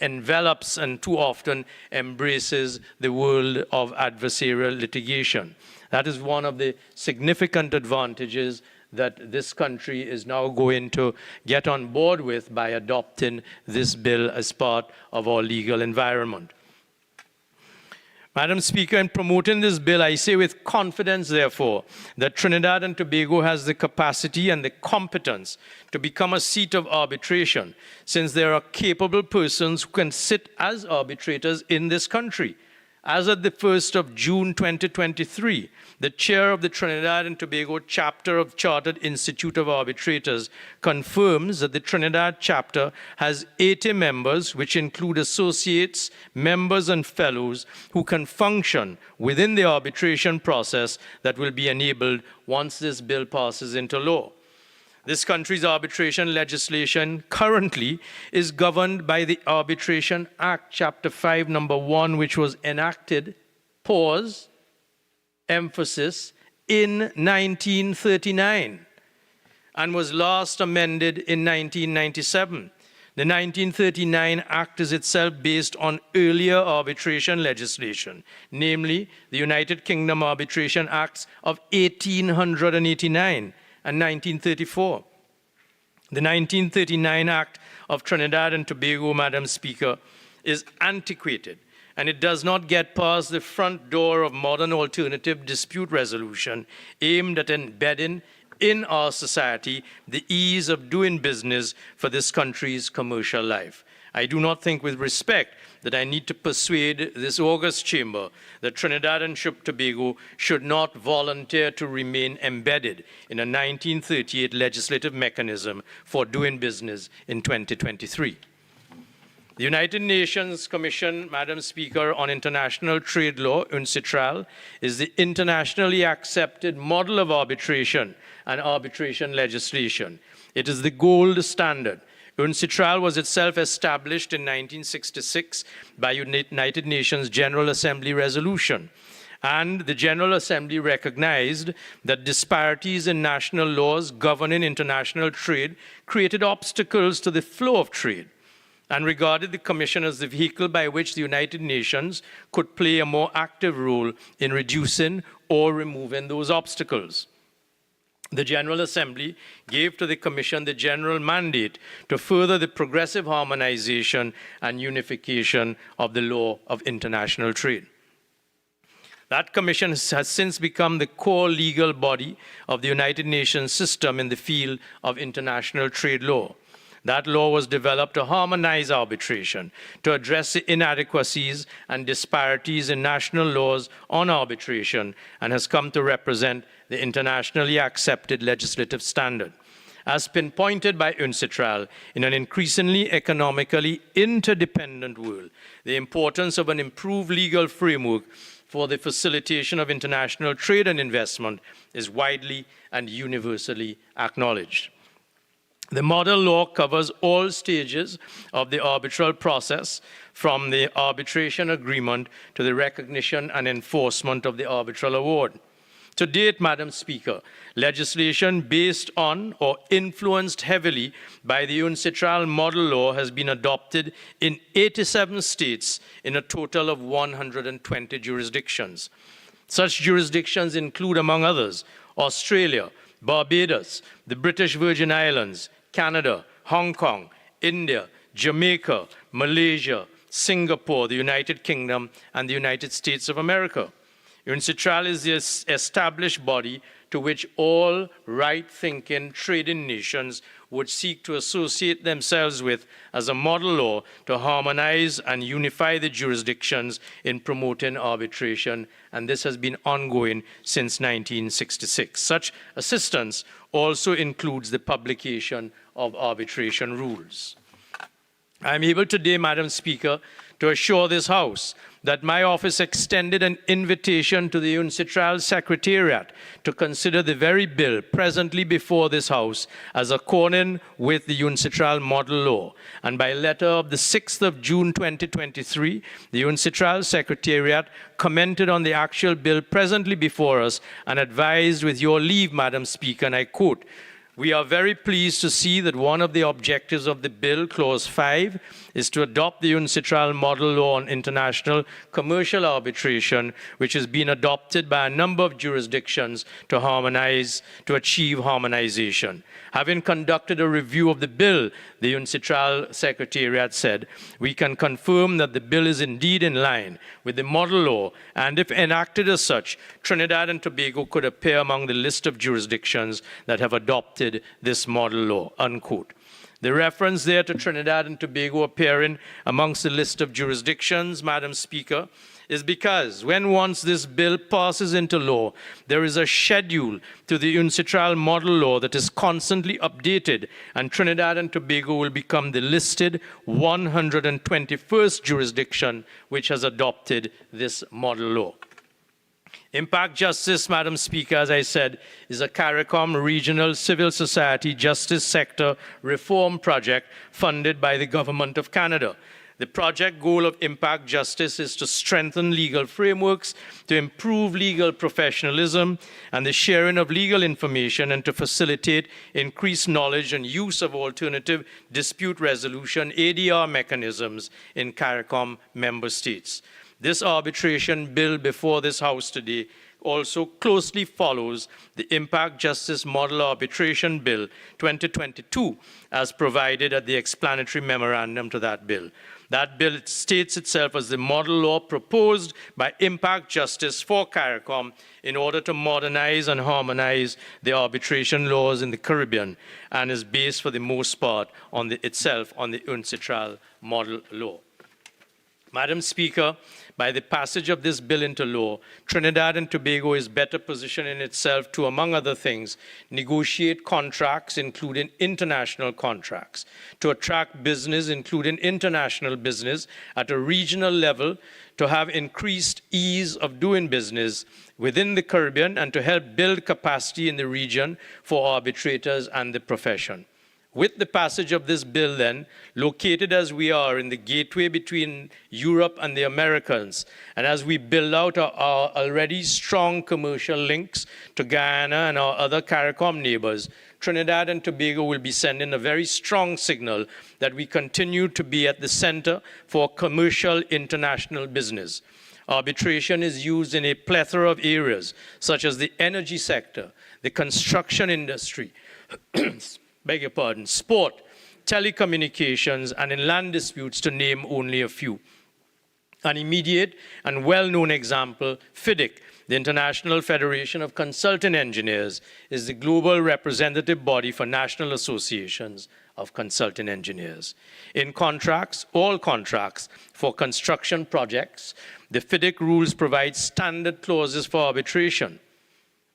envelops and too often embraces the world of adversarial litigation. That is one of the significant advantages that this country is now going to get on board with by adopting this bill as part of our legal environment. Madam Speaker, in promoting this bill, I say with confidence, therefore, that Trinidad and Tobago has the capacity and the competence to become a seat of arbitration, since there are capable persons who can sit as arbitrators in this country. As of the 1st of June 2023, the chair of the Trinidad and Tobago chapter of Chartered Institute of Arbitrators confirms that the Trinidad chapter has 80 members, which include associates, members, and fellows who can function within the arbitration process that will be enabled once this bill passes into law. This country's arbitration legislation currently is governed by the Arbitration Act, Chapter 5, Number 1, which was enacted, pause, emphasis, in 1939 and was last amended in 1997. The 1939 Act is itself based on earlier arbitration legislation, namely the United Kingdom Arbitration Acts of 1889 and 1934. The 1939 Act of Trinidad and Tobago, Madam Speaker, is antiquated, and it does not get past the front door of modern alternative dispute resolution aimed at embedding in our society the ease of doing business for this country's commercial life. I do not think with respect that I need to persuade this august chamber that Trinidad and Tobago should not volunteer to remain embedded in a 1938 legislative mechanism for doing business in 2023. The United Nations Commission, Madam Speaker, on International Trade Law, UNCITRAL, is the internationally accepted model of arbitration and arbitration legislation. It is the gold standard. UNCITRAL was itself established in 1966 by United Nations General Assembly resolution. And the General Assembly recognized that disparities in national laws governing international trade created obstacles to the flow of trade, and regarded the Commission as the vehicle by which the United Nations could play a more active role in reducing or removing those obstacles. The General Assembly gave to the Commission the general mandate to further the progressive harmonization and unification of the law of international trade. That Commission has since become the core legal body of the United Nations system in the field of international trade law. That law was developed to harmonize arbitration, to address the inadequacies and disparities in national laws on arbitration, and has come to represent the internationally accepted legislative standard. As pinpointed by UNCITRAL, in an increasingly economically interdependent world, the importance of an improved legal framework for the facilitation of international trade and investment is widely and universally acknowledged. The model law covers all stages of the arbitral process, from the arbitration agreement to the recognition and enforcement of the arbitral award. To date, Madam Speaker, legislation based on or influenced heavily by the UNCITRAL model law has been adopted in 87 states in a total of 120 jurisdictions. Such jurisdictions include, among others, Australia, Barbados, the British Virgin Islands, Canada, Hong Kong, India, Jamaica, Malaysia, Singapore, the United Kingdom, and the United States of America. UNCITRAL is the established body to which all right-thinking trading nations would seek to associate themselves with as a model law to harmonize and unify the jurisdictions in promoting arbitration, and this has been ongoing since 1966. Such assistance also includes the publication of arbitration rules. I am able today, Madam Speaker, to assure this House that my office extended an invitation to the UNCITRAL Secretariat to consider the very bill presently before this House as according with the UNCITRAL model law. And by letter of the 6th of June 2023, the UNCITRAL Secretariat commented on the actual bill presently before us and advised, with your leave, Madam Speaker, and I quote, We are very pleased to see that one of the objectives of the bill, Clause 5, is to adopt the UNCITRAL model law on international commercial arbitration, which has been adopted by a number of jurisdictions to achieve harmonization. Having conducted a review of the bill, the UNCITRAL Secretariat said, we can confirm that the bill is indeed in line with the model law, and if enacted as such, Trinidad and Tobago could appear among the list of jurisdictions that have adopted this model law, unquote. The reference there to Trinidad and Tobago appearing amongst the list of jurisdictions, Madam Speaker, is because when once this bill passes into law, there is a schedule to the UNCITRAL model law that is constantly updated, and Trinidad and Tobago will become the listed 121st jurisdiction which has adopted this model law. Impact Justice, Madam Speaker, as I said, is a CARICOM regional civil society justice sector reform project funded by the Government of Canada. The project goal of Impact Justice is to strengthen legal frameworks, to improve legal professionalism and the sharing of legal information, and to facilitate increased knowledge and use of alternative dispute resolution ADR mechanisms in CARICOM member states. This arbitration bill before this House today also closely follows the Impact Justice Model Arbitration Bill 2022 as provided at the explanatory memorandum to that bill. That bill states itself as the model law proposed by Impact Justice for CARICOM in order to modernize and harmonize the arbitration laws in the Caribbean, and is based for the most part on the UNCITRAL model law. Madam Speaker, by the passage of this bill into law, Trinidad and Tobago is better positioning itself to, among other things, negotiate contracts, including international contracts, to attract business, including international business, at a regional level, to have increased ease of doing business within the Caribbean, and to help build capacity in the region for arbitrators and the profession. With the passage of this bill then, located as we are in the gateway between Europe and the Americans, and as we build out our already strong commercial links to Guyana and our other CARICOM neighbors, Trinidad and Tobago will be sending a very strong signal that we continue to be at the center for commercial international business. Arbitration is used in a plethora of areas, such as the energy sector, the construction industry, sport, telecommunications, and in land disputes, to name only a few. An immediate and well-known example, FIDIC, the International Federation of Consulting Engineers, is the global representative body for national associations of consulting engineers. In contracts, all contracts for construction projects, the FIDIC rules provide standard clauses for arbitration.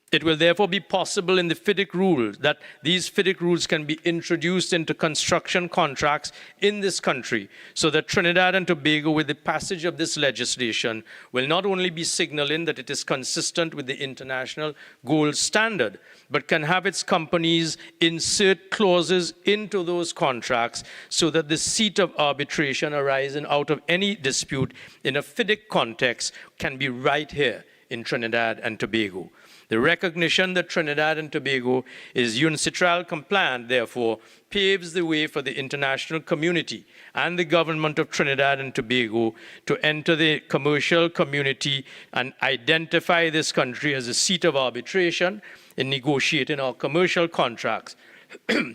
It will therefore be possible in the FIDIC rules that these FIDIC rules can be introduced into construction contracts in this country, so that Trinidad and Tobago, with the passage of this legislation, will not only be signaling that it is consistent with the international gold standard, but can have its companies insert clauses into those contracts so that the seat of arbitration arising out of any dispute in a FIDIC context can be right here in Trinidad and Tobago. The recognition that Trinidad and Tobago is UNCITRAL compliant, therefore, paves the way for the international community and the government of Trinidad and Tobago to enter the commercial community and identify this country as a seat of arbitration in negotiating our commercial contracts,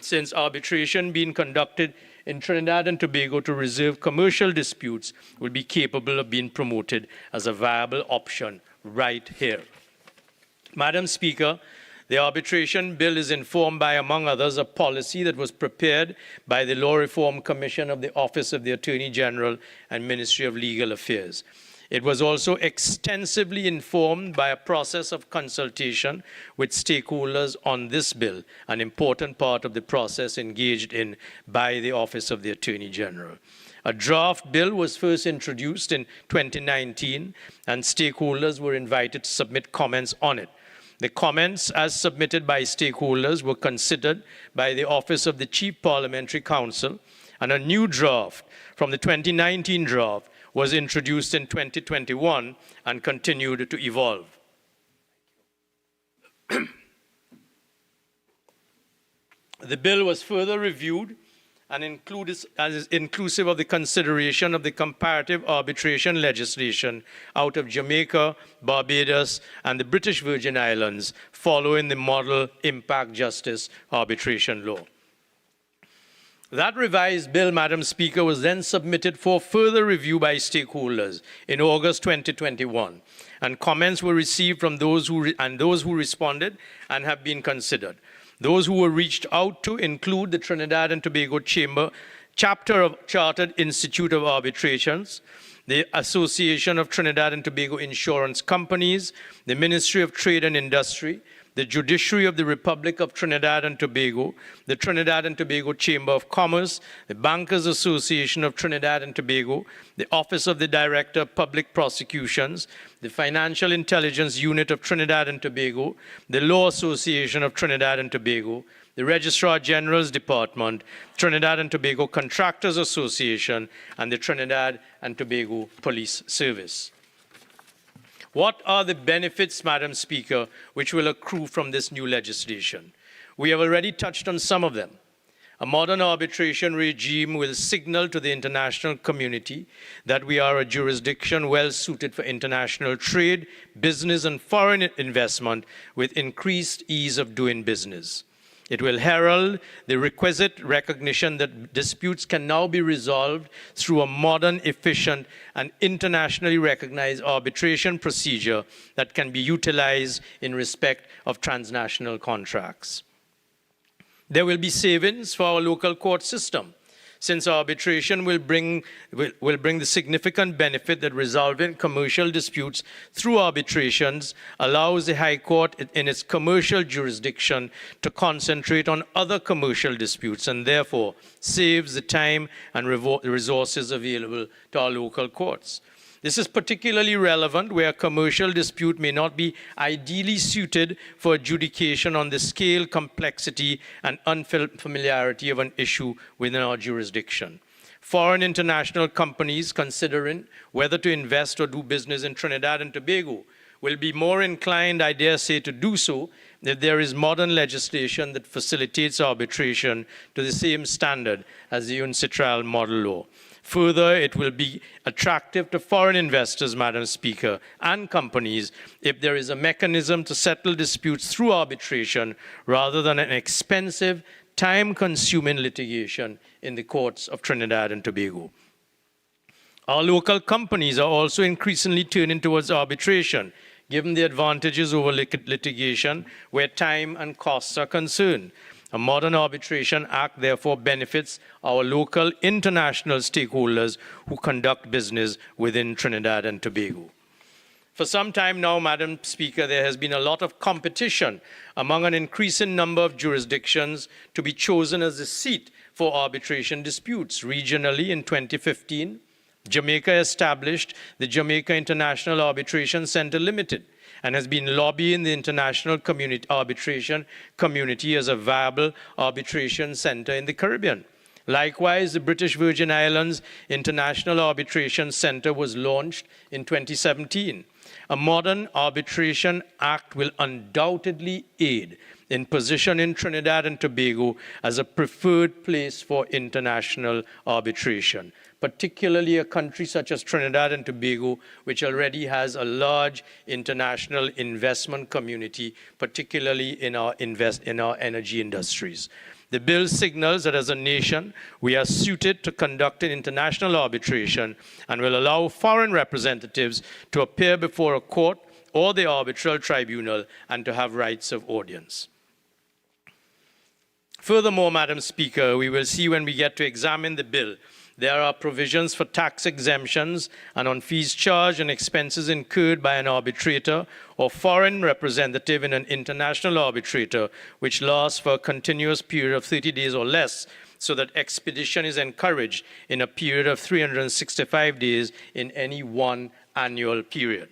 since arbitration being conducted in Trinidad and Tobago to resolve commercial disputes will be capable of being promoted as a viable option right here. Madam Speaker, the arbitration bill is informed by, among others, a policy that was prepared by the Law Reform Commission of the Office of the Attorney General and Ministry of Legal Affairs. It was also extensively informed by a process of consultation with stakeholders on this bill, an important part of the process engaged in by the Office of the Attorney General. A draft bill was first introduced in 2019, and stakeholders were invited to submit comments on it. The comments, as submitted by stakeholders, were considered by the Office of the Chief Parliamentary Counsel, and a new draft from the 2019 draft was introduced in 2021 and continued to evolve. The bill was further reviewed and is inclusive of the consideration of the comparative arbitration legislation out of Jamaica, Barbados, and the British Virgin Islands following the model impact justice arbitration law. That revised bill, Madam Speaker, was then submitted for further review by stakeholders in August 2021, and comments were received from those who responded and have been considered. Those who were reached out to include the Trinidad and Tobago Chamber, chapter of Chartered Institute of Arbitrations, the Association of Trinidad and Tobago Insurance Companies, the Ministry of Trade and Industry, the Judiciary of the Republic of Trinidad and Tobago, the Trinidad and Tobago Chamber of Commerce, the Bankers Association of Trinidad and Tobago, the Office of the Director of Public Prosecutions, the Financial Intelligence Unit of Trinidad and Tobago, the Law Association of Trinidad and Tobago, the Registrar General's Department, Trinidad and Tobago Contractors Association, and the Trinidad and Tobago Police Service. What are the benefits, Madam Speaker, which will accrue from this new legislation? We have already touched on some of them. A modern arbitration regime will signal to the international community that we are a jurisdiction well suited for international trade, business, and foreign investment with increased ease of doing business. It will herald the requisite recognition that disputes can now be resolved through a modern, efficient, and internationally recognized arbitration procedure that can be utilized in respect of transnational contracts. There will be savings for our local court system, since arbitration will bring the significant benefit that resolving commercial disputes through arbitrations allows the High Court in its commercial jurisdiction to concentrate on other commercial disputes and therefore saves the time and resources available to our local courts. This is particularly relevant where a commercial dispute may not be ideally suited for adjudication on the scale, complexity, and unfamiliarity of an issue within our jurisdiction. Foreign international companies considering whether to invest or do business in Trinidad and Tobago will be more inclined, I dare say, to do so if there is modern legislation that facilitates arbitration to the same standard as the UNCITRAL model law. Further, it will be attractive to foreign investors, Madam Speaker, and companies if there is a mechanism to settle disputes through arbitration rather than an expensive, time-consuming litigation in the courts of Trinidad and Tobago. Our local companies are also increasingly turning towards arbitration, given the advantages over litigation where time and costs are concerned. A modern arbitration act therefore benefits our local international stakeholders who conduct business within Trinidad and Tobago. For some time now, Madam Speaker, there has been a lot of competition among an increasing number of jurisdictions to be chosen as the seat for arbitration disputes. Regionally, in 2015, Jamaica established the Jamaica International Arbitration Center Limited and has been lobbying the international arbitration community as a viable arbitration center in the Caribbean. Likewise, the British Virgin Islands International Arbitration Center was launched in 2017. A modern arbitration act will undoubtedly aid in positioning Trinidad and Tobago as a preferred place for international arbitration, particularly a country such as Trinidad and Tobago, which already has a large international investment community, particularly in our energy industries. The bill signals that as a nation, we are suited to conducting international arbitration and will allow foreign representatives to appear before a court or the arbitral tribunal and to have rights of audience. Furthermore, Madam Speaker, we will see when we get to examine the bill, there are provisions for tax exemptions and on fees charged and expenses incurred by an arbitrator or foreign representative in an international arbitrator, which lasts for a continuous period of 30 days or less, so that expedition is encouraged in a period of 365 days in any one annual period.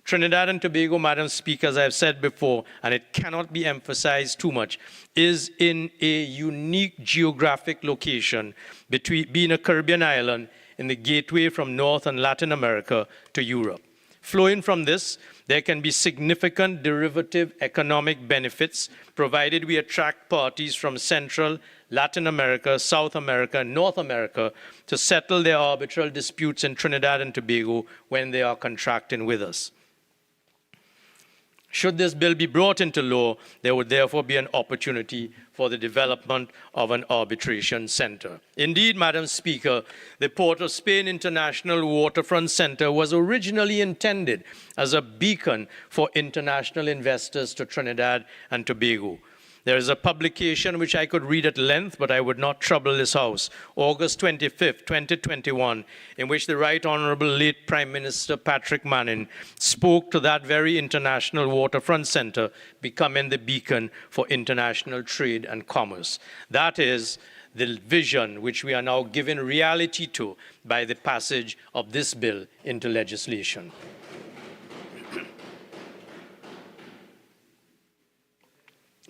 Trinidad and Tobago, Madam Speaker, as I've said before, and it cannot be emphasized too much, is in a unique geographic location being a Caribbean island in the gateway from North and Latin America to Europe. Flowing from this, there can be significant derivative economic benefits provided we attract parties from Central, Latin America, South America, and North America to settle their arbitral disputes in Trinidad and Tobago when they are contracting with us. Should this bill be brought into law, there would therefore be an opportunity for the development of an arbitration center. Indeed, Madam Speaker, the Port of Spain International Waterfront Center was originally intended as a beacon for international investors to Trinidad and Tobago. There is a publication which I could read at length, but I would not trouble this House, August 25th, 2021, in which the Right Honorable late Prime Minister Patrick Manning spoke to that very international waterfront center becoming the beacon for international trade and commerce. That is the vision which we are now giving reality to by the passage of this bill into legislation.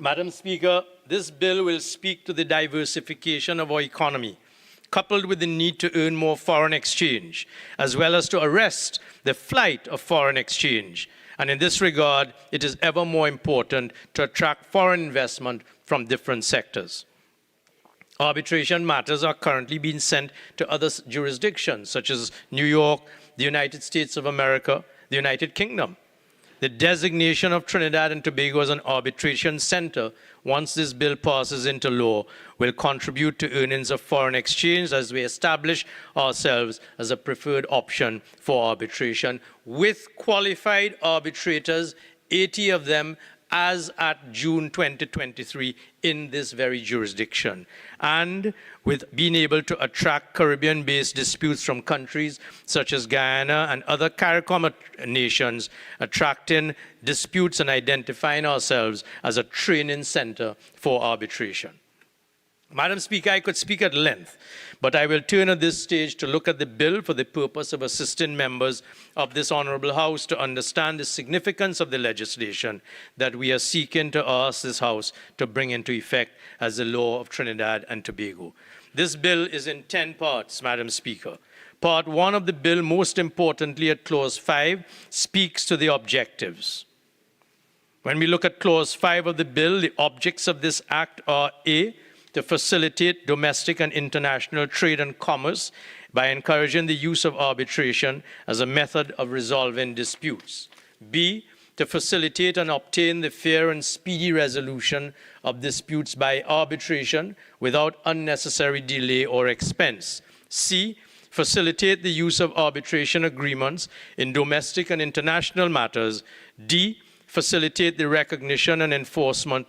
Madam Speaker, this bill will speak to the diversification of our economy, coupled with the need to earn more foreign exchange, as well as to arrest the flight of foreign exchange. And in this regard, it is ever more important to attract foreign investment from different sectors. Arbitration matters are currently being sent to other jurisdictions, such as New York, the United States of America, the United Kingdom. The designation of Trinidad and Tobago as an arbitration center, once this bill passes into law, will contribute to earnings of foreign exchange as we establish ourselves as a preferred option for arbitration with qualified arbitrators, 80 of them as at June 2023 in this very jurisdiction, and with being able to attract Caribbean-based disputes from countries such as Guyana and other CARICOM nations, attracting disputes and identifying ourselves as a training center for arbitration. Madam Speaker, I could speak at length, but I will turn at this stage to look at the bill for the purpose of assisting members of this Honourable House to understand the significance of the legislation that we are seeking to ask this House to bring into effect as the law of Trinidad and Tobago. This bill is in 10 parts, Madam Speaker. Part 1 of the bill, most importantly at Clause 5, speaks to the objectives. When we look at Clause 5 of the bill, the objects of this Act are A, to facilitate domestic and international trade and commerce by encouraging the use of arbitration as a method of resolving disputes. B, to facilitate and obtain the fair and speedy resolution of disputes by arbitration without unnecessary delay or expense. C, facilitate the use of arbitration agreements in domestic and international matters. D, facilitate the recognition and enforcement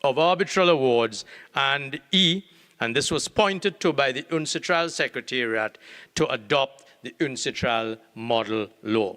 of arbitral awards, and E, and this was pointed to by the UNCITRAL Secretariat, to adopt the UNCITRAL model law.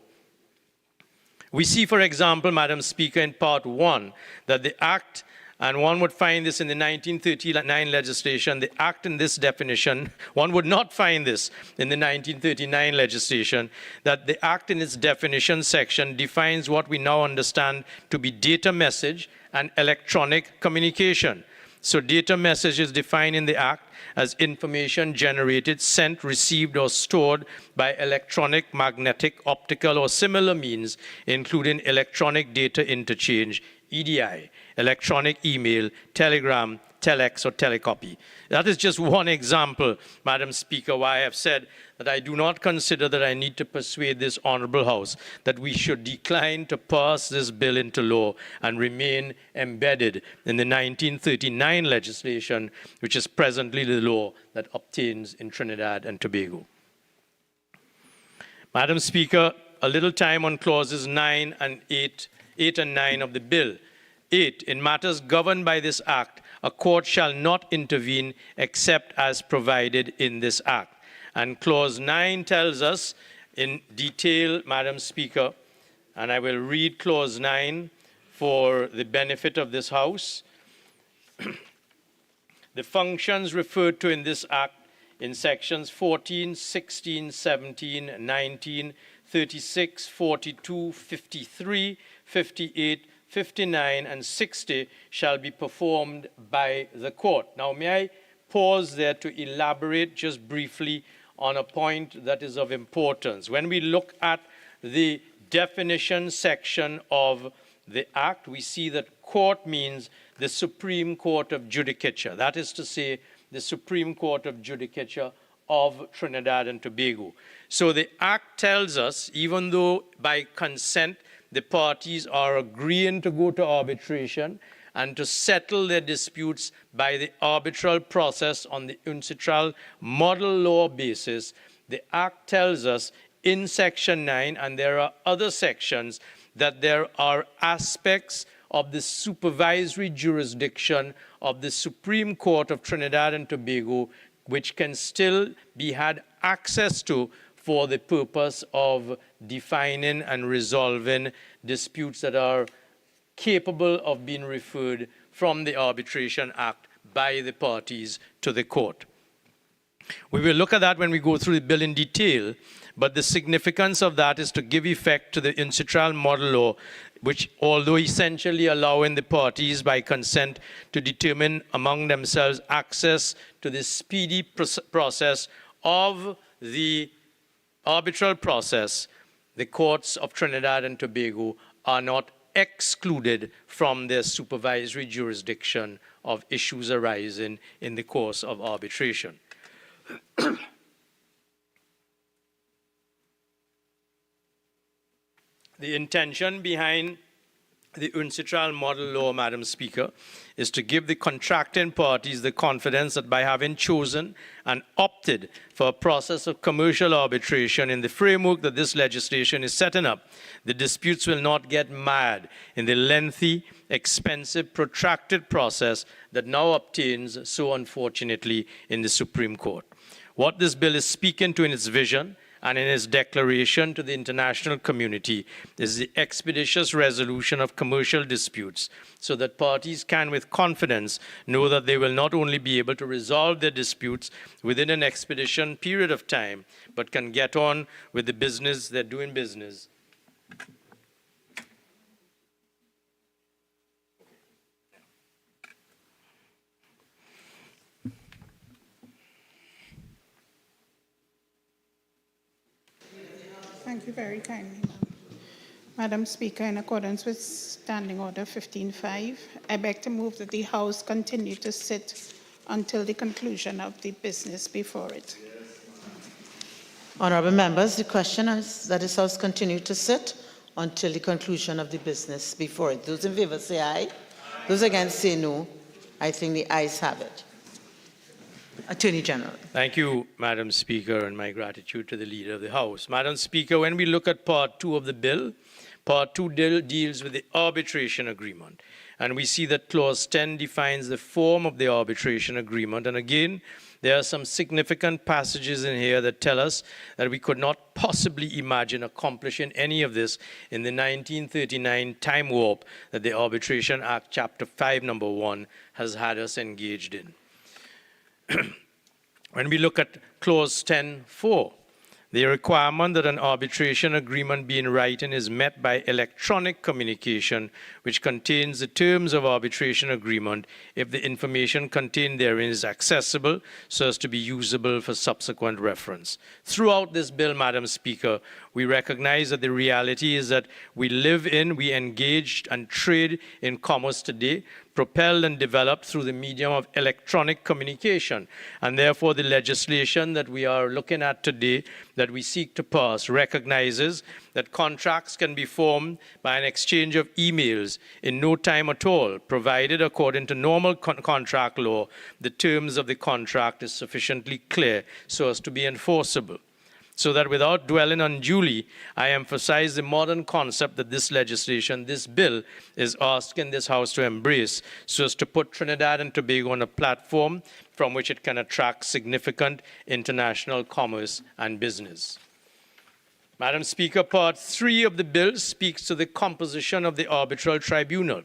We see, for example, Madam Speaker, in Part 1, that the Act, and one would find this in the 1939 legislation, the Act in this definition, one would not find this in the 1939 legislation, that the Act in its definition section defines what we now understand to be data message and electronic communication. So data message is defined in the Act as information generated, sent, received, or stored by electronic, magnetic, optical, or similar means, including electronic data interchange, EDI, electronic email, telegram, telex, or telecopy. That is just one example, Madam Speaker, why I have said that I do not consider that I need to persuade this Honourable House that we should decline to pass this bill into law and remain embedded in the 1939 legislation, which is presently the law that obtains in Trinidad and Tobago. Madam Speaker, a little time on clauses 8 and 9 of the bill. 8, in matters governed by this Act, a court shall not intervene except as provided in this Act. And Clause 9 tells us in detail, Madam Speaker, and I will read Clause 9 for the benefit of this House. The functions referred to in this Act in sections 14, 16, 17, 19, 36, 42, 53, 58, 59, and 60 shall be performed by the court. Now, may I pause there to elaborate just briefly on a point that is of importance. When we look at the definition section of the Act, we see that court means the Supreme Court of Judicature. That is to say, the Supreme Court of Judicature of Trinidad and Tobago. So the Act tells us, even though by consent the parties are agreeing to go to arbitration and to settle their disputes by the arbitral process on the UNCITRAL model law basis, the Act tells us in Section 9, and there are other sections, that there are aspects of the supervisory jurisdiction of the Supreme Court of Trinidad and Tobago which can still be had access to for the purpose of defining and resolving disputes that are capable of being referred from the Arbitration Act by the parties to the court. We will look at that when we go through the bill in detail, but the significance of that is to give effect to the UNCITRAL model law, which, although essentially allowing the parties by consent to determine among themselves access to the speedy process of the arbitral process, the courts of Trinidad and Tobago are not excluded from their supervisory jurisdiction of issues arising in the course of arbitration. The intention behind the UNCITRAL model law, Madam Speaker, is to give the contracting parties the confidence that by having chosen and opted for a process of commercial arbitration in the framework that this legislation is setting up, the disputes will not get mired in the lengthy, expensive, protracted process that now obtains so unfortunately in the Supreme Court. What this bill is speaking to in its vision and in its declaration to the international community is the expeditious resolution of commercial disputes so that parties can with confidence know that they will not only be able to resolve their disputes within an expeditious period of time, but can get on with the business they're doing business. Thank you very kindly, ma'am. Madam Speaker, in accordance with Standing Order 15.5, I beg to move that the House continue to sit until the conclusion of the business before it. Honourable members, the question is that this House continue to sit until the conclusion of the business before it. Those in favour say aye. Those against say no. I think the ayes have it. Attorney General. Thank you, Madam Speaker, and my gratitude to the Leader of the House. Madam Speaker, when we look at Part 2 of the bill, Part 2 deals with the arbitration agreement. And we see that Clause 10 defines the form of the arbitration agreement. And again, there are some significant passages in here that tell us that we could not possibly imagine accomplishing any of this in the 1939 time warp that the Arbitration Act, Chapter 5, Number 1, has had us engaged in. When we look at Clause 10.4, the requirement that an arbitration agreement be in writing is met by electronic communication, which contains the terms of arbitration agreement if the information contained therein is accessible so as to be usable for subsequent reference. Throughout this bill, Madam Speaker, we recognize that the reality is that we engage and trade in commerce today, propelled and developed through the medium of electronic communication. And therefore, the legislation that we are looking at today, that we seek to pass, recognizes that contracts can be formed by an exchange of emails in no time at all, provided according to normal contract law, the terms of the contract is sufficiently clear so as to be enforceable. So that without dwelling unduly, I emphasize the modern concept that this legislation, this bill, is asking this House to embrace so as to put Trinidad and Tobago on a platform from which it can attract significant international commerce and business. Madam Speaker, Part 3 of the bill speaks to the composition of the arbitral tribunal.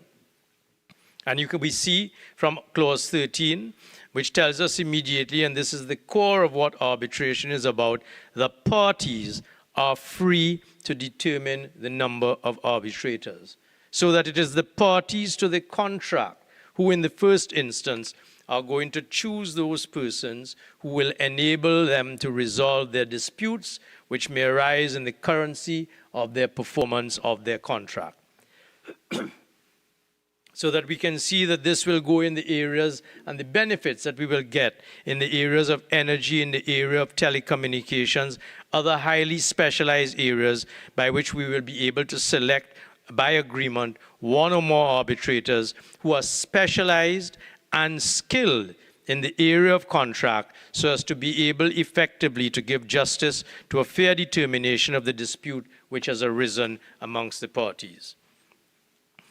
And we see from Clause 13, which tells us immediately, and this is the core of what arbitration is about, the parties are free to determine the number of arbitrators. So that it is the parties to the contract who in the first instance are going to choose those persons who will enable them to resolve their disputes, which may arise in the currency of their performance of their contract. So that we can see that this will go in the areas and the benefits that we will get in the areas of energy, in the area of telecommunications, other highly specialized areas by which we will be able to select by agreement one or more arbitrators who are specialized and skilled in the area of contract so as to be able effectively to give justice to a fair determination of the dispute which has arisen amongst the parties.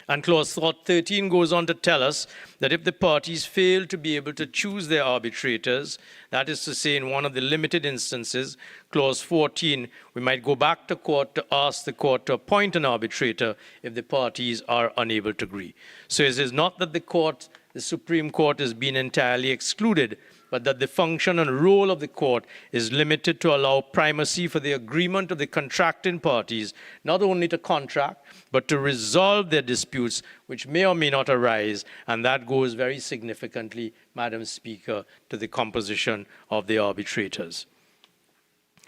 And clause 13 goes on to tell us that if the parties fail to be able to choose their arbitrators, that is to say in one of the limited instances, clause 14, we might go back to court to ask the court to appoint an arbitrator if the parties are unable to agree. So it is not that the Supreme Court has been entirely excluded, but that the function and role of the court is limited to allow primacy for the agreement of the contracting parties, not only to contract, but to resolve their disputes which may or may not arise, and that goes very significantly, Madam Speaker, to the composition of the arbitrators.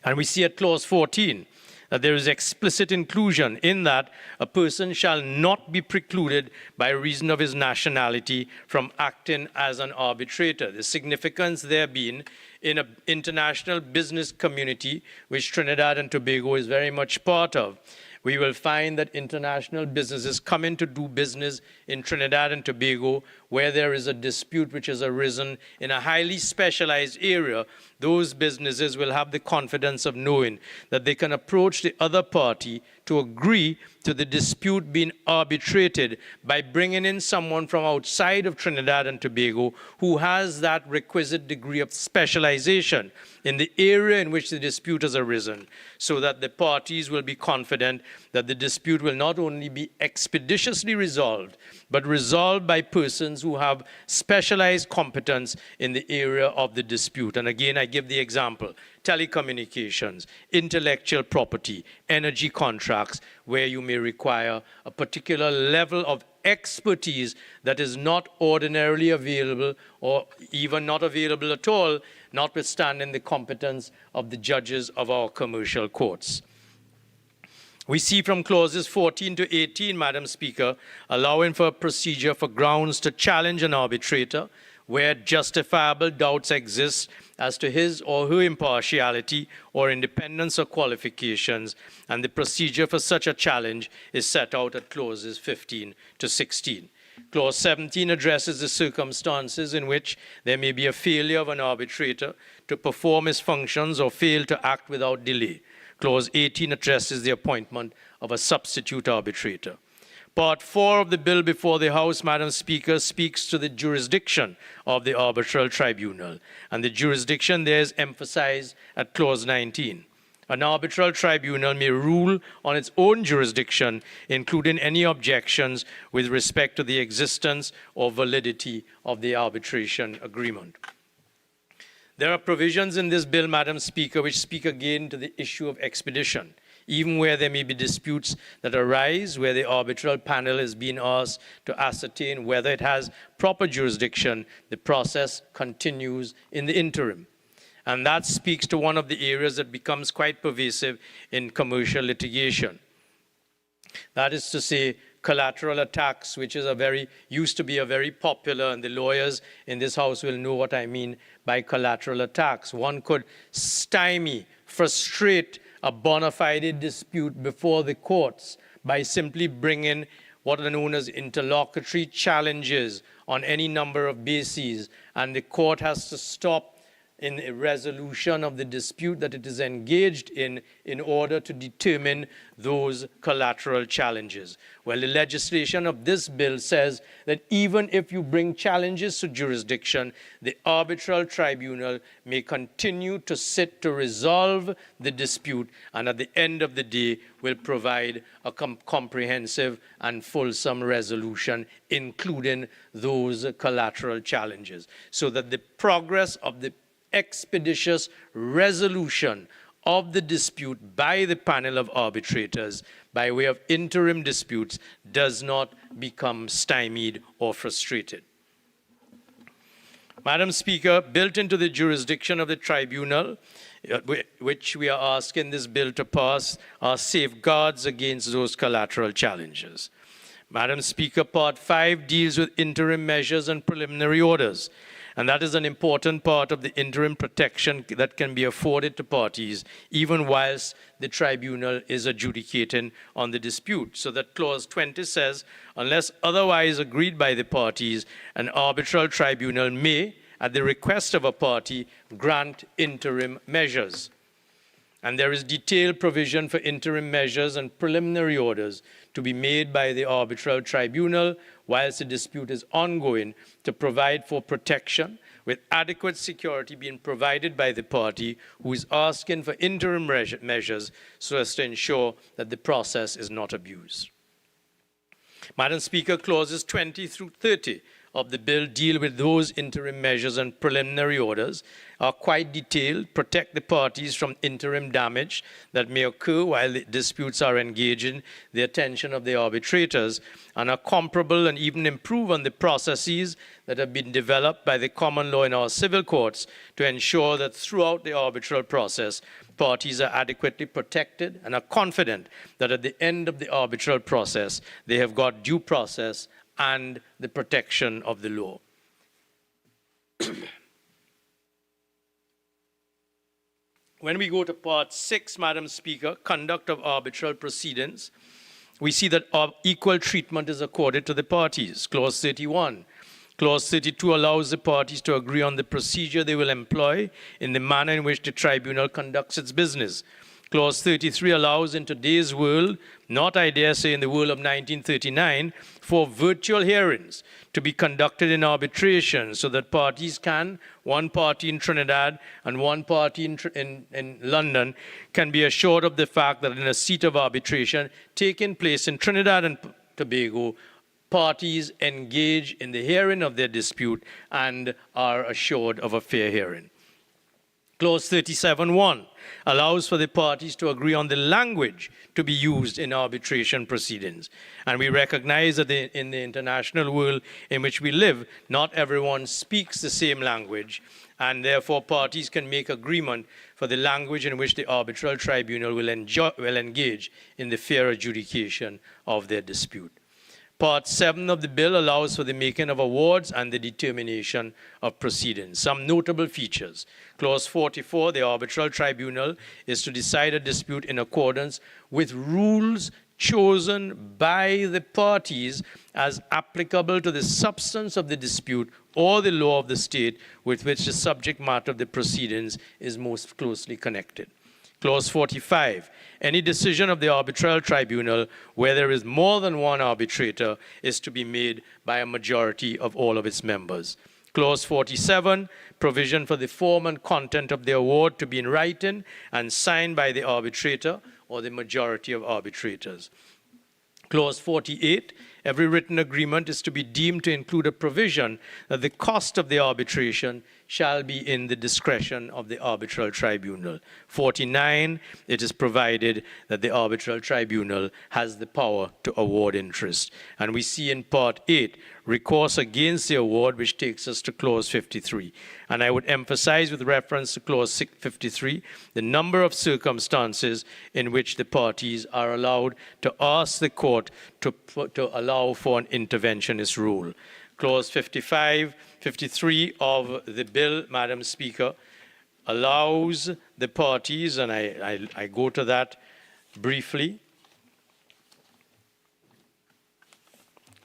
And we see at clause 14 that there is explicit inclusion in that a person shall not be precluded by reason of his nationality from acting as an arbitrator. The significance there being in an international business community, which Trinidad and Tobago is very much part of. We will find that international businesses come in to do business in Trinidad and Tobago where there is a dispute which has arisen in a highly specialized area. Those businesses will have the confidence of knowing that they can approach the other party to agree to the dispute being arbitrated by bringing in someone from outside of Trinidad and Tobago who has that requisite degree of specialization in the area in which the dispute has arisen, so that the parties will be confident that the dispute will not only be expeditiously resolved, but resolved by persons who have specialized competence in the area of the dispute. And again, I give the example: telecommunications, intellectual property, energy contracts, where you may require a particular level of expertise that is not ordinarily available or even not available at all, notwithstanding the competence of the judges of our commercial courts. We see from clauses 14 to 18, Madam Speaker, allowing for a procedure for grounds to challenge an arbitrator where justifiable doubts exist as to his or her impartiality or independence or qualifications, and the procedure for such a challenge is set out at clauses 15 to 16. Clause 17 addresses the circumstances in which there may be a failure of an arbitrator to perform his functions or fail to act without delay. Clause 18 addresses the appointment of a substitute arbitrator. Part 4 of the bill before the House, Madam Speaker, speaks to the jurisdiction of the arbitral tribunal, and the jurisdiction there is emphasized at clause 19. An arbitral tribunal may rule on its own jurisdiction, including any objections with respect to the existence or validity of the arbitration agreement. There are provisions in this bill, Madam Speaker, which speak again to the issue of expedition. Even where there may be disputes that arise, where the arbitral panel is being asked to ascertain whether it has proper jurisdiction, the process continues in the interim. And that speaks to one of the areas that becomes quite pervasive in commercial litigation. That is to say, collateral attacks, which is used to be a very popular, and the lawyers in this house will know what I mean by collateral attacks. One could stymie, frustrate a bona fide dispute before the courts by simply bringing what are known as interlocutory challenges on any number of bases, and the court has to stop in a resolution of the dispute that it is engaged in order to determine those collateral challenges. Well, the legislation of this bill says that even if you bring challenges to jurisdiction, the arbitral tribunal may continue to sit to resolve the dispute, and at the end of the day will provide a comprehensive and fulsome resolution, including those collateral challenges, so that the progress of the expeditious resolution of the dispute by the panel of arbitrators by way of interim disputes does not become stymied or frustrated. Madam Speaker, built into the jurisdiction of the tribunal, which we are asking this bill to pass, are safeguards against those collateral challenges. Madam Speaker, Part 5 deals with interim measures and preliminary orders, and that is an important part of the interim protection that can be afforded to parties, even whilst the tribunal is adjudicating on the dispute. So that Clause 20 says, unless otherwise agreed by the parties, an arbitral tribunal may, at the request of a party, grant interim measures. And there is detailed provision for interim measures and preliminary orders to be made by the arbitral tribunal whilst the dispute is ongoing to provide for protection, with adequate security being provided by the party who is asking for interim measures so as to ensure that the process is not abused. Madam Speaker, clauses 20 through 30 of the bill deal with those interim measures and preliminary orders, are quite detailed, protect the parties from interim damage that may occur while the disputes are engaging the attention of the arbitrators, and are comparable and even improve on the processes that have been developed by the common law in our civil courts to ensure that throughout the arbitral process, parties are adequately protected and are confident that at the end of the arbitral process, they have got due process and the protection of the law. When we go to Part 6, Madam Speaker, conduct of arbitral proceedings, we see that equal treatment is accorded to the parties. Clause 31. Clause 32 allows the parties to agree on the procedure they will employ in the manner in which the tribunal conducts its business. Clause 33 allows in today's world, not I dare say in the world of 1939, for virtual hearings to be conducted in arbitration so that parties can, one party in Trinidad and one party in London, can be assured of the fact that in a seat of arbitration taking place in Trinidad and Tobago, parties engage in the hearing of their dispute and are assured of a fair hearing. Clause 37(1) allows for the parties to agree on the language to be used in arbitration proceedings. And we recognize that in the international world in which we live, not everyone speaks the same language, and therefore parties can make agreement for the language in which the arbitral tribunal will engage in the fair adjudication of their dispute. Part 7 of the bill allows for the making of awards and the determination of proceedings. Some notable features. Clause 44, the arbitral tribunal is to decide a dispute in accordance with rules chosen by the parties as applicable to the substance of the dispute or the law of the state with which the subject matter of the proceedings is most closely connected. Clause 45, any decision of the arbitral tribunal where there is more than one arbitrator is to be made by a majority of all of its members. Clause 47, provision for the form and content of the award to be in writing and signed by the arbitrator or the majority of arbitrators. Clause 48, every written agreement is to be deemed to include a provision that the cost of the arbitration shall be in the discretion of the arbitral tribunal. 49, it is provided that the arbitral tribunal has the power to award interest. And we see in Part 8, recourse against the award, which takes us to Clause 53. And I would emphasize with reference to Clause 53, the number of circumstances in which the parties are allowed to ask the court to allow for an interventionist rule. Clause 53 of the bill, Madam Speaker, allows the parties, and I go to that briefly.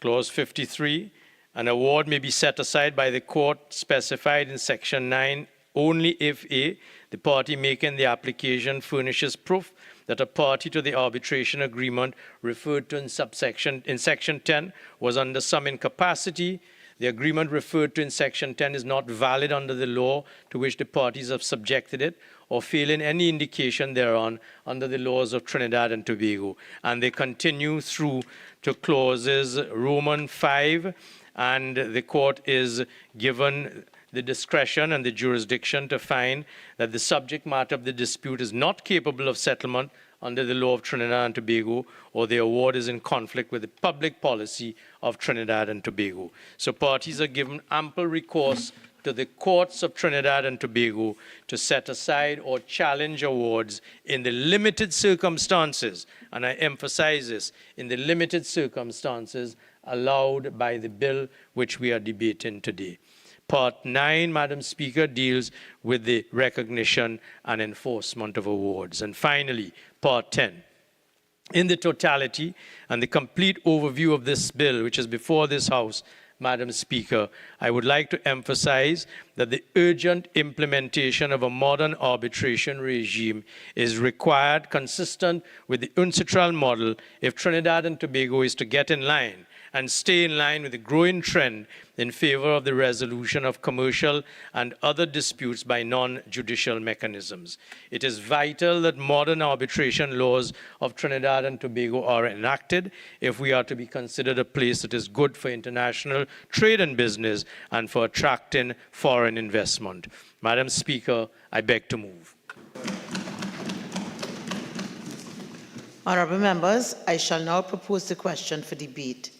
Clause 53, an award may be set aside by the court specified in Section 9 only if A, the party making the application furnishes proof that a party to the arbitration agreement referred to in Section 10 was under some incapacity, the agreement referred to in Section 10 is not valid under the law to which the parties have subjected it, or failing any indication thereon under the laws of Trinidad and Tobago. And they continue through to clauses Roman 5, and the court is given the discretion and the jurisdiction to find that the subject matter of the dispute is not capable of settlement under the law of Trinidad and Tobago, or the award is in conflict with the public policy of Trinidad and Tobago. So parties are given ample recourse to the courts of Trinidad and Tobago to set aside or challenge awards in the limited circumstances, and I emphasize this, in the limited circumstances allowed by the bill which we are debating today. Part 9, Madam Speaker, deals with the recognition and enforcement of awards. And finally, Part 10. In the totality and the complete overview of this bill, which is before this House, Madam Speaker, I would like to emphasize that the urgent implementation of a modern arbitration regime is required, consistent with the UNCITRAL model, if Trinidad and Tobago is to get in line and stay in line with the growing trend in favor of the resolution of commercial and other disputes by non-judicial mechanisms. It is vital that modern arbitration laws of Trinidad and Tobago are enacted if we are to be considered a place that is good for international trade and business and for attracting foreign investment. Madam Speaker, I beg to move. Honourable members, I shall now propose the question for debate.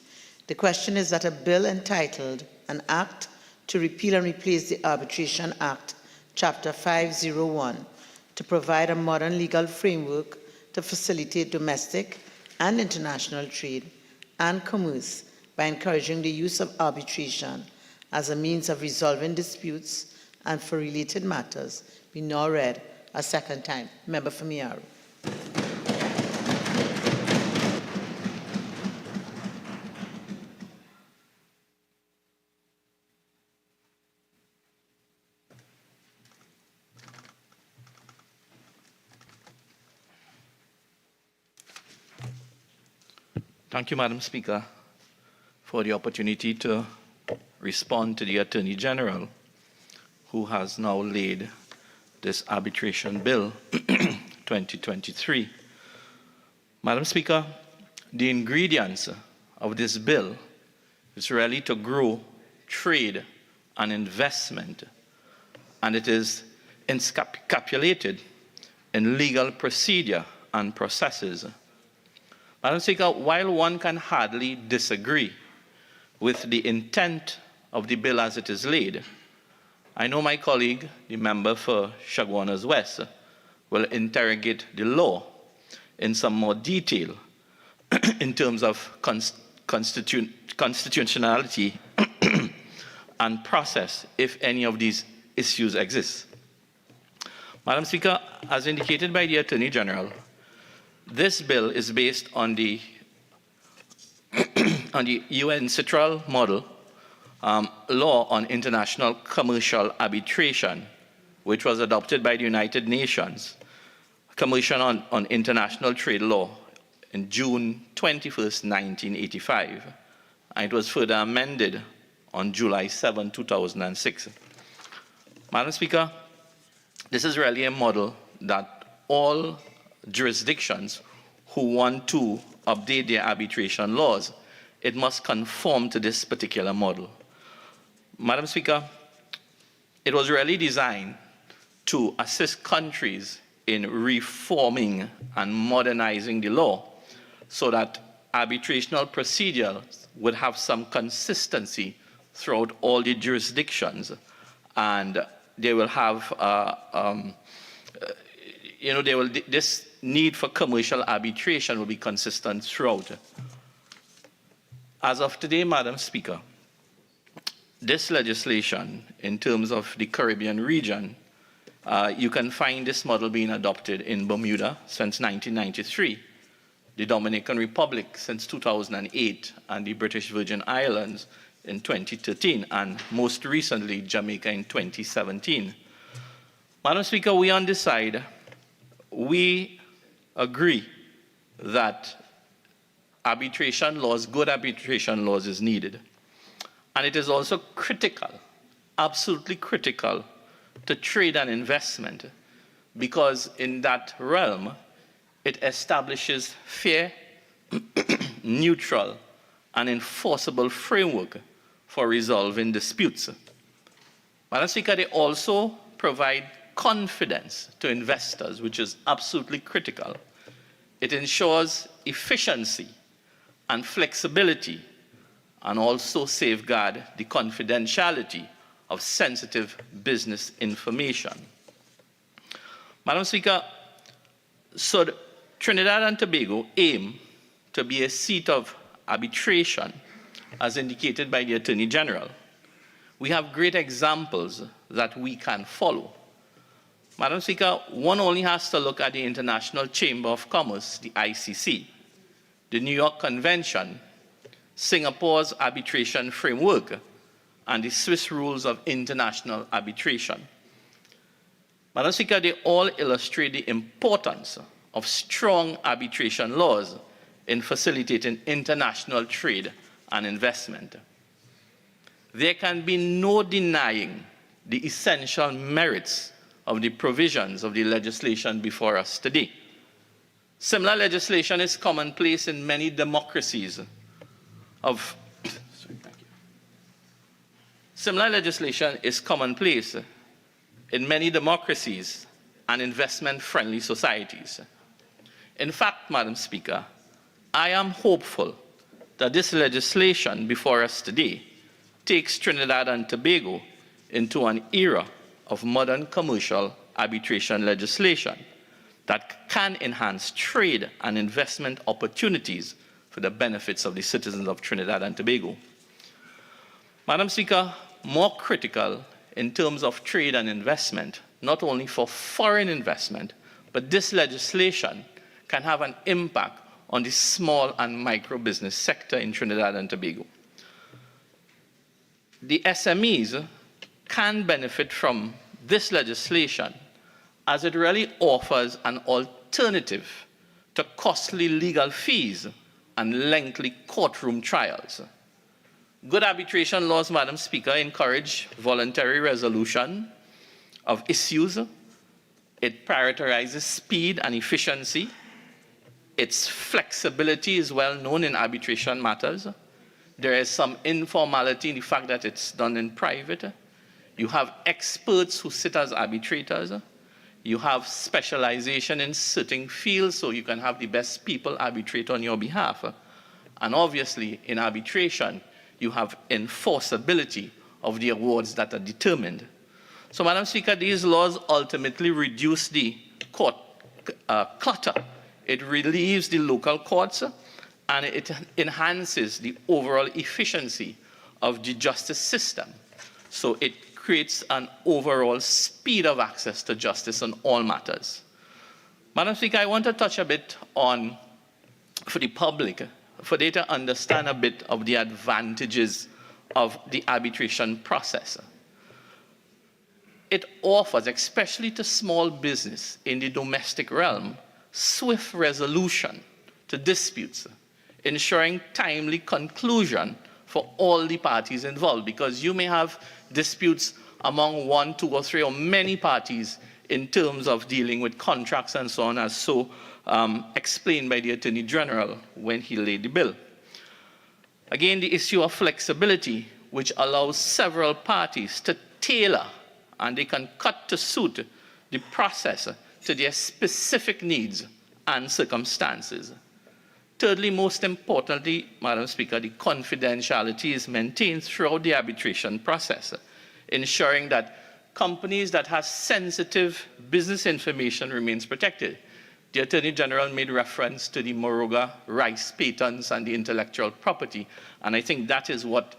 The question is that a bill entitled An Act to Repeal and Replace the Arbitration Act, Chapter 501, to provide a modern legal framework to facilitate domestic and international trade and commerce by encouraging the use of arbitration as a means of resolving disputes and for related matters, be now read a second time. Member for Miaro. Thank you, Madam Speaker, for the opportunity to respond to the Attorney General, who has now laid this arbitration bill 2023. Madam Speaker, the ingredients of this bill is really to grow trade and investment, and it is encapsulated in legal procedure and processes. Madam Speaker, while one can hardly disagree with the intent of the bill as it is laid, I know my colleague, the member for Chaguanas West, will interrogate the law in some more detail in terms of constitutionality and process if any of these issues exist. Madam Speaker, as indicated by the Attorney General, this bill is based on the UNCITRAL model, law on international commercial arbitration, which was adopted by the United Nations Commission on International Trade Law in June 21st, 1985. And it was further amended on July 7, 2006. Madam Speaker, this is really a model that all jurisdictions who want to update their arbitration laws, it must conform to this particular model. Madam Speaker, it was really designed to assist countries in reforming and modernizing the law so that arbitrational procedures would have some consistency throughout all the jurisdictions, and they will have this need for commercial arbitration will be consistent throughout. As of today, Madam Speaker, this legislation, in terms of the Caribbean region, you can find this model being adopted in Bermuda since 1993, the Dominican Republic since 2008, and the British Virgin Islands in 2013, and most recently, Jamaica in 2017. Madam Speaker, we on this side, we agree that arbitration laws, good arbitration laws is needed. And it is also critical, absolutely critical, to trade and investment, because in that realm, it establishes fair, neutral, and enforceable framework for resolving disputes. Madam Speaker, they also provide confidence to investors, which is absolutely critical. It ensures efficiency and flexibility, and also safeguard the confidentiality of sensitive business information. Madam Speaker, so Trinidad and Tobago aim to be a seat of arbitration, as indicated by the Attorney General. We have great examples that we can follow. Madam Speaker, one only has to look at the International Chamber of Commerce, the ICC, the New York Convention, Singapore's arbitration framework, and the Swiss rules of international arbitration. Madam Speaker, they all illustrate the importance of strong arbitration laws in facilitating international trade and investment. There can be no denying the essential merits of the provisions of the legislation before us today. Similar legislation is commonplace in many democracies Similar legislation is commonplace in many democracies and investment-friendly societies. In fact, Madam Speaker, I am hopeful that this legislation before us today takes Trinidad and Tobago into an era of modern commercial arbitration legislation that can enhance trade and investment opportunities for the benefits of the citizens of Trinidad and Tobago. Madam Speaker, more critical in terms of trade and investment, not only for foreign investment, but this legislation can have an impact on the small and micro business sector in Trinidad and Tobago. The SMEs can benefit from this legislation as it really offers an alternative to costly legal fees and lengthy courtroom trials. Good arbitration laws, Madam Speaker, encourage voluntary resolution of issues. It prioritizes speed and efficiency. Its flexibility is well known in arbitration matters. There is some informality in the fact that it's done in private. You have experts who sit as arbitrators. You have specialization in certain fields, so you can have the best people arbitrate on your behalf. And obviously, in arbitration, you have enforceability of the awards that are determined. So, Madam Speaker, these laws ultimately reduce the court clutter. It relieves the local courts, and it enhances the overall efficiency of the justice system. So it creates an overall speed of access to justice on all matters. Madam Speaker, I want to touch a bit on, for the public, for they to understand a bit of the advantages of the arbitration process. It offers, especially to small business in the domestic realm, swift resolution to disputes, ensuring timely conclusion for all the parties involved, because you may have disputes among one, two, or three, or many parties in terms of dealing with contracts and so on, as so explained by the Attorney General when he laid the bill. Again, the issue of flexibility, which allows several parties to tailor, and they can cut to suit the process to their specific needs and circumstances. Thirdly, most importantly, Madam Speaker, the confidentiality is maintained throughout the arbitration process, ensuring that companies that have sensitive business information remains protected. The Attorney General made reference to the Moroga rice patents and the intellectual property, and I think that is what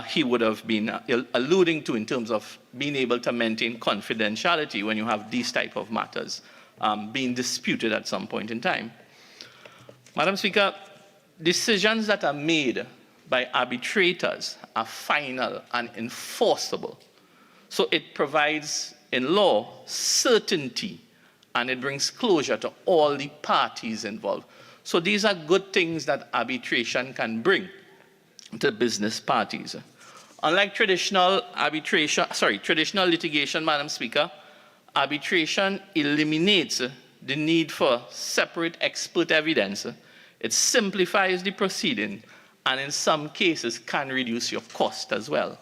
he would have been alluding to in terms of being able to maintain confidentiality when you have these type of matters being disputed at some point in time. Madam Speaker, decisions that are made by arbitrators are final and enforceable. So it provides, in law, certainty, and it brings closure to all the parties involved. So these are good things that arbitration can bring to business parties. Unlike traditional litigation, Madam Speaker, arbitration eliminates the need for separate expert evidence. It simplifies the proceeding, and in some cases can reduce your cost as well.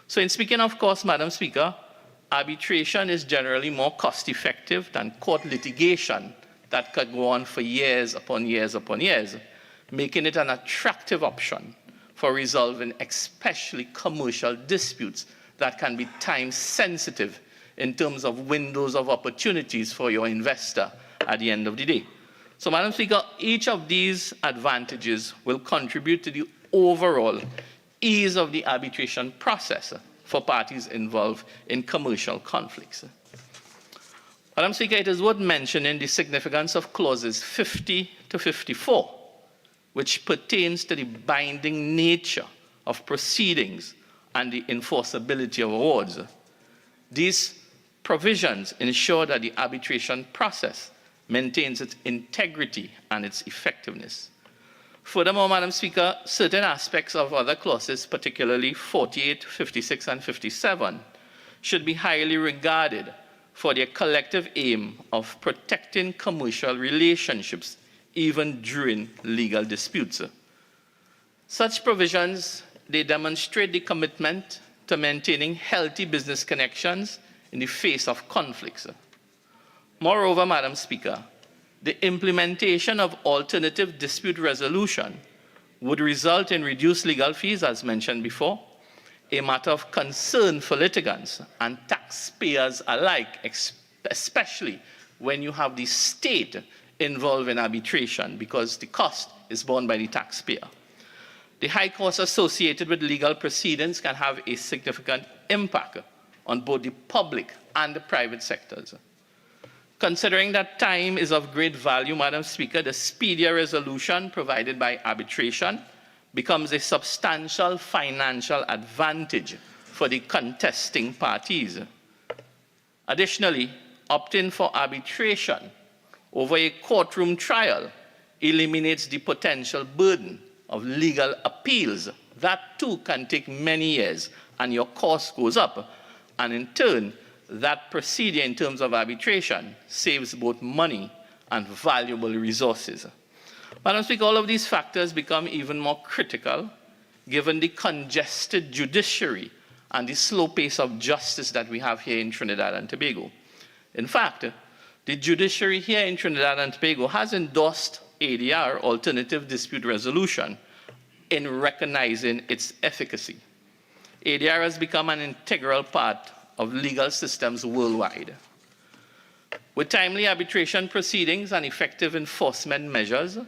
So in speaking of cost, Madam Speaker, arbitration is generally more cost-effective than court litigation that could go on for years upon years upon years, making it an attractive option for resolving especially commercial disputes that can be time sensitive in terms of windows of opportunities for your investor at the end of the day. So, Madam Speaker, each of these advantages will contribute to the overall ease of the arbitration process for parties involved in commercial conflicts. Madam Speaker, it is worth mentioning the significance of clauses 50 to 54, which pertains to the binding nature of proceedings and the enforceability of awards. These provisions ensure that the arbitration process maintains its integrity and its effectiveness. Furthermore, Madam Speaker, certain aspects of other clauses, particularly 48, 56, and 57, should be highly regarded for their collective aim of protecting commercial relationships even during legal disputes. Such provisions, they demonstrate the commitment to maintaining healthy business connections in the face of conflicts. Moreover, Madam Speaker, the implementation of alternative dispute resolution would result in reduced legal fees, as mentioned before, a matter of concern for litigants and taxpayers alike, especially when you have the state involved in arbitration, because the cost is borne by the taxpayer. The high costs associated with legal proceedings can have a significant impact on both the public and the private sectors. Considering that time is of great value, Madam Speaker, the speedier resolution provided by arbitration becomes a substantial financial advantage for the contesting parties. Additionally, opting for arbitration over a courtroom trial eliminates the potential burden of legal appeals. That too can take many years, and your cost goes up. And in turn, that procedure in terms of arbitration saves both money and valuable resources. Madam Speaker, all of these factors become even more critical given the congested judiciary and the slow pace of justice that we have here in Trinidad and Tobago. In fact, the judiciary here in Trinidad and Tobago has endorsed ADR, Alternative Dispute Resolution, in recognizing its efficacy. ADR has become an integral part of legal systems worldwide. With timely arbitration proceedings and effective enforcement measures,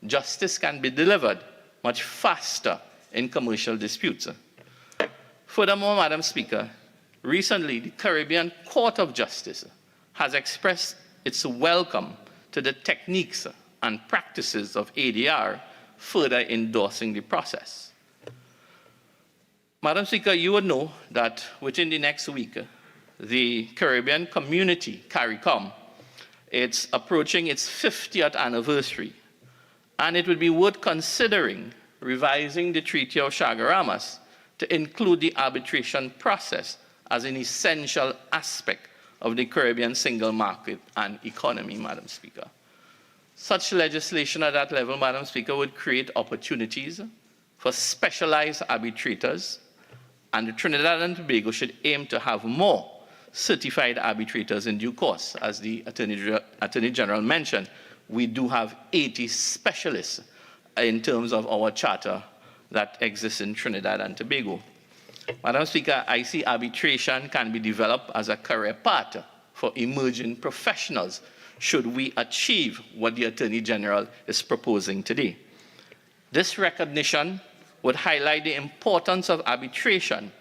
justice can be delivered much faster in commercial disputes. Furthermore, Madam Speaker, recently the Caribbean Court of Justice has expressed its welcome to the techniques and practices of ADR, further endorsing the process. Madam Speaker, you would know that within the next week, the Caribbean Community, CARICOM, it's approaching its 50th anniversary, and it would be worth considering revising the Treaty of Chaguaramas to include the arbitration process as an essential aspect of the Caribbean single market and economy, Madam Speaker. Such legislation at that level, Madam Speaker, would create opportunities for specialized arbitrators, and the Trinidad and Tobago should aim to have more certified arbitrators in due course. As the Attorney General mentioned, we do have 80 specialists in terms of our charter that exists in Trinidad and Tobago. Madam Speaker, I see arbitration can be developed as a career path for emerging professionals should we achieve what the Attorney General is proposing today. This recognition would highlight the importance of arbitration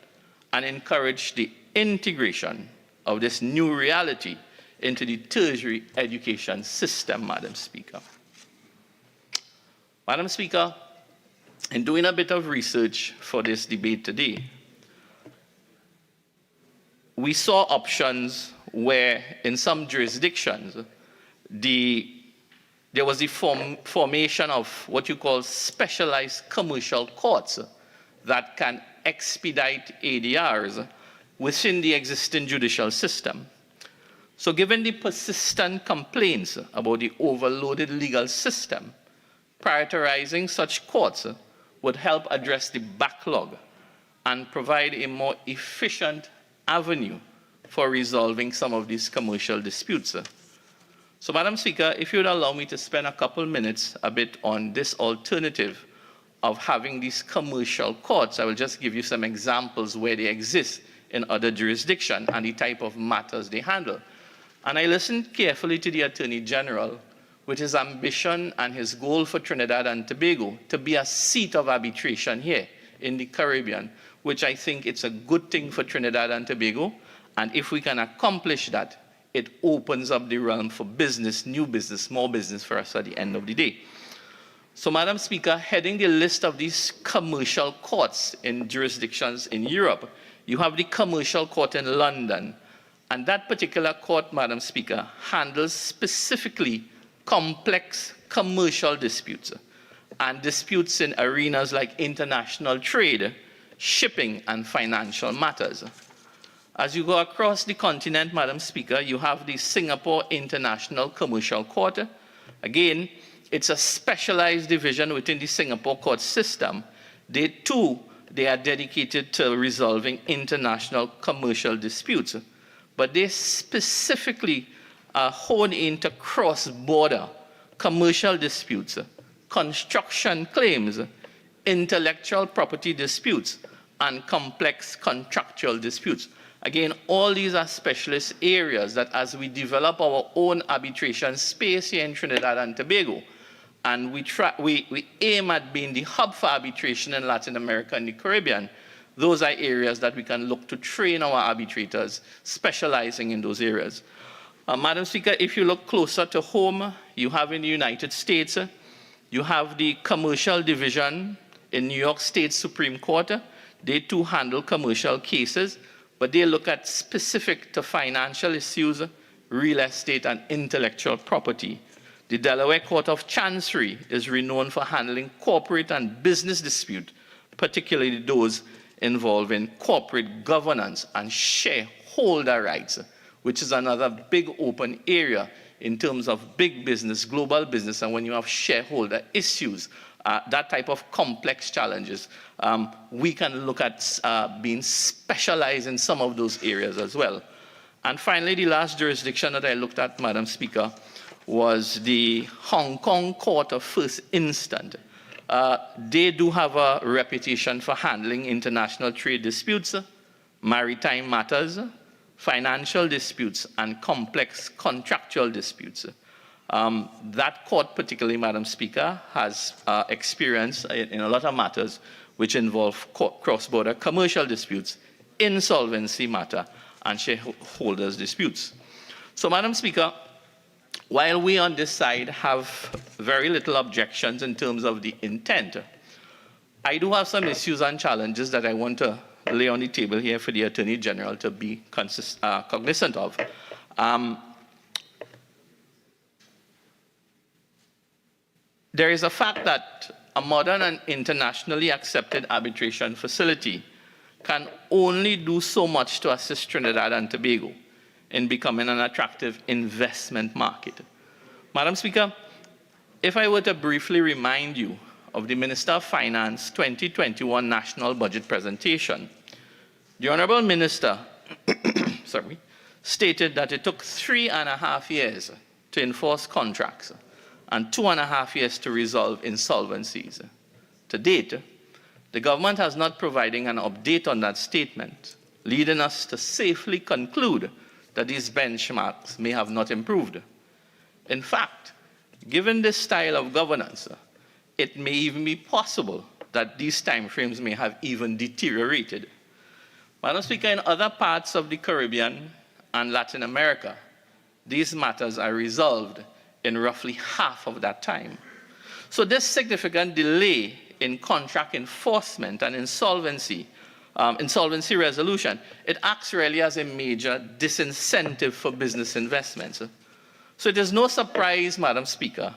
and encourage the integration of this new reality into the tertiary education system, Madam Speaker. Madam Speaker, in doing a bit of research for this debate today, we saw options where in some jurisdictions there was the formation of what you call specialized commercial courts that can expedite ADRs within the existing judicial system. So given the persistent complaints about the overloaded legal system, prioritizing such courts would help address the backlog and provide a more efficient avenue for resolving some of these commercial disputes. So, Madam Speaker, if you would allow me to spend a couple minutes a bit on this alternative of having these commercial courts, I will just give you some examples where they exist in other jurisdictions and the type of matters they handle. And I listened carefully to the Attorney General with his ambition and his goal for Trinidad and Tobago to be a seat of arbitration here in the Caribbean, which I think it's a good thing for Trinidad and Tobago. And if we can accomplish that, it opens up the realm for business, new business, more business for us at the end of the day. So, Madam Speaker, heading the list of these commercial courts in jurisdictions in Europe, you have the Commercial Court in London. And that particular court, Madam Speaker, handles specifically complex commercial disputes and disputes in arenas like international trade, shipping, and financial matters. As you go across the continent, Madam Speaker, you have the Singapore International Commercial Court. Again, it's a specialized division within the Singapore court system. They are dedicated to resolving international commercial disputes, but they specifically hone into cross-border commercial disputes, construction claims, intellectual property disputes, and complex contractual disputes. Again, all these are specialist areas that as we develop our own arbitration space here in Trinidad and Tobago, and we aim at being the hub for arbitration in Latin America and the Caribbean, those are areas that we can look to train our arbitrators specializing in those areas. Madam Speaker, if you look closer to home, you have in the United States, you have the Commercial Division in New York State Supreme Court. They too handle commercial cases, but they look at specific to financial issues, real estate, and intellectual property. The Delaware Court of Chancery is renowned for handling corporate and business disputes, particularly those involving corporate governance and shareholder rights, which is another big open area in terms of big business, global business, and when you have shareholder issues, that type of complex challenges, we can look at being specialized in some of those areas as well. And finally, the last jurisdiction that I looked at, Madam Speaker, was the Hong Kong Court of First Instance. They do have a reputation for handling international trade disputes, maritime matters, financial disputes, and complex contractual disputes. That court particularly, Madam Speaker, has experience in a lot of matters which involve cross-border commercial disputes, insolvency matter, and shareholders disputes. So, Madam Speaker, while we on this side have very little objections in terms of the intent, I do have some issues and challenges that I want to lay on the table here for the Attorney General to be cognizant of. There is a fact that a modern and internationally accepted arbitration facility can only do so much to assist Trinidad and Tobago in becoming an attractive investment market. Madam Speaker, if I were to briefly remind you of the Minister of Finance 2021 National Budget presentation, the Honourable Minister stated that it took 3.5 years to enforce contracts and 2.5 years to resolve insolvencies. To date, the government has not provided an update on that statement, leading us to safely conclude that these benchmarks may have not improved. In fact, given this style of governance, it may even be possible that these timeframes may have even deteriorated. Madam Speaker, in other parts of the Caribbean and Latin America, these matters are resolved in roughly half of that time. So this significant delay in contract enforcement and insolvency resolution, it acts really as a major disincentive for business investments. So it is no surprise, Madam Speaker,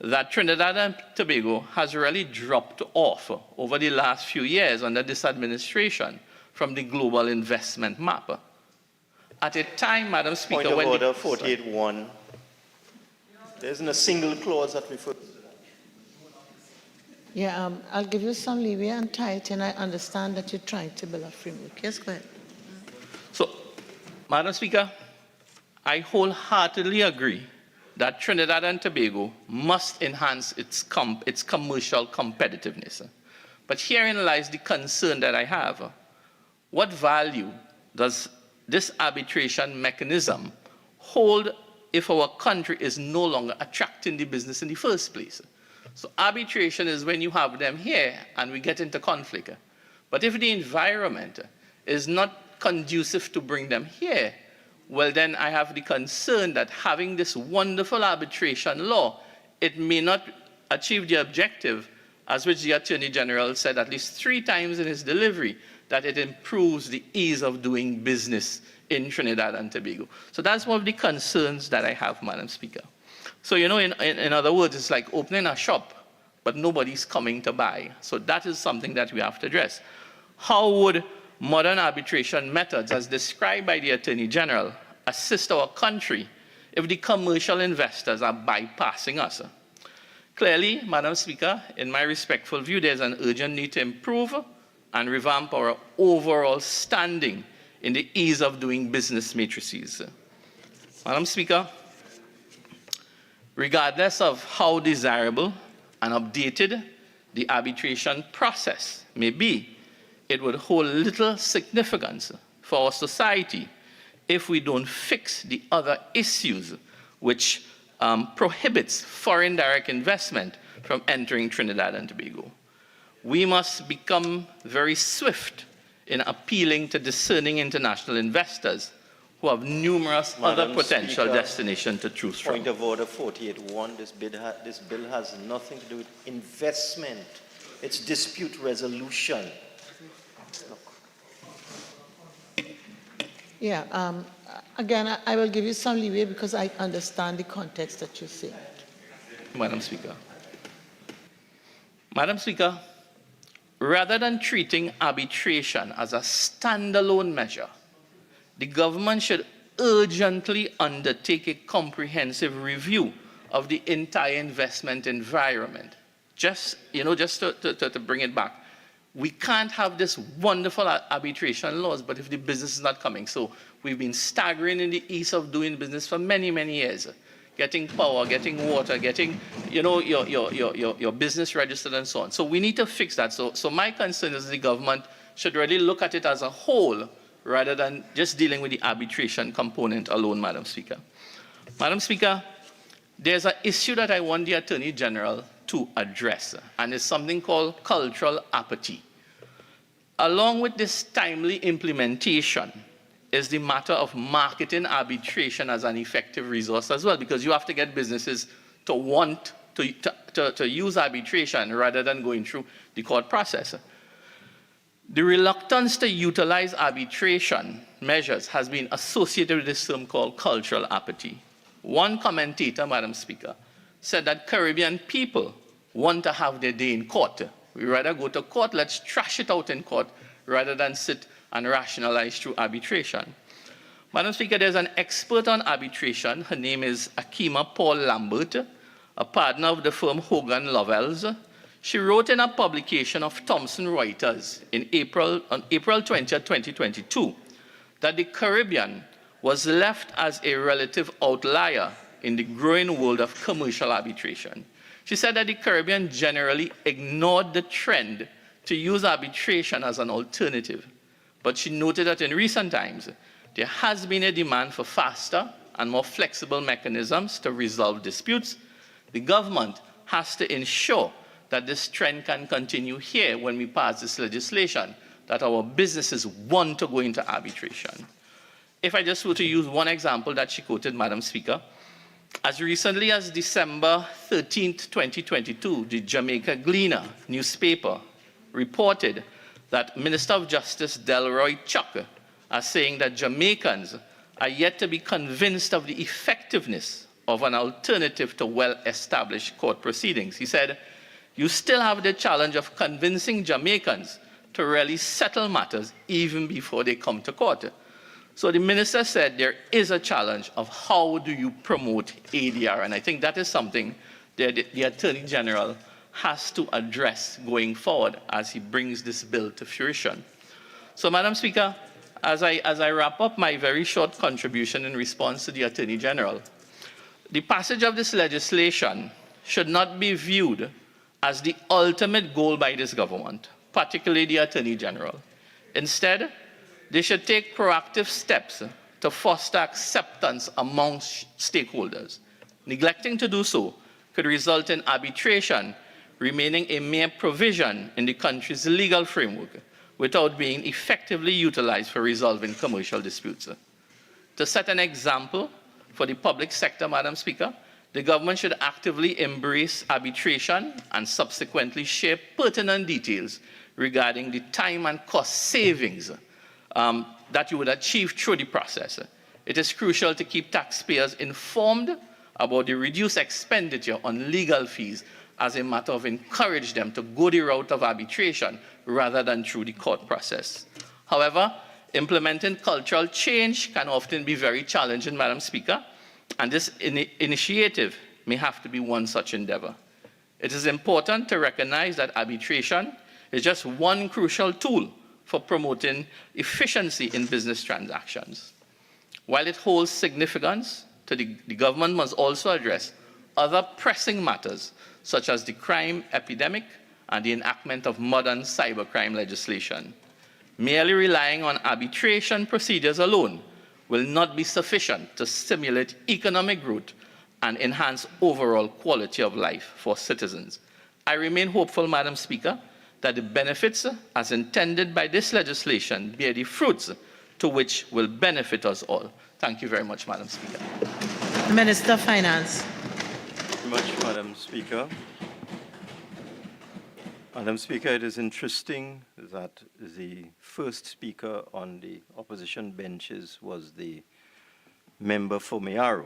that Trinidad and Tobago has really dropped off over the last few years under this administration from the global investment map. At a time, Madam Speaker, Point of order 48.1. There isn't a single clause that refers to that. Yeah, I'll give you some leeway and tight, and I understand that you're trying to build a framework. Yes, go ahead. So, Madam Speaker, I wholeheartedly agree that Trinidad and Tobago must enhance its commercial competitiveness. But herein lies the concern that I have. What value does this arbitration mechanism hold if our country is no longer attracting the business in the first place? So arbitration is when you have them here and we get into conflict. But if the environment is not conducive to bring them here, well, then I have the concern that having this wonderful arbitration law, it may not achieve the objective, as which the Attorney General said at least 3 times in his delivery, that it improves the ease of doing business in Trinidad and Tobago. So that's one of the concerns that I have, Madam Speaker. So, you know, in other words, it's like opening a shop, but nobody's coming to buy. So that is something that we have to address. How would modern arbitration methods, as described by the Attorney General, assist our country if the commercial investors are bypassing us? Clearly, Madam Speaker, in my respectful view, there's an urgent need to improve and revamp our overall standing in the ease of doing business matrices. Madam Speaker, regardless of how desirable and updated the arbitration process may be, it would hold little significance for our society if we don't fix the other issues which prohibits foreign direct investment from entering Trinidad and Tobago. We must become very swift in appealing to discerning international investors who have numerous other potential destinations to choose from. Point of order 48.1, this bill has nothing to do with investment. It's dispute resolution. Yeah, again, I will give you some leeway because I understand the context that you're saying. Madam Speaker. Madam Speaker, rather than treating arbitration as a standalone measure, the government should urgently undertake a comprehensive review of the entire investment environment. Just to bring it back. We can't have this wonderful arbitration laws, but if the business is not coming. So we've been staggering in the ease of doing business for many, many years. Getting power, getting water, getting, your business registered and so on. So we need to fix that. So my concern is the government should really look at it as a whole rather than just dealing with the arbitration component alone, Madam Speaker. Madam Speaker, there's an issue that I want the Attorney General to address, and it's something called cultural apathy. Along with this timely implementation is the matter of marketing arbitration as an effective resource as well, because you have to get businesses to want to use arbitration rather than going through the court process. The reluctance to utilize arbitration measures has been associated with this term called cultural apathy. One commentator, Madam Speaker, said that Caribbean people want to have their day in court. We rather go to court, let's trash it out in court, rather than sit and rationalize through arbitration. Madam Speaker, there's an expert on arbitration. Her name is Akima Paul Lambert, a partner of the firm Hogan Lovells. She wrote in a publication of Thomson Reuters on April 20, 2022, that the Caribbean was left as a relative outlier in the growing world of commercial arbitration. She said that the Caribbean generally ignored the trend to use arbitration as an alternative. But she noted that in recent times, there has been a demand for faster and more flexible mechanisms to resolve disputes. The government has to ensure that this trend can continue here when we pass this legislation, that our businesses want to go into arbitration. If I just were to use one example that she quoted, Madam Speaker, as recently as December 13, 2022, the Jamaica Gleaner newspaper reported that Minister of Justice Delroy Chuck are saying that Jamaicans are yet to be convinced of the effectiveness of an alternative to well-established court proceedings. He said, you still have the challenge of convincing Jamaicans to really settle matters even before they come to court. So the minister said there is a challenge of how do you promote ADR, and I think that is something that the Attorney General has to address going forward as he brings this bill to fruition. So, Madam Speaker, as I wrap up my very short contribution in response to the Attorney General, the passage of this legislation should not be viewed as the ultimate goal by this government, particularly the Attorney General. Instead, they should take proactive steps to foster acceptance amongst stakeholders. Neglecting to do so could result in arbitration remaining a mere provision in the country's legal framework without being effectively utilized for resolving commercial disputes. To set an example for the public sector, Madam Speaker, the government should actively embrace arbitration and subsequently share pertinent details regarding the time and cost savings that you would achieve through the process. It is crucial to keep taxpayers informed about the reduced expenditure on legal fees as a matter of encourage them to go the route of arbitration rather than through the court process. However, implementing cultural change can often be very challenging, Madam Speaker, and this initiative may have to be one such endeavor. It is important to recognize that arbitration is just one crucial tool for promoting efficiency in business transactions. While it holds significance, the government must also address other pressing matters, such as the crime epidemic and the enactment of modern cybercrime legislation. Merely relying on arbitration procedures alone will not be sufficient to stimulate economic growth and enhance overall quality of life for citizens. I remain hopeful, Madam Speaker, that the benefits as intended by this legislation bear the fruits to which will benefit us all. Thank you very much, Madam Speaker. The Minister of Finance. Thank you very much, Madam Speaker. Madam Speaker, it is interesting that the first speaker on the opposition benches was the member for Mayaro,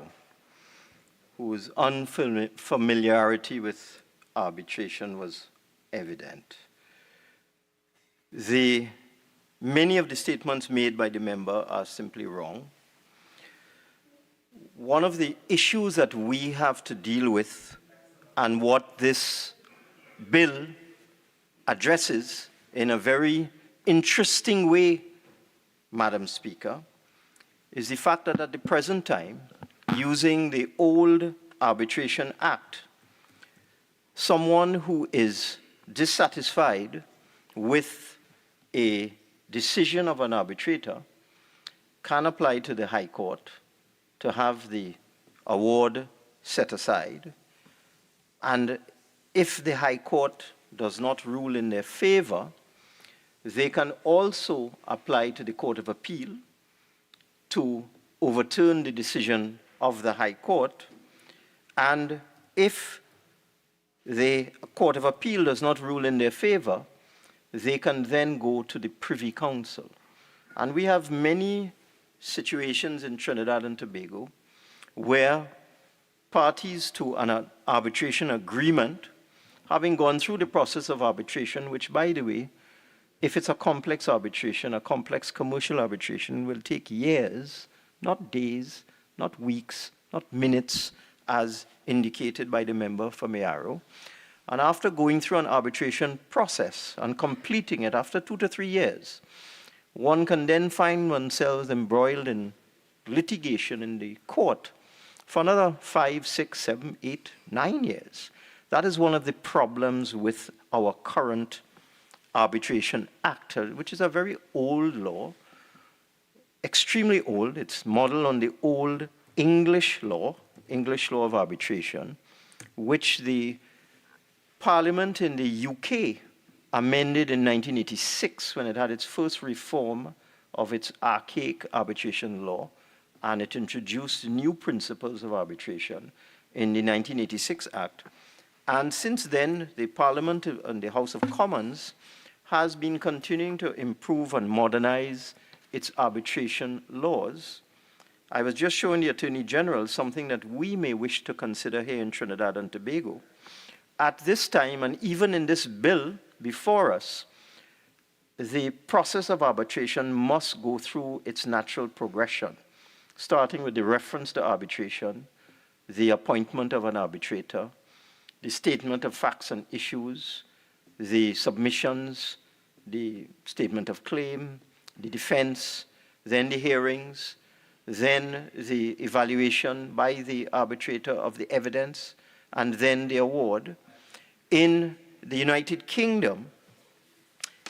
whose unfamiliarity with arbitration was evident. Many of the statements made by the member are simply wrong. One of the issues that we have to deal with, and what this bill addresses in a very interesting way, Madam Speaker, is the fact that at the present time, using the old Arbitration Act, someone who is dissatisfied with a decision of an arbitrator can apply to the High Court to have the award set aside. And if the High Court does not rule in their favor, they can also apply to the Court of Appeal to overturn the decision of the High Court. And if the Court of Appeal does not rule in their favor, they can then go to the Privy Council. And we have many situations in Trinidad and Tobago where parties to an arbitration agreement, having gone through the process of arbitration, which, by the way, if it's a complex arbitration, a complex commercial arbitration, will take years, not days, not weeks, not minutes, as indicated by the member for Mayaro. And after going through an arbitration process and completing it after 2 to 3 years, one can then find oneself embroiled in litigation in the court for another 5, 6, 7, 8, 9 years. That is one of the problems with our current Arbitration Act, which is a very old law, extremely old. It's modeled on the old English law of arbitration, which the Parliament in the UK amended in 1986 when it had its first reform of its archaic arbitration law, and it introduced new principles of arbitration in the 1986 Act. And since then, the Parliament and the House of Commons has been continuing to improve and modernize its arbitration laws. I was just showing the Attorney General something that we may wish to consider here in Trinidad and Tobago. At this time, and even in this bill before us, the process of arbitration must go through its natural progression, starting with the reference to arbitration, the appointment of an arbitrator, the statement of facts and issues, the submissions, the statement of claim, the defense, then the hearings, then the evaluation by the arbitrator of the evidence, and then the award. In the United Kingdom,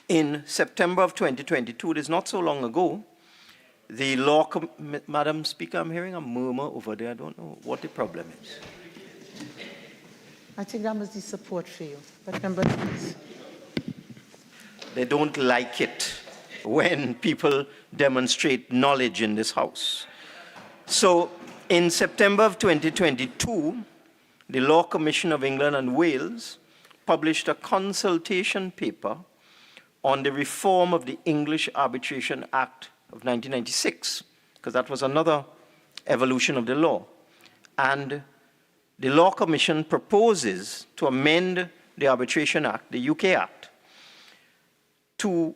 In September of 2022, it is not so long ago, the law, Madam Speaker, I'm hearing a murmur over there. I don't know what the problem is. I think that must be support for you. But remember, please. They don't like it when people demonstrate knowledge in this House. So in September of 2022, the Law Commission of England and Wales published a consultation paper on the reform of the English Arbitration Act of 1996, because that was another evolution of the law. And the Law Commission proposes to amend the Arbitration Act, the UK Act, to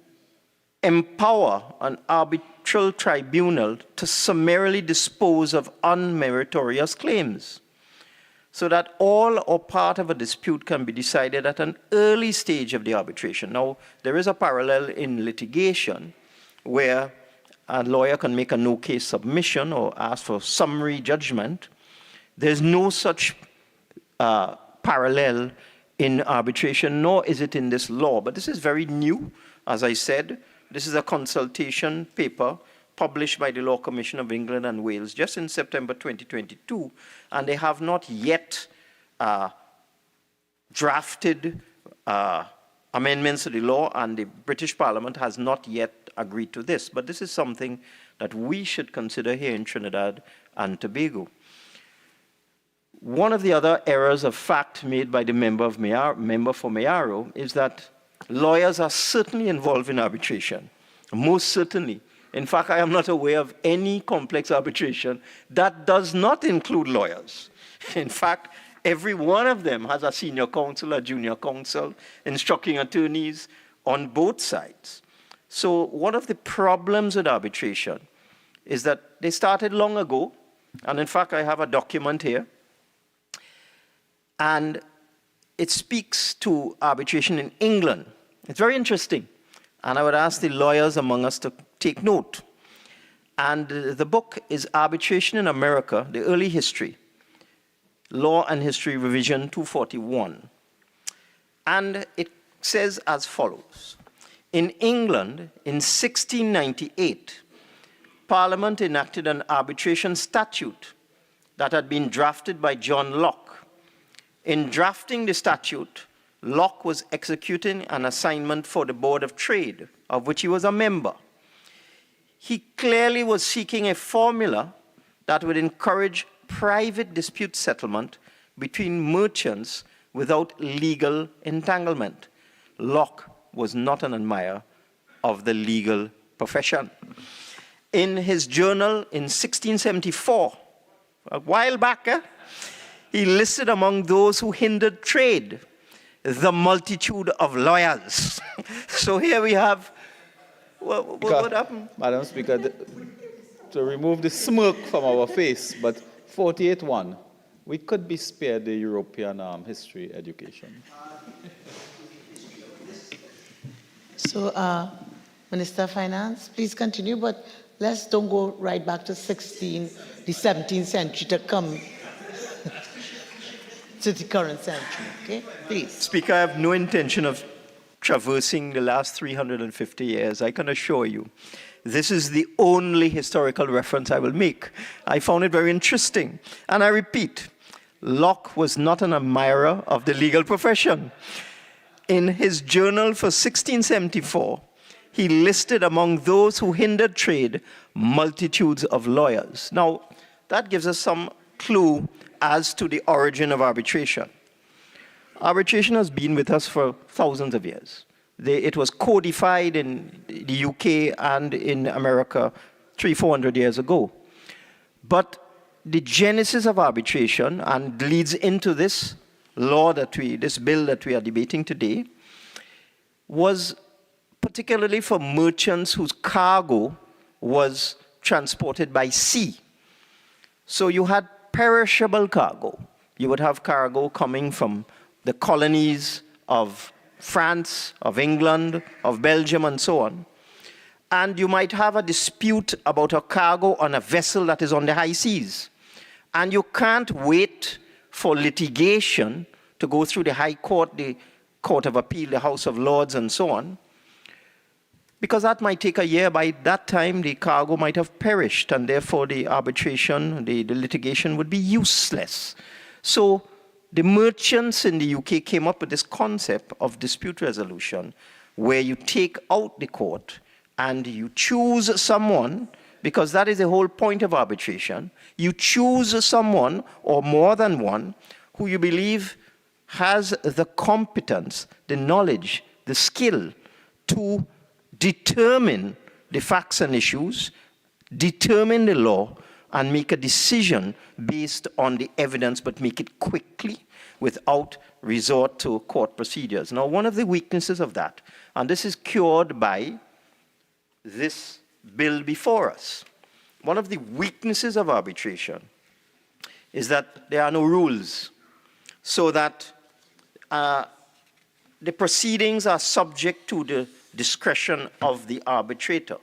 empower an arbitral tribunal to summarily dispose of unmeritorious claims, so that all or part of a dispute can be decided at an early stage of the arbitration. Now, there is a parallel in litigation where a lawyer can make a no-case submission or ask for summary judgment. There's no such parallel in arbitration, nor is it in this law. But this is very new. As I said, this is a consultation paper published by the Law Commission of England and Wales just in September 2022, and they have not yet drafted amendments to the law, and the British Parliament has not yet agreed to this. But this is something that we should consider here in Trinidad and Tobago. One of the other errors of fact made by the member for Mayaro is that lawyers are certainly involved in arbitration, most certainly. In fact, I am not aware of any complex arbitration that does not include lawyers. In fact, every one of them has a senior counsel, a junior counsel, instructing attorneys on both sides. So one of the problems with arbitration is that they started long ago, and in fact, I have a document here, and it speaks to arbitration in England. It's very interesting, and I would ask the lawyers among us to take note. And the book is Arbitration in America, the Early History, Law and History Revision 241. And it says as follows. In England, in 1698, Parliament enacted an arbitration statute that had been drafted by John Locke. In drafting the statute, Locke was executing an assignment for the Board of Trade, of which he was a member. He clearly was seeking a formula that would encourage private dispute settlement between merchants without legal entanglement. Locke was not an admirer of the legal profession. In his journal in 1674, a while back, he listed among those who hindered trade the multitude of lawyers. So here we have, what happened? Madam Speaker, to remove the smirk from our face, but 48-1, we could be spared the European history education. So, Minister of Finance, please continue, but let's don't go right back to the 17th century to come to the current century, okay? Please. Speaker, I have no intention of traversing the last 350 years, I can assure you. This is the only historical reference I will make. I found it very interesting. And I repeat, Locke was not an admirer of the legal profession. In his journal for 1674, he listed among those who hindered trade multitudes of lawyers. Now, that gives us some clue as to the origin of arbitration. Arbitration has been with us for thousands of years. It was codified in the UK and in America 300-400 years ago. But the genesis of arbitration, and leads into this law this bill that we are debating today, was particularly for merchants whose cargo was transported by sea. So you had perishable cargo. You would have cargo coming from the colonies of France, of England, of Belgium, and so on. And you might have a dispute about a cargo on a vessel that is on the high seas. And you can't wait for litigation to go through the High Court, the Court of Appeal, the House of Lords, and so on. because that might take a year. By that time, the cargo might have perished, and therefore the arbitration, the litigation would be useless. So the merchants in the UK came up with this concept of dispute resolution, where you take out the court and you choose someone, because that is the whole point of arbitration. You choose someone or more than one who you believe has the competence, the knowledge, the skill to determine the facts and issues, determine the law, and make a decision based on the evidence, but make it quickly without resort to court procedures. Now, one of the weaknesses of that, and this is cured by this bill before us, one of the weaknesses of arbitration is that there are no rules, so that the proceedings are subject to the discretion of the arbitrator.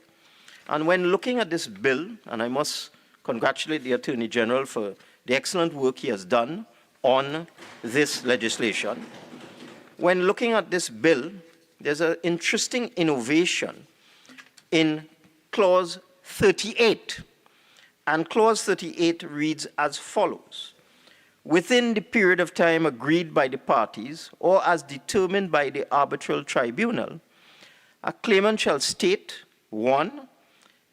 And when looking at this bill, and I must congratulate the Attorney General for the excellent work he has done on this legislation, when looking at this bill, there's an interesting innovation in Clause 38. And Clause 38 reads as follows: within the period of time agreed by the parties or as determined by the arbitral tribunal, a claimant shall state, 1,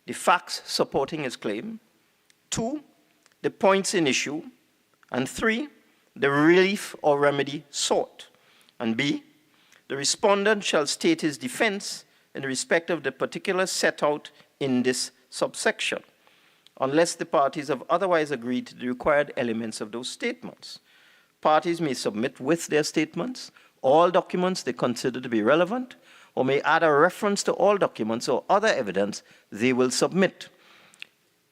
the facts supporting his claim, 2, the points in issue, and 3, the relief or remedy sought, and B, the respondent shall state his defense in respect of the particulars set out in this subsection, unless the parties have otherwise agreed to the required elements of those statements. Parties may submit with their statements all documents they consider to be relevant, or may add a reference to all documents or other evidence they will submit.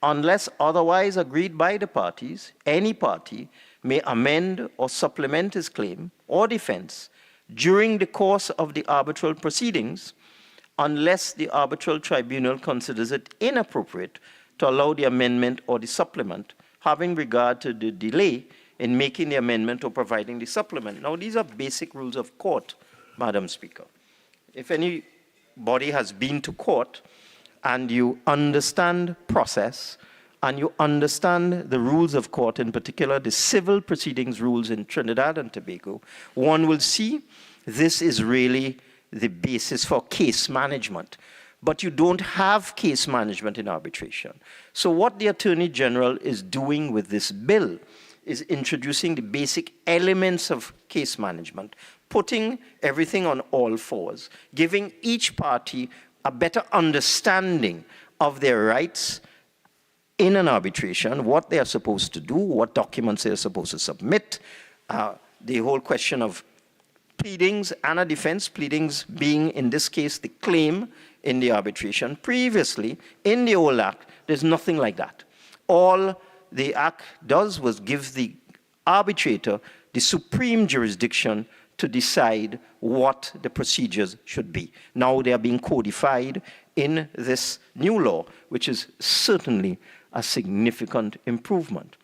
Unless otherwise agreed by the parties, any party may amend or supplement his claim or defense during the course of the arbitral proceedings, unless the arbitral tribunal considers it inappropriate to allow the amendment or the supplement, having regard to the delay in making the amendment or providing the supplement. Now, these are basic rules of court, Madam Speaker. If anybody has been to court and you understand process and you understand the rules of court, in particular the civil proceedings rules in Trinidad and Tobago, one will see this is really the basis for case management. But you don't have case management in arbitration. So what the Attorney General is doing with this bill is introducing the basic elements of case management, putting everything on all fours, giving each party a better understanding of their rights in an arbitration, what they are supposed to do, what documents they are supposed to submit, the whole question of pleadings and a defense, pleadings being, in this case, the claim in the arbitration. Previously, in the old Act, there's nothing like that. All the Act does was give the arbitrator the supreme jurisdiction to decide what the procedures should be. Now they are being codified in this new law, which is certainly a significant improvement.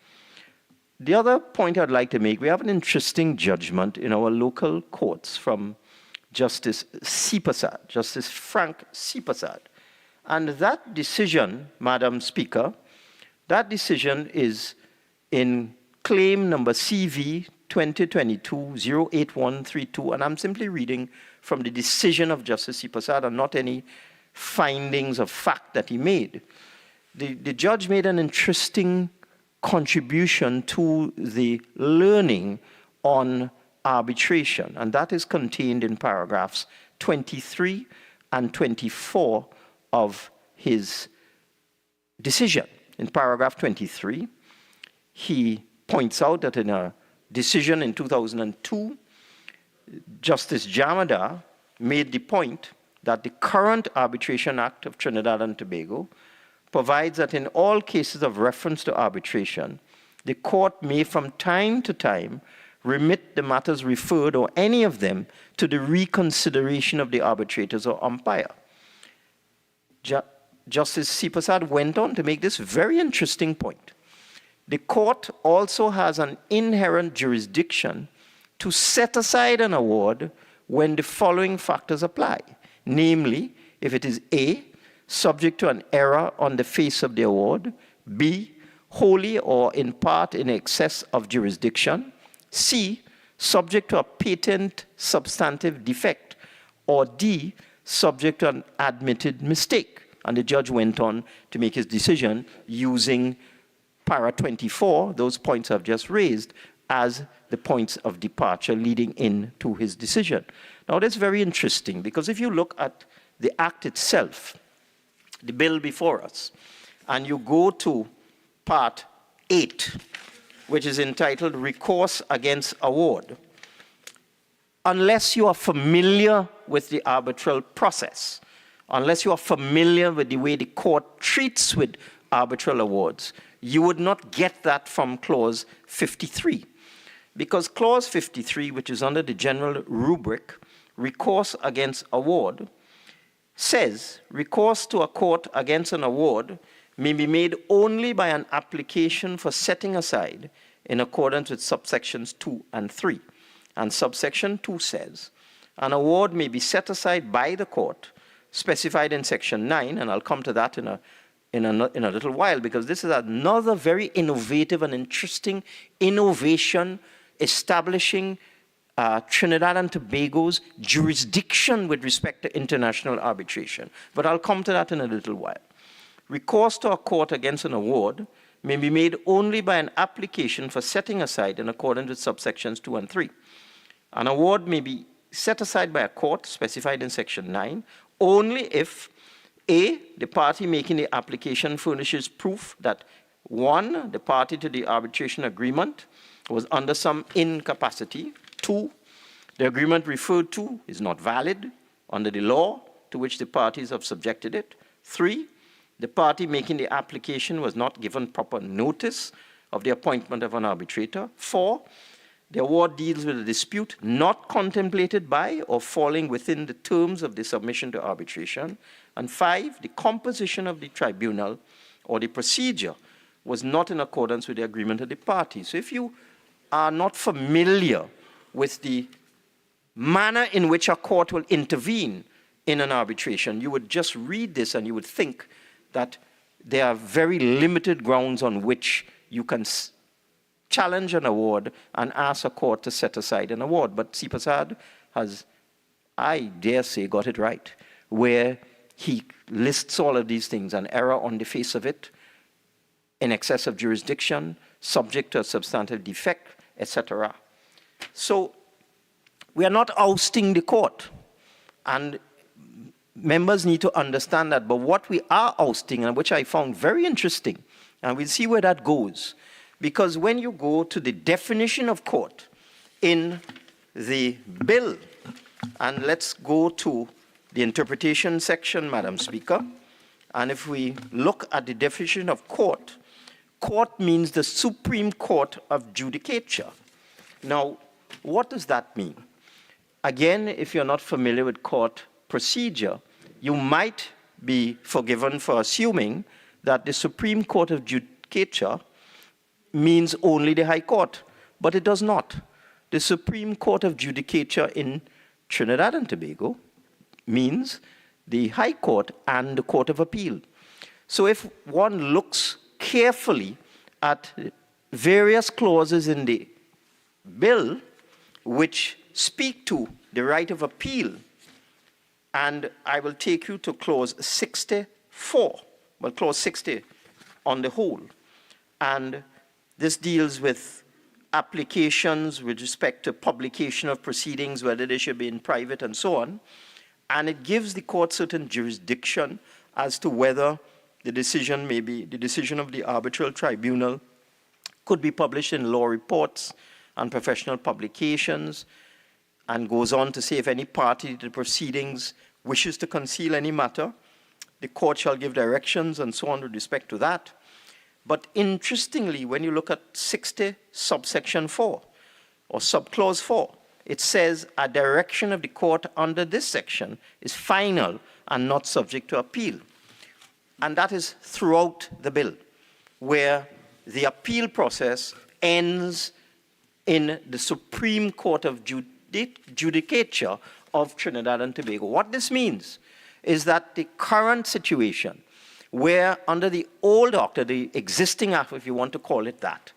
The other point I'd like to make, we have an interesting judgment in our local courts from Justice Sipasad, Justice Frank Sipasad. And that decision, Madam Speaker, that decision is in claim number CV 2022-08132, and I'm simply reading from the decision of Justice Sipasad and not any findings of fact that he made. The judge made an interesting contribution to the learning on arbitration, and that is contained in paragraphs 23 and 24 of his decision. In paragraph 23, he points out that in a decision in 2002, Justice Jamadar made the point that the current Arbitration Act of Trinidad and Tobago provides that in all cases of reference to arbitration, the court may from time to time remit the matters referred or any of them to the reconsideration of the arbitrators or umpire. Justice Sipasad went on to make this very interesting point. The court also has an inherent jurisdiction to set aside an award when the following factors apply. Namely, if it is A, subject to an error on the face of the award, B, wholly or in part in excess of jurisdiction, C, subject to a patent substantive defect, or D, subject to an admitted mistake. And the judge went on to make his decision using para 24, those points I've just raised, as the points of departure leading into his decision. Now that's very interesting, because if you look at the act itself, the bill before us, and you go to part 8, which is entitled Recourse Against Award, unless you are familiar with the arbitral process, unless you are familiar with the way the court treats with arbitral awards, you would not get that from clause 53. Because clause 53, which is under the general rubric, recourse against award, says recourse to a court against an award may be made only by an application for setting aside in accordance with subsections 2 and 3. And subsection 2 says, an award may be set aside by the court specified in section 9, and I'll come to that in a little while, because this is another very innovative and interesting innovation establishing Trinidad and Tobago's jurisdiction with respect to international arbitration. But I'll come to that in a little while. Recourse to a court against an award may be made only by an application for setting aside in accordance with subsections 2 and 3. An award may be set aside by a court specified in section 9 only if A, the party making the application furnishes proof that 1, the party to the arbitration agreement was under some incapacity, 2, the agreement referred to is not valid under the law to which the parties have subjected it, 3, the party making the application was not given proper notice of the appointment of an arbitrator, 4, the award deals with a dispute not contemplated by or falling within the terms of the submission to arbitration, and 5, the composition of the tribunal or the procedure was not in accordance with the agreement of the parties. So if you are not familiar with the manner in which a court will intervene in an arbitration, you would just read this and you would think that there are very limited grounds on which you can challenge an award and ask a court to set aside an award. But C. Prasad has, I dare say, got it right, where he lists all of these things: an error on the face of it, in excess of jurisdiction, subject to a substantive defect, etc. So we are not ousting the court, and members need to understand that. But what we are ousting, and which I found very interesting, and we'll see where that goes, because when you go to the definition of court in the bill, and let's go to the interpretation section, Madam Speaker, and if we look at the definition of court, court means the Supreme Court of Judicature. Now, what does that mean? Again, if you're not familiar with court procedure, you might be forgiven for assuming that the Supreme Court of Judicature means only the High Court, but it does not. The Supreme Court of Judicature in Trinidad and Tobago means the High Court and the Court of Appeal. So if one looks carefully at various clauses in the bill which speak to the right of appeal, and I will take you to clause 64, well, clause 60 on the whole, and this deals with applications with respect to publication of proceedings, whether they should be in private and so on, and it gives the court certain jurisdiction as to whether the decision the decision of the arbitral tribunal could be published in law reports and professional publications, and goes on to say if any party to the proceedings wishes to conceal any matter, the court shall give directions and so on with respect to that. But interestingly, when you look at 60 subsection 4 or subclause 4, it says a direction of the court under this section is final and not subject to appeal. And that is throughout the bill, where the appeal process ends in the Supreme Court of Judicature of Trinidad and Tobago. What this means is that the current situation, where under the old act, or the existing act, if you want to call it that,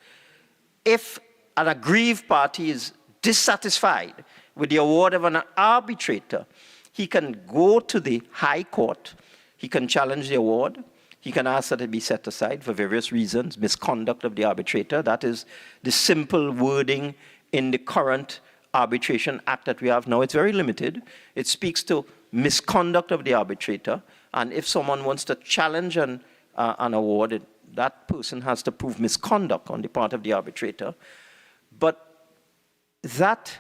if an aggrieved party is dissatisfied with the award of an arbitrator, he can go to the High Court, he can challenge the award, he can ask that it be set aside for various reasons, misconduct of the arbitrator. That is the simple wording in the current Arbitration Act that we have now. It's very limited. It speaks to misconduct of the arbitrator, and if someone wants to challenge an award, that person has to prove misconduct on the part of the arbitrator. But that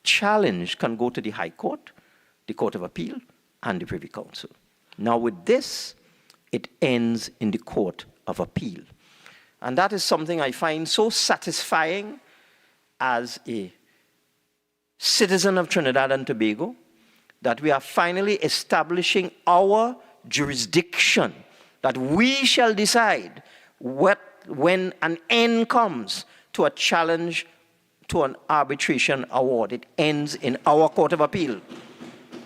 challenge can go to the High Court, the Court of Appeal, and the Privy Council. Now with this, it ends in the Court of Appeal. And that is something I find so satisfying as a citizen of Trinidad and Tobago, that we are finally establishing our jurisdiction, that we shall decide when an end comes to a challenge to an arbitration award. It ends in our Court of Appeal.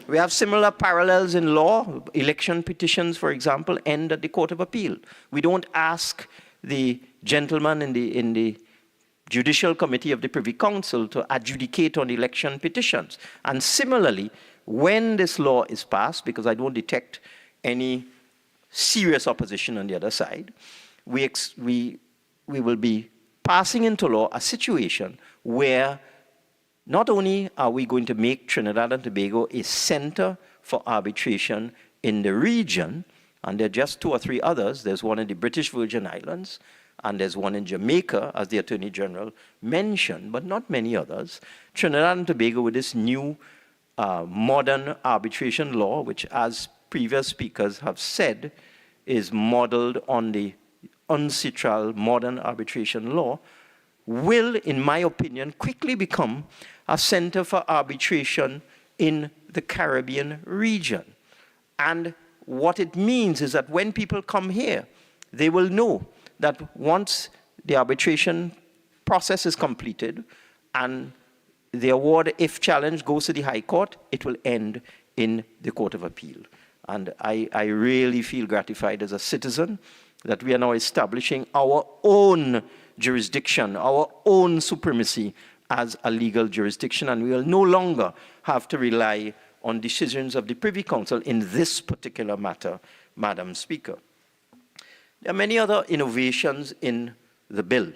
We have similar parallels in law. Election petitions, for example, end at the Court of Appeal. We don't ask the gentleman in the Judicial Committee of the Privy Council to adjudicate on election petitions. And similarly, when this law is passed, because I don't detect any serious opposition on the other side, we will be passing into law a situation where not only are we going to make Trinidad and Tobago a center for arbitration in the region, and there are just 2 or 3 others. There's one in the British Virgin Islands, and there's one in Jamaica, as the Attorney General mentioned, but not many others. Trinidad and Tobago, with this new modern arbitration law, which, as previous speakers have said, is modeled on the UNCITRAL modern arbitration law, will, in my opinion, quickly become a center for arbitration in the Caribbean region. And what it means is that when people come here, they will know that once the arbitration process is completed and the award, if challenged, goes to the High Court, it will end in the Court of Appeal. And I really feel gratified as a citizen that we are now establishing our own jurisdiction, our own supremacy as a legal jurisdiction, and we will no longer have to rely on decisions of the Privy Council in this particular matter, Madam Speaker. There are many other innovations in the bill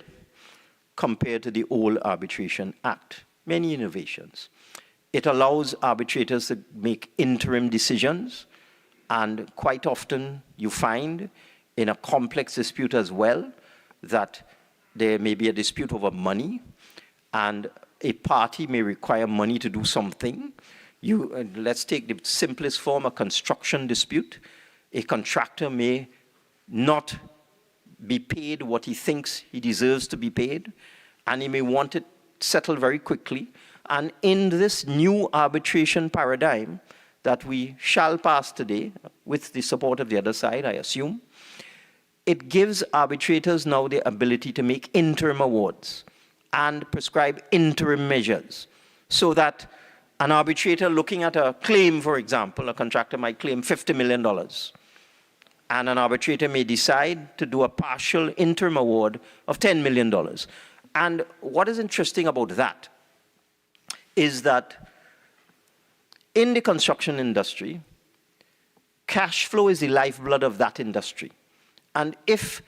compared to the old Arbitration Act. Many innovations. It allows arbitrators to make interim decisions, and quite often you find in a complex dispute as well that there may be a dispute over money, and a party may require money to do something. Let's take the simplest form, a construction dispute. A contractor may not be paid what he thinks he deserves to be paid, and he may want it settled very quickly. And in this new arbitration paradigm that we shall pass today, with the support of the other side, I assume, it gives arbitrators now the ability to make interim awards and prescribe interim measures, so that an arbitrator looking at a claim, for example, a contractor might claim $50 million, and an arbitrator may decide to do a partial interim award of $10 million. And what is interesting about that is that in the construction industry, cash flow is the lifeblood of that industry. And if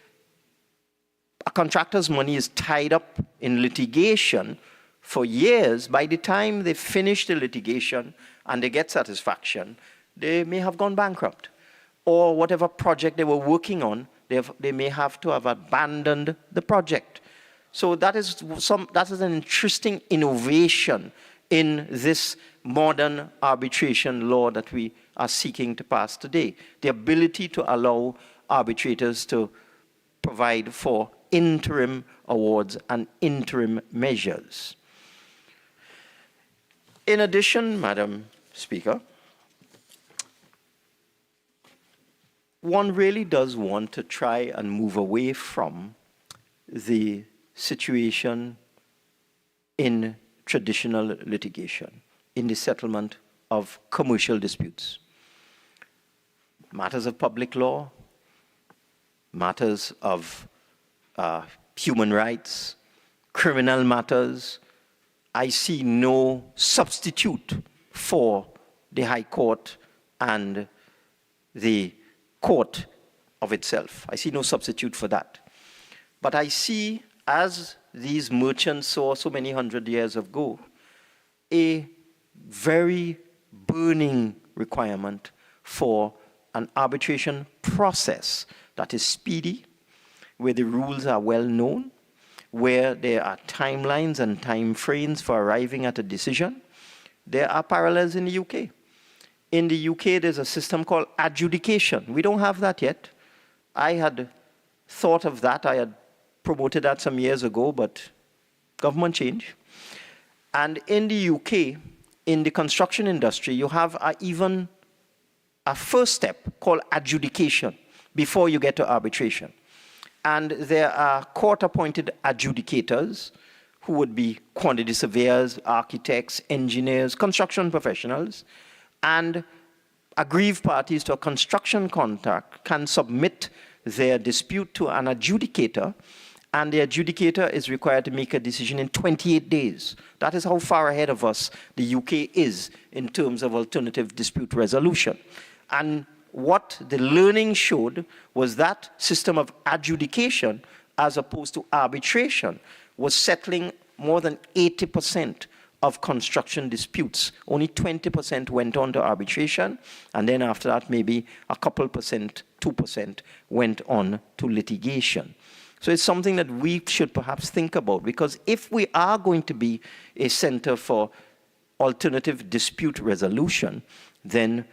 a contractor's money is tied up in litigation for years, by the time they finish the litigation and they get satisfaction, they may have gone bankrupt. Or whatever project they were working on, they may have to have abandoned the project. So that is an interesting innovation in this modern arbitration law that we are seeking to pass today. The ability to allow arbitrators to provide for interim awards and interim measures. In addition, Madam Speaker, one really does want to try and move away from the situation in traditional litigation, in the settlement of commercial disputes. matters of public law, matters of human rights, criminal matters. I see no substitute for the High Court and the court of itself. I see no substitute for that. But I see, as these merchants saw so many hundred years ago, a very burning requirement for an arbitration process that is speedy, where the rules are well known, where there are timelines and time frames for arriving at a decision. There are parallels in the UK. In the UK, there's a system called adjudication. We don't have that yet. I had thought of that. I had promoted that some years ago, but government change. And in the UK, in the construction industry, you have even a first step called adjudication before you get to arbitration. And there are court-appointed adjudicators who would be quantity surveyors, architects, engineers, construction professionals, and aggrieved parties to a construction contract can submit their dispute to an adjudicator, and the adjudicator is required to make a decision in 28 days. That is how far ahead of us the UK is in terms of alternative dispute resolution. And what the learning showed was that system of adjudication, as opposed to arbitration, was settling more than 80% of construction disputes. Only 20% went on to arbitration, and then after that, maybe a couple percent, 2%, went on to litigation. So it's something that we should perhaps think about, because if we are going to be a center for alternative dispute resolution, then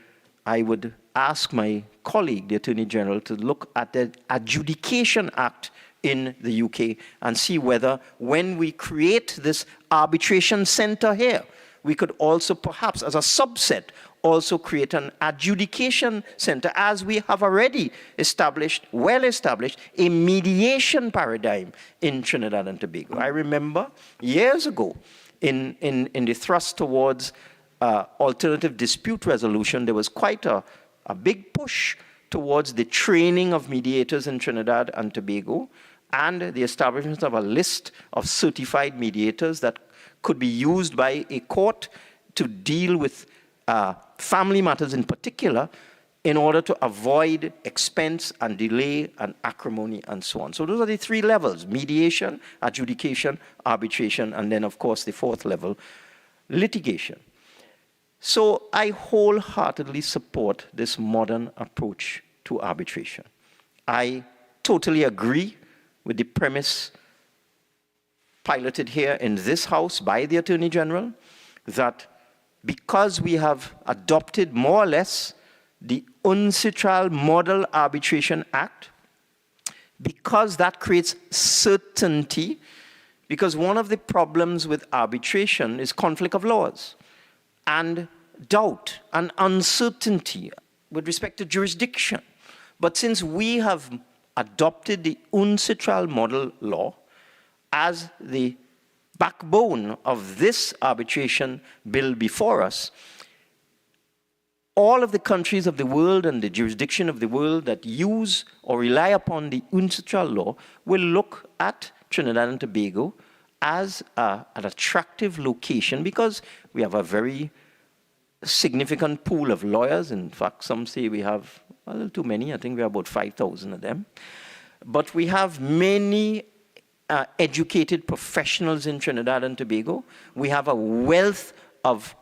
I would ask my colleague, the Attorney General, to look at the Adjudication Act in the UK and see whether, when we create this arbitration center here, we could also perhaps, as a subset, also create an adjudication center, as we have already established, well established, a mediation paradigm in Trinidad and Tobago. I remember years ago, in the thrust towards alternative dispute resolution, there was quite a big push towards the training of mediators in Trinidad and Tobago, and the establishment of a list of certified mediators that could be used by a court to deal with family matters in particular, in order to avoid expense and delay and acrimony and so on. So those are the three levels: mediation, adjudication, arbitration, and then, of course, the fourth level, litigation. So I wholeheartedly support this modern approach to arbitration. I totally agree with the premise piloted here in this House by the Attorney General, that because we have adopted more or less the UNCITRAL Model Arbitration Act, because that creates certainty, because one of the problems with arbitration is conflict of laws and doubt and uncertainty with respect to jurisdiction. But since we have adopted the UNCITRAL model law as the backbone of this arbitration bill before us, all of the countries of the world and the jurisdiction of the world that use or rely upon the UNCITRAL law will look at Trinidad and Tobago as an attractive location, because we have a very significant pool of lawyers. In fact, some say we have a little too many. I think we have about 5,000 of them. But we have many educated professionals in Trinidad and Tobago. We have a wealth of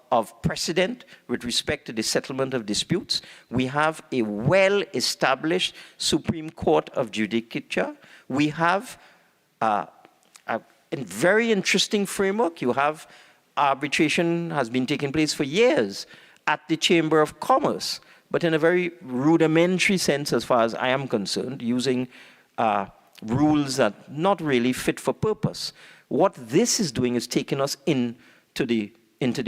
precedent with respect to the settlement of disputes. We have a well-established Supreme Court of Judicature. We have a very interesting framework. You have arbitration has been taking place for years at the Chamber of Commerce, but in a very rudimentary sense as far as I am concerned, using rules that are not really fit for purpose. What this is doing is taking us into the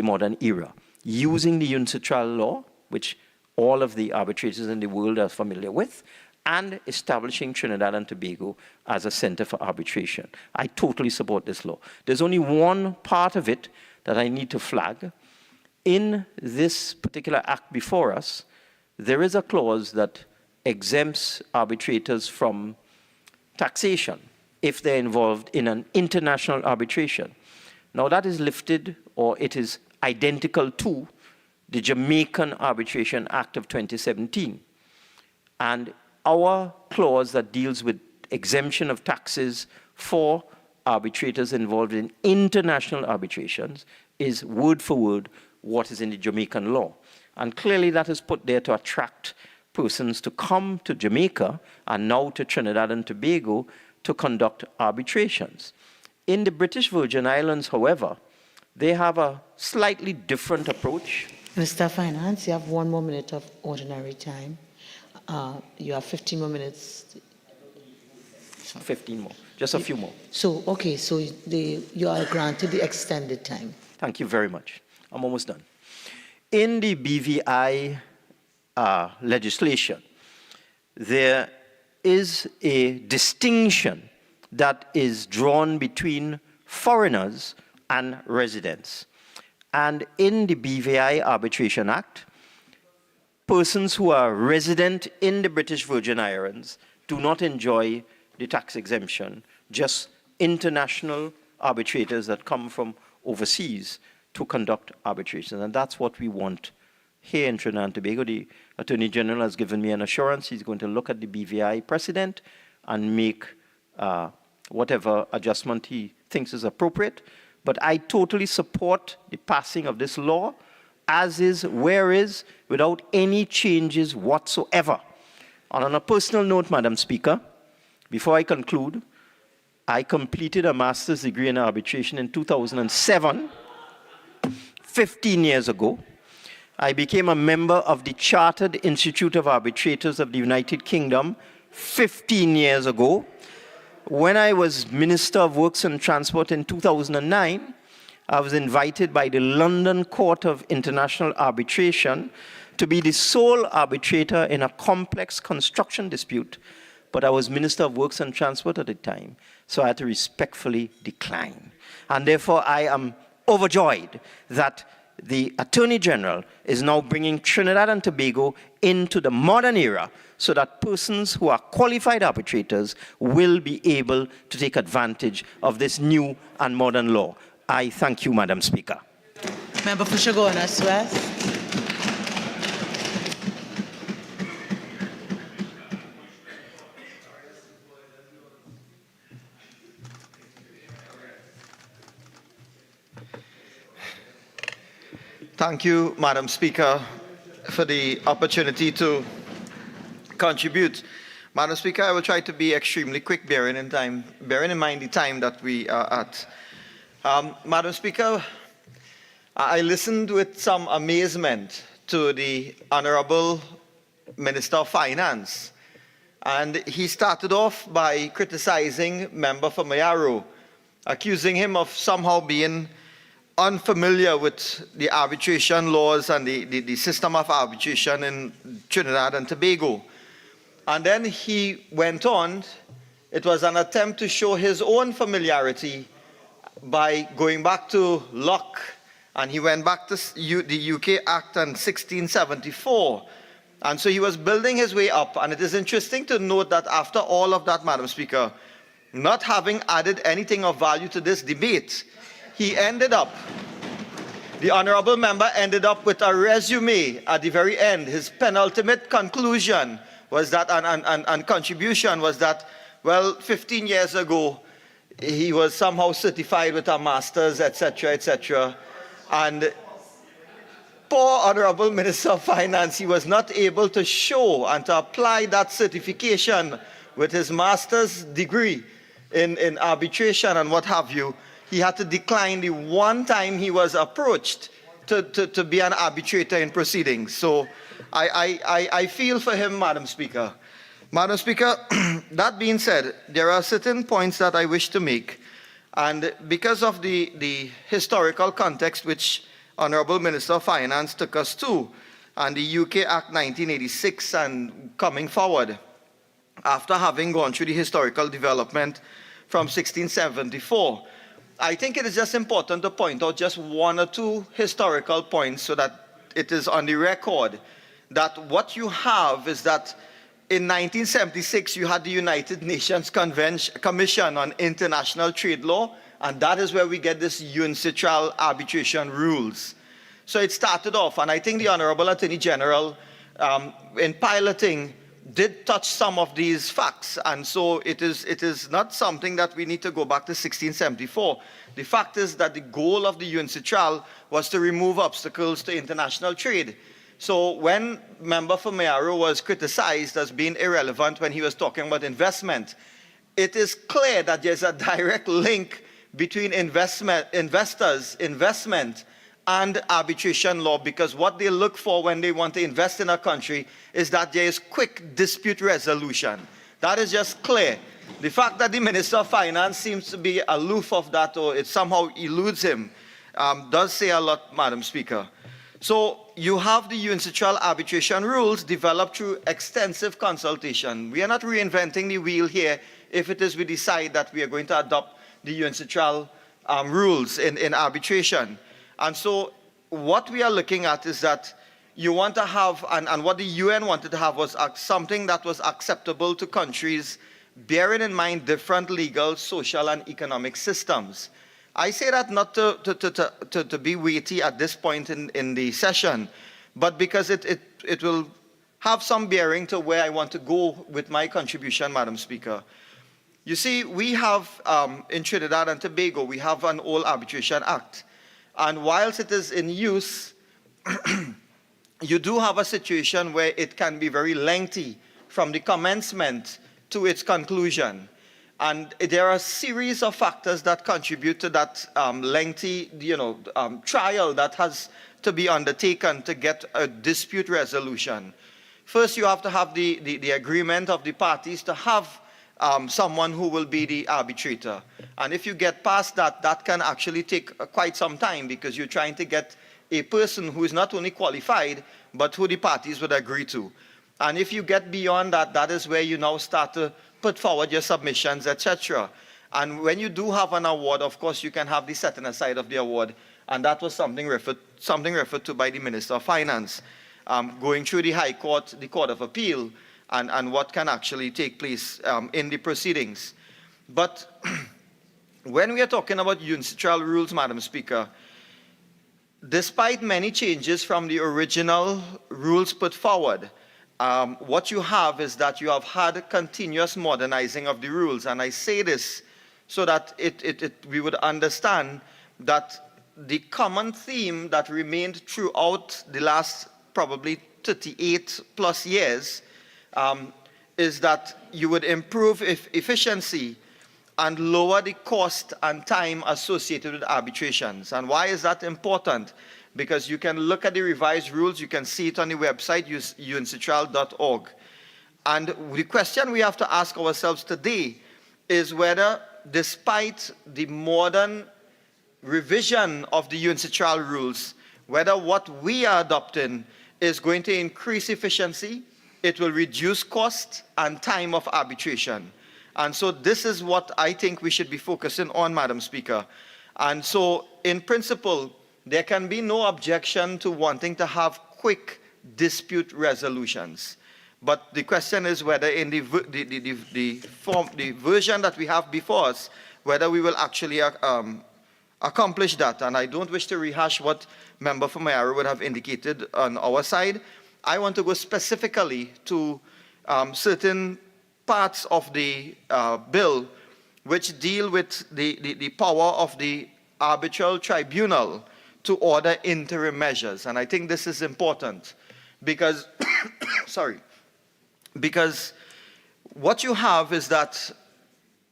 modern era, using the UNCITRAL law, which all of the arbitrators in the world are familiar with, and establishing Trinidad and Tobago as a center for arbitration. I totally support this law. There's only one part of it that I need to flag. In this particular act before us, there is a clause that exempts arbitrators from taxation if they're involved in an international arbitration. Now that is lifted, or it is identical to, the Jamaican Arbitration Act of 2017. And our clause that deals with exemption of taxes for arbitrators involved in international arbitrations is word for word what is in the Jamaican law. And clearly that is put there to attract persons to come to Jamaica and now to Trinidad and Tobago to conduct arbitrations. In the British Virgin Islands, however, they have a slightly different approach. Mr. Finance, you have 1 more minute of ordinary time. You have 15 more minutes. 15 more, just a few more. So, okay, so you are granted the extended time. Thank you very much. I'm almost done. In the BVI legislation, there is a distinction that is drawn between foreigners and residents. And in the BVI Arbitration Act, persons who are resident in the British Virgin Islands do not enjoy the tax exemption, just international arbitrators that come from overseas to conduct arbitrations. And that's what we want here in Trinidad and Tobago. The Attorney General has given me an assurance he's going to look at the BVI precedent and make whatever adjustment he thinks is appropriate. But I totally support the passing of this law as is, where is, without any changes whatsoever. And on a personal note, Madam Speaker, before I conclude, I completed a master's degree in arbitration in 2007, 15 years ago. I became a member of the Chartered Institute of Arbitrators of the United Kingdom 15 years ago. When I was Minister of Works and Transport in 2009, I was invited by the London Court of International Arbitration to be the sole arbitrator in a complex construction dispute, but I was Minister of Works and Transport at the time, so I had to respectfully decline. And therefore, I am overjoyed that the Attorney General is now bringing Trinidad and Tobago into the modern era so that persons who are qualified arbitrators will be able to take advantage of this new and modern law. I thank you, Madam Speaker. Member for Chaguanas West. Thank you, Madam Speaker, for the opportunity to contribute. Madam Speaker, I will try to be extremely quick, bearing in mind the time that we are at. Madam Speaker, I listened with some amazement to the Honorable Minister of Finance, and he started off by criticizing Member for Mayaro, accusing him of somehow being unfamiliar with the arbitration laws and the system of arbitration in Trinidad and Tobago. And then he went on, it was an attempt to show his own familiarity by going back to Locke, and he went back to the UK Act in 1674. And so he was building his way up, and it is interesting to note that after all of that, Madam Speaker, not having added anything of value to this debate, he ended up, the honorable member ended up with a resume at the very end. His penultimate conclusion was that, and contribution was that, well, 15 years ago, he was somehow certified with a master's, etc., etc. And poor Honorable Minister of Finance, he was not able to show and to apply that certification with his master's degree in arbitration and what have you. He had to decline the one time he was approached to be an arbitrator in proceedings. So I feel for him, Madam Speaker. Madam Speaker, that being said, there are certain points that I wish to make. And because of the historical context which Honorable Minister of Finance took us to, and the UK Act 1986 and coming forward, after having gone through the historical development from 1674, I think it is just important to point out just one or two historical points so that it is on the record that what you have is that in 1976, you had the United Nations Commission on International Trade Law, and that is where we get this UNCITRAL arbitration rules. So it started off, and I think the Honorable Attorney General, in piloting, did touch some of these facts, and so it is not something that we need to go back to 1674. The fact is that the goal of the UNCITRAL was to remove obstacles to international trade. So when Member for Mayaro was criticized as being irrelevant when he was talking about investment, it is clear that there's a direct link between investors, investment, and arbitration law, because what they look for when they want to invest in a country is that there is quick dispute resolution. That is just clear. The fact that the Minister of Finance seems to be aloof of that, or it somehow eludes him, does say a lot, Madam Speaker. So you have the UNCITRAL arbitration rules developed through extensive consultation. We are not reinventing the wheel here if it is we decide that we are going to adopt the UNCITRAL rules in arbitration. And so what we are looking at is that you want to have, and what the UN wanted to have was something that was acceptable to countries, bearing in mind different legal, social, and economic systems. I say that not to be weighty at this point in the session, but because it will have some bearing to where I want to go with my contribution, Madam Speaker. You see, we have, in Trinidad and Tobago, we have an old Arbitration Act. And whilst it is in use, you do have a situation where it can be very lengthy from the commencement to its conclusion. And there are a series of factors that contribute to that lengthy, trial that has to be undertaken to get a dispute resolution. First, you have to have the agreement of the parties to have someone who will be the arbitrator. And if you get past that, that can actually take quite some time, because you're trying to get a person who is not only qualified, but who the parties would agree to. And if you get beyond that, that is where you now start to put forward your submissions, etc. And when you do have an award, of course, you can have the setting aside of the award. And that was something referred to by the Minister of Finance, going through the High Court, the Court of Appeal, and what can actually take place in the proceedings. But when we are talking about UNCITRAL rules, Madam Speaker, despite many changes from the original rules put forward, what you have is that you have had continuous modernizing of the rules. And I say this so that we would understand that the common theme that remained throughout the last probably 38 plus years is that you would improve efficiency and lower the cost and time associated with arbitrations. And why is that important? Because you can look at the revised rules, you can see it on the website, uncitral.org. And the question we have to ask ourselves today is whether, despite the modern revision of the UNCITRAL rules, whether what we are adopting is going to increase efficiency, it will reduce cost and time of arbitration. And so this is what I think we should be focusing on, Madam Speaker. And so, in principle, there can be no objection to wanting to have quick dispute resolutions. But the question is whether in the version that we have before us, whether we will actually accomplish that. And I don't wish to rehash what Member for Mayaro would have indicated on our side. I want to go specifically to certain parts of the bill which deal with the power of the arbitral tribunal to order interim measures. And I think this is important because, because what you have is that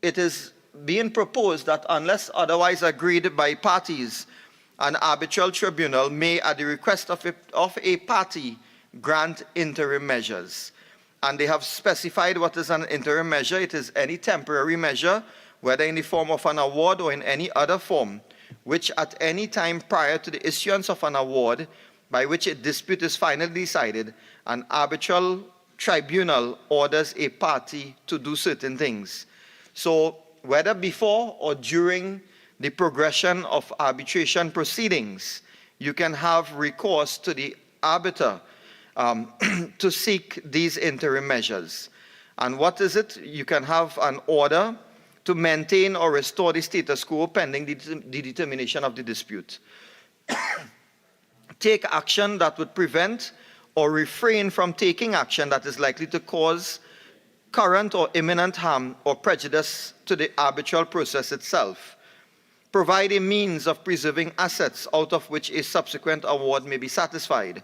it is being proposed that unless otherwise agreed by parties, an arbitral tribunal may, at the request of a party, grant interim measures. And they have specified what is an interim measure. It is any temporary measure, whether in the form of an award or in any other form, which at any time prior to the issuance of an award, by which a dispute is finally decided, an arbitral tribunal orders a party to do certain things. So whether before or during the progression of arbitration proceedings, you can have recourse to the arbiter. to seek these interim measures. And what is it? You can have an order to maintain or restore the status quo pending the determination of the dispute. Take action that would prevent or refrain from taking action that is likely to cause current or imminent harm or prejudice to the arbitral process itself. Provide a means of preserving assets out of which a subsequent award may be satisfied,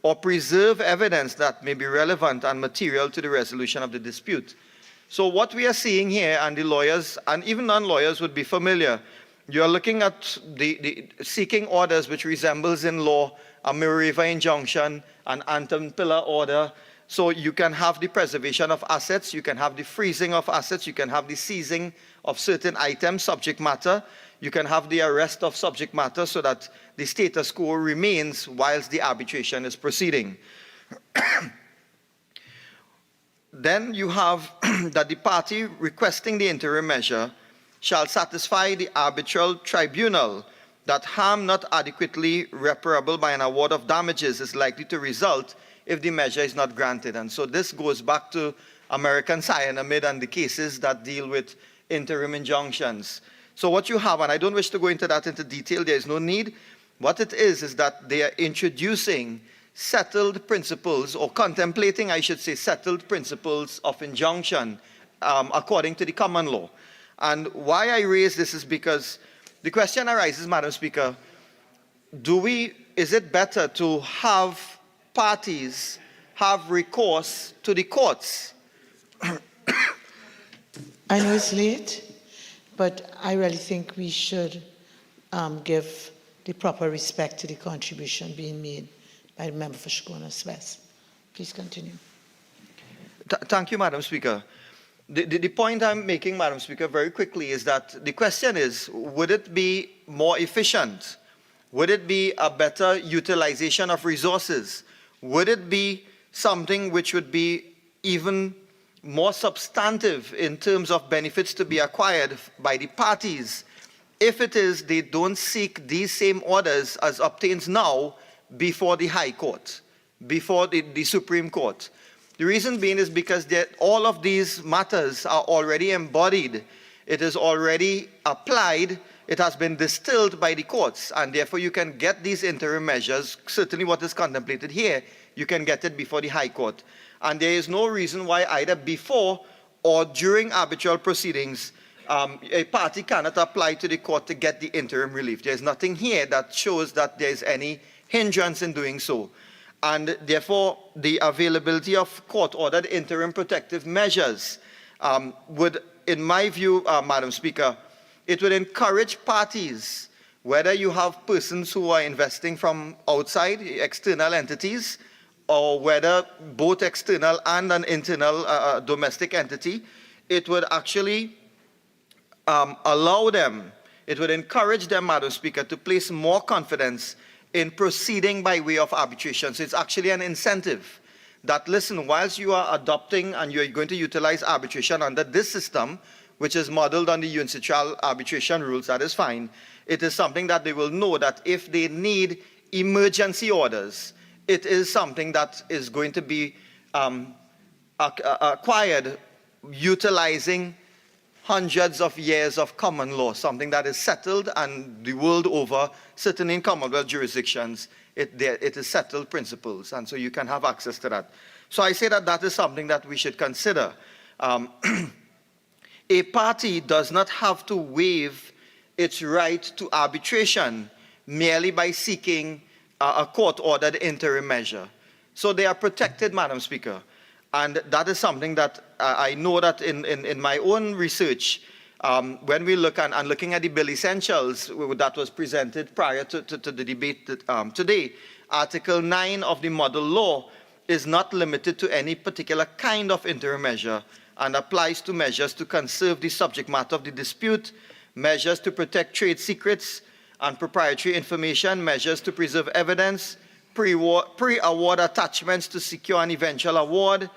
or preserve evidence that may be relevant and material to the resolution of the dispute. So what we are seeing here, and the lawyers and even non-lawyers would be familiar, you're looking at the seeking orders which resembles in law a Mireva injunction, an anthem pillar order. So you can have the preservation of assets, you can have the freezing of assets, you can have the seizing of certain items, subject matter, you can have the arrest of subject matter so that the status quo remains whilst the arbitration is proceeding. Then you have that the party requesting the interim measure shall satisfy the arbitral tribunal that harm not adequately reparable by an award of damages is likely to result if the measure is not granted. And so this goes back to American cyanamide and the cases that deal with interim injunctions. So what you have, and I don't wish to go into that into detail, there is no need. What it is that they are introducing settled principles, or contemplating, I should say, settled principles of injunction according to the common law. And why I raise this is because the question arises, Madam Speaker, is it better to have parties have recourse to the courts? I know it's late, but I really think we should give the proper respect to the contribution being made by the member for Chaguanas West. Please continue. Thank you, Madam Speaker. The point I'm making, Madam Speaker, very quickly is that the question is, would it be more efficient? Would it be a better utilization of resources? Would it be something which would be even more substantive in terms of benefits to be acquired by the parties if it is they don't seek these same orders as obtains now before the High Court, before the Supreme Court? The reason being is because all of these matters are already embodied. It is already applied. It has been distilled by the courts, and therefore you can get these interim measures, certainly what is contemplated here, you can get it before the High Court. And there is no reason why either before or during arbitral proceedings, a party cannot apply to the court to get the interim relief. There is nothing here that shows that there is any hindrance in doing so. And therefore, the availability of court-ordered interim protective measures would, in my view, Madam Speaker, it would encourage parties, whether you have persons who are investing from outside, external entities, or whether both external and an internal domestic entity, it would actually allow them, it would encourage them, Madam Speaker, to place more confidence in proceeding by way of arbitration. So it's actually an incentive that, listen, whilst you are adopting and you're going to utilize arbitration under this system, which is modeled on the UNCITRAL arbitration rules, that is fine. It is something that they will know that if they need emergency orders, it is something that is going to be acquired utilizing hundreds of years of common law, something that is settled and the world over, certainly in Commonwealth jurisdictions, it is settled principles, and so you can have access to that. So I say that that is something that we should consider. A party does not have to waive its right to arbitration merely by seeking a court-ordered interim measure. So they are protected, Madam Speaker. And that is something that I know that in my own research, when we look and looking at the Bill Essentials that was presented prior to the debate today, Article 9 of the model law is not limited to any particular kind of interim measure and applies to measures to conserve the subject matter of the dispute, measures to protect trade secrets and proprietary information, measures to preserve evidence, pre-award attachments to secure an eventual award,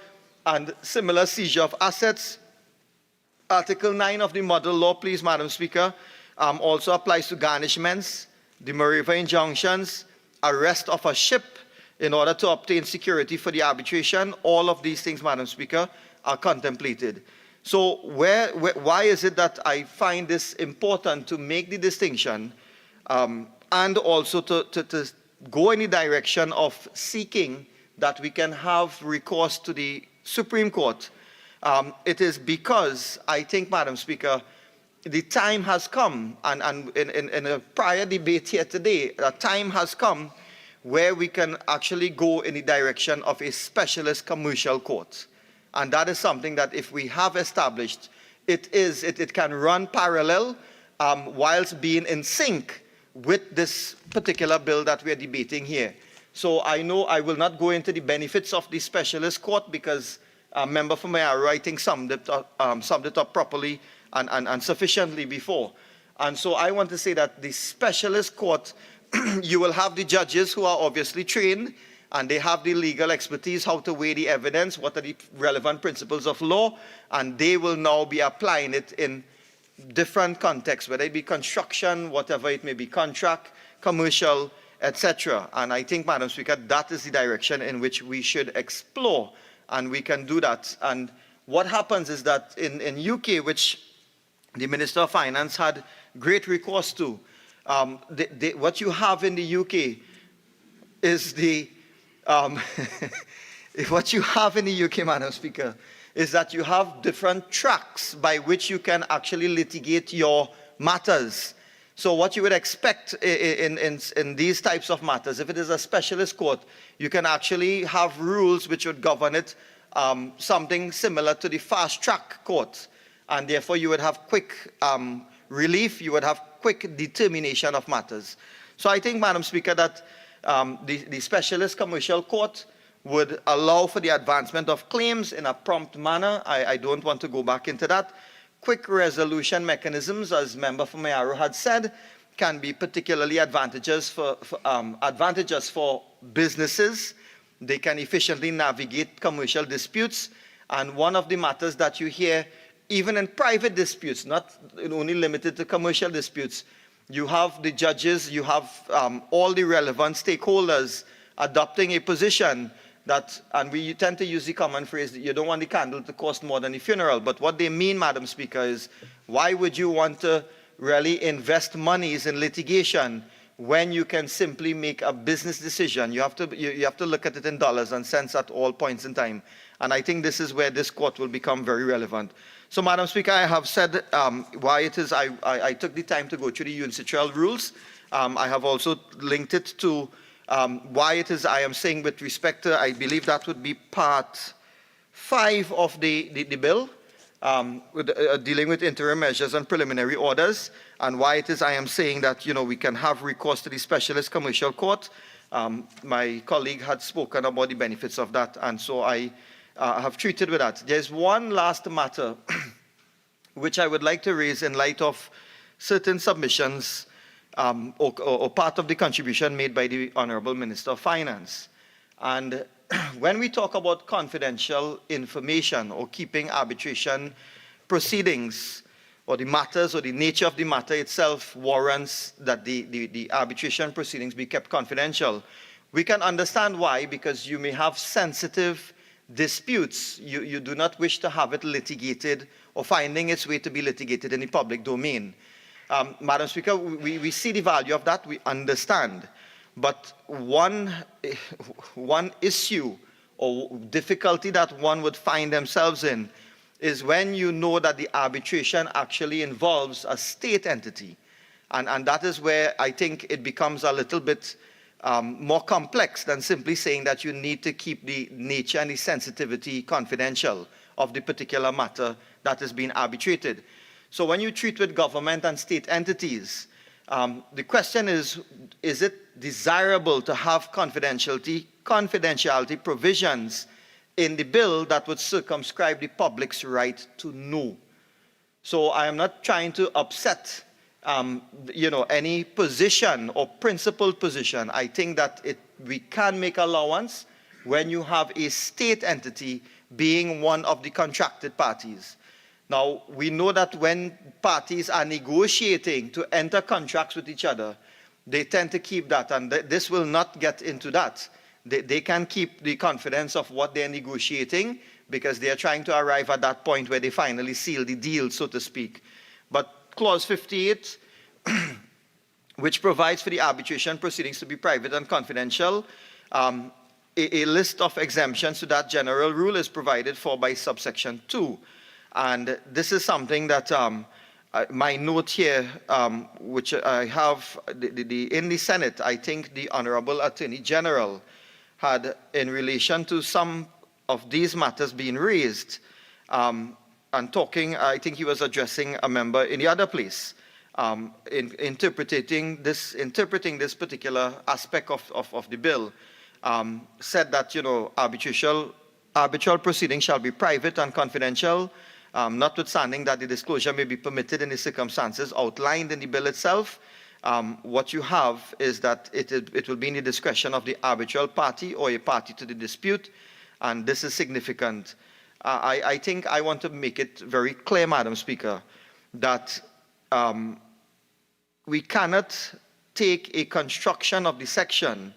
and similar seizure of assets. Article 9 of the model law, please, Madam Speaker, also applies to garnishments, the Mireva injunctions, arrest of a ship, in order to obtain security for the arbitration. All of these things, Madam Speaker, are contemplated. So why is it that I find this important to make the distinction and also to go in the direction of seeking that we can have recourse to the Supreme Court? It is because I think, Madam Speaker, the time has come, and in a prior debate here today, the time has come where we can actually go in the direction of a specialist commercial court. And that is something that if we have established, it can run parallel whilst being in sync with this particular bill that we are debating here. So I know I will not go into the benefits of the specialist court because a member from Mayaro, I think, summed it up properly and sufficiently before. And so I want to say that the specialist court, you will have the judges who are obviously trained and they have the legal expertise, how to weigh the evidence, what are the relevant principles of law, and they will now be applying it in different contexts, whether it be construction, whatever it may be, contract, commercial, etc. And I think, Madam Speaker, that is the direction in which we should explore, and we can do that. And what happens is that in UK, which the Minister of Finance had great recourse to, what you have in the UK is what you have in the UK, Madam Speaker, is that you have different tracks by which you can actually litigate your matters. So what you would expect in these types of matters, if it is a specialist court, you can actually have rules which would govern it, something similar to the fast-track court. And therefore, you would have quick relief, you would have quick determination of matters. So I think, Madam Speaker, that the specialist commercial court would allow for the advancement of claims in a prompt manner. I don't want to go back into that. Quick resolution mechanisms, as Member from Mayaro had said, can be particularly advantageous for businesses. They can efficiently navigate commercial disputes. And one of the matters that you hear, even in private disputes, not only limited to commercial disputes, you have the judges, you have all the relevant stakeholders adopting a position that, and we tend to use the common phrase that you don't want the candle to cost more than the funeral. But what they mean, Madam Speaker, is why would you want to really invest monies in litigation when you can simply make a business decision? You have to look at it in dollars and cents at all points in time. And I think this is where this court will become very relevant. So, Madam Speaker, I have said why it is I took the time to go through the UNCITRAL rules. I have also linked it to why it is I am saying with respect to, I believe that would be part 5 of the bill, dealing with interim measures and preliminary orders, and why it is I am saying that, we can have recourse to the specialist commercial court. My colleague had spoken about the benefits of that, and so I have treated with that. There's one last matter which I would like to raise in light of certain submissions or part of the contribution made by the Honorable Minister of Finance. And when we talk about confidential information or keeping arbitration proceedings, or the matters or the nature of the matter itself warrants that the arbitration proceedings be kept confidential, we can understand why, because you may have sensitive disputes. You do not wish to have it litigated or finding its way to be litigated in the public domain. Madam Speaker, we see the value of that, we understand. But one issue or difficulty that one would find themselves in is when you know that the arbitration actually involves a state entity. And that is where I think it becomes a little bit more complex than simply saying that you need to keep the nature and the sensitivity confidential of the particular matter that is being arbitrated. So when you treat with government and state entities, the question is it desirable to have confidentiality provisions in the bill that would circumscribe the public's right to know? So I am not trying to upset any position or principled position. I think that we can make allowance when you have a state entity being one of the contracted parties. Now, we know that when parties are negotiating to enter contracts with each other, they tend to keep that, and this will not get into that. They can keep the confidence of what they're negotiating because they are trying to arrive at that point where they finally seal the deal, so to speak. But Clause 58, which provides for the arbitration proceedings to be private and confidential, a list of exemptions to that general rule is provided for by subsection 2. And this is something that my note here, which I have in the Senate, I think the Honorable Attorney General had, in relation to some of these matters being raised, and talking, I think he was addressing a member in the other place, interpreting this particular aspect of the bill, said that, you know, arbitral proceedings shall be private and confidential, notwithstanding that the disclosure may be permitted in the circumstances outlined in the bill itself. What you have is that it will be in the discretion of the arbitral party or a party to the dispute, and this is significant. I think I want to make it very clear, Madam Speaker, that we cannot take a construction of the section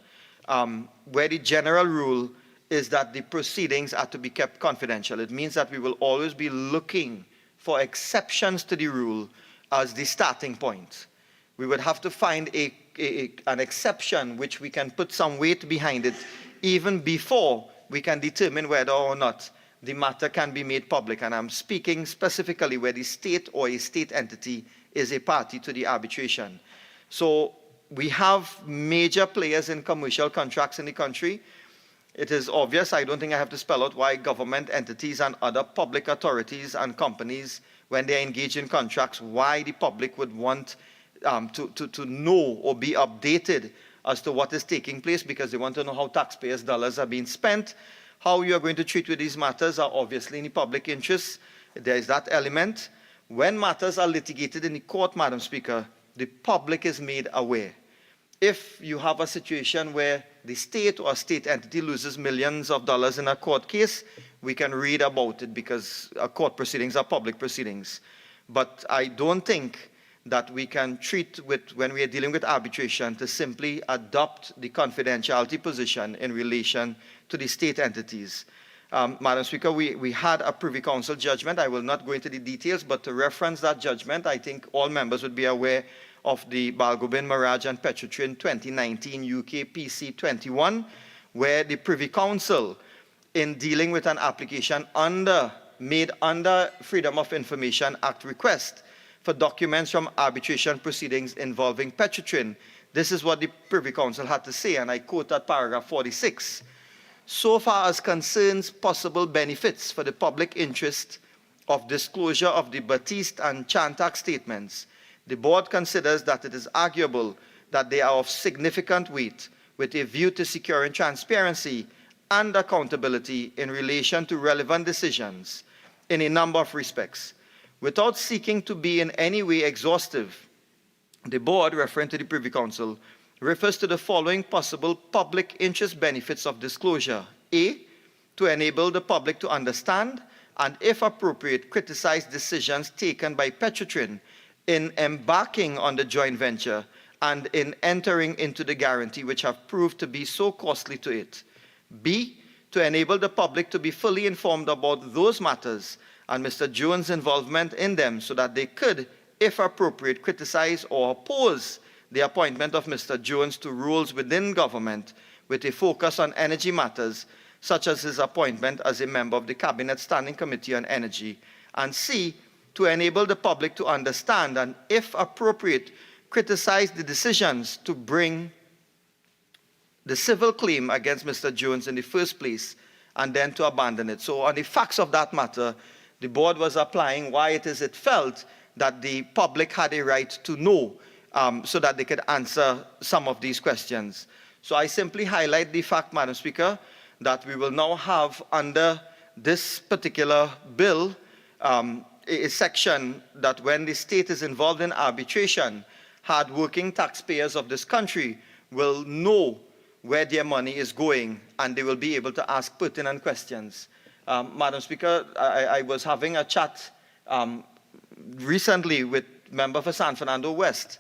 where the general rule is that the proceedings are to be kept confidential. It means that we will always be looking for exceptions to the rule as the starting point. We would have to find an exception which we can put some weight behind it even before we can determine whether or not the matter can be made public. And I'm speaking specifically where the state or a state entity is a party to the arbitration. So we have major players in commercial contracts in the country. It is obvious, I don't think I have to spell out why government entities and other public authorities and companies, when they are engaged in contracts, why the public would want to know or be updated as to what is taking place, because they want to know how taxpayers' dollars are being spent. How you are going to treat with these matters are obviously in the public interest. There is that element. When matters are litigated in the court, Madam Speaker, the public is made aware. If you have a situation where the state or a state entity loses millions of dollars in a court case, we can read about it because court proceedings are public proceedings. But I don't think that we can treat when we are dealing with arbitration to simply adopt the confidentiality position in relation to the state entities. Madam Speaker, we had a Privy Council judgment. I will not go into the details, but to reference that judgment, I think all members would be aware of the Balgobin, Mirage and Petrotrin 2019 UK PC 21, where the Privy Council, in dealing with an application made under Freedom of Information Act request for documents from arbitration proceedings involving Petrotrin, this is what the Privy Council had to say, and I quote at paragraph 46. So far as concerns possible benefits for the public interest of disclosure of the Batiste and Chantak statements, the board considers that it is arguable that they are of significant weight with a view to securing transparency and accountability in relation to relevant decisions in a number of respects. Without seeking to be in any way exhaustive, the board, referring to the Privy Council, refers to the following possible public interest benefits of disclosure. A, to enable the public to understand and, if appropriate, criticize decisions taken by Petrotrin in embarking on the joint venture and in entering into the guarantee, which have proved to be so costly to it. B, to enable the public to be fully informed about those matters and Mr. Jones' involvement in them so that they could, if appropriate, criticize or oppose the appointment of Mr. Jones to roles within government with a focus on energy matters, such as his appointment as a member of the Cabinet Standing Committee on Energy. And C, to enable the public to understand and, if appropriate, criticize the decisions to bring the civil claim against Mr. Jones in the first place and then to abandon it. So on the facts of that matter, the board was applying why it is it felt that the public had a right to know so that they could answer some of these questions. So I simply highlight the fact, Madam Speaker, that we will now have under this particular bill a section that when the state is involved in arbitration, hard-working taxpayers of this country will know where their money is going and they will be able to ask pertinent questions. Madam Speaker, I was having a chat recently with member for San Fernando West,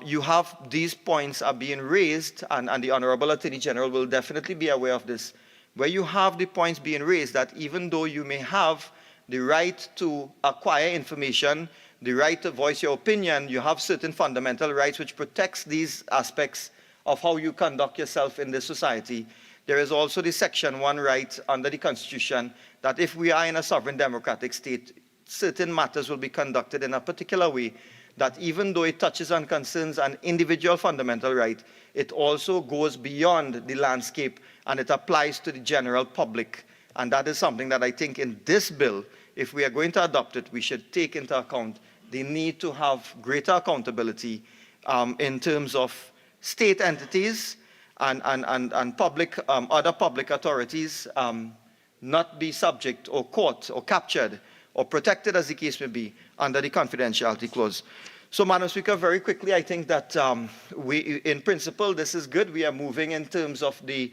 you have these points are being raised, and the Honorable Attorney General will definitely be aware of this, where you have the points being raised that even though you may have the right to acquire information, the right to voice your opinion, you have certain fundamental rights which protects these aspects of how you conduct yourself in this society. There is also the Section 1 right under the Constitution that if we are in a sovereign democratic state, certain matters will be conducted in a particular way that even though it touches and concerns an individual fundamental right, it also goes beyond the landscape and it applies to the general public. And that is something that I think in this bill, if we are going to adopt it, we should take into account the need to have greater accountability in terms of state entities and public, other public authorities not be subject or caught or captured or protected, as the case may be, under the confidentiality clause. So, Madam Speaker, very quickly, I think that in principle, this is good. We are moving in terms of the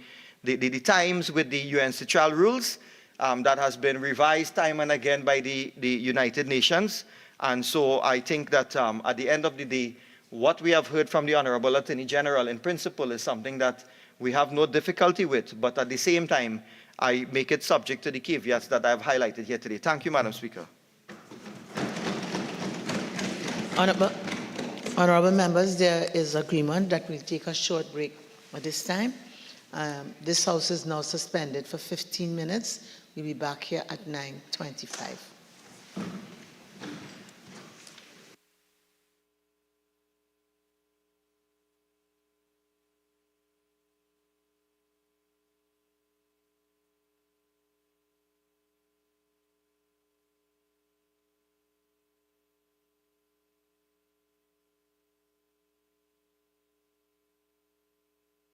times with the UNCTRAL rules that has been revised time and again by the United Nations. And so I think that at the end of the day, what we have heard from the Honorable Attorney General in principle is something that we have no difficulty with, but at the same time, I make it subject to the caveats that I have highlighted here today. Thank you, Madam Speaker. Honorable members, there is agreement that we'll take a short break at this time. This House is now suspended for 15 minutes. We'll be back here at 9:25.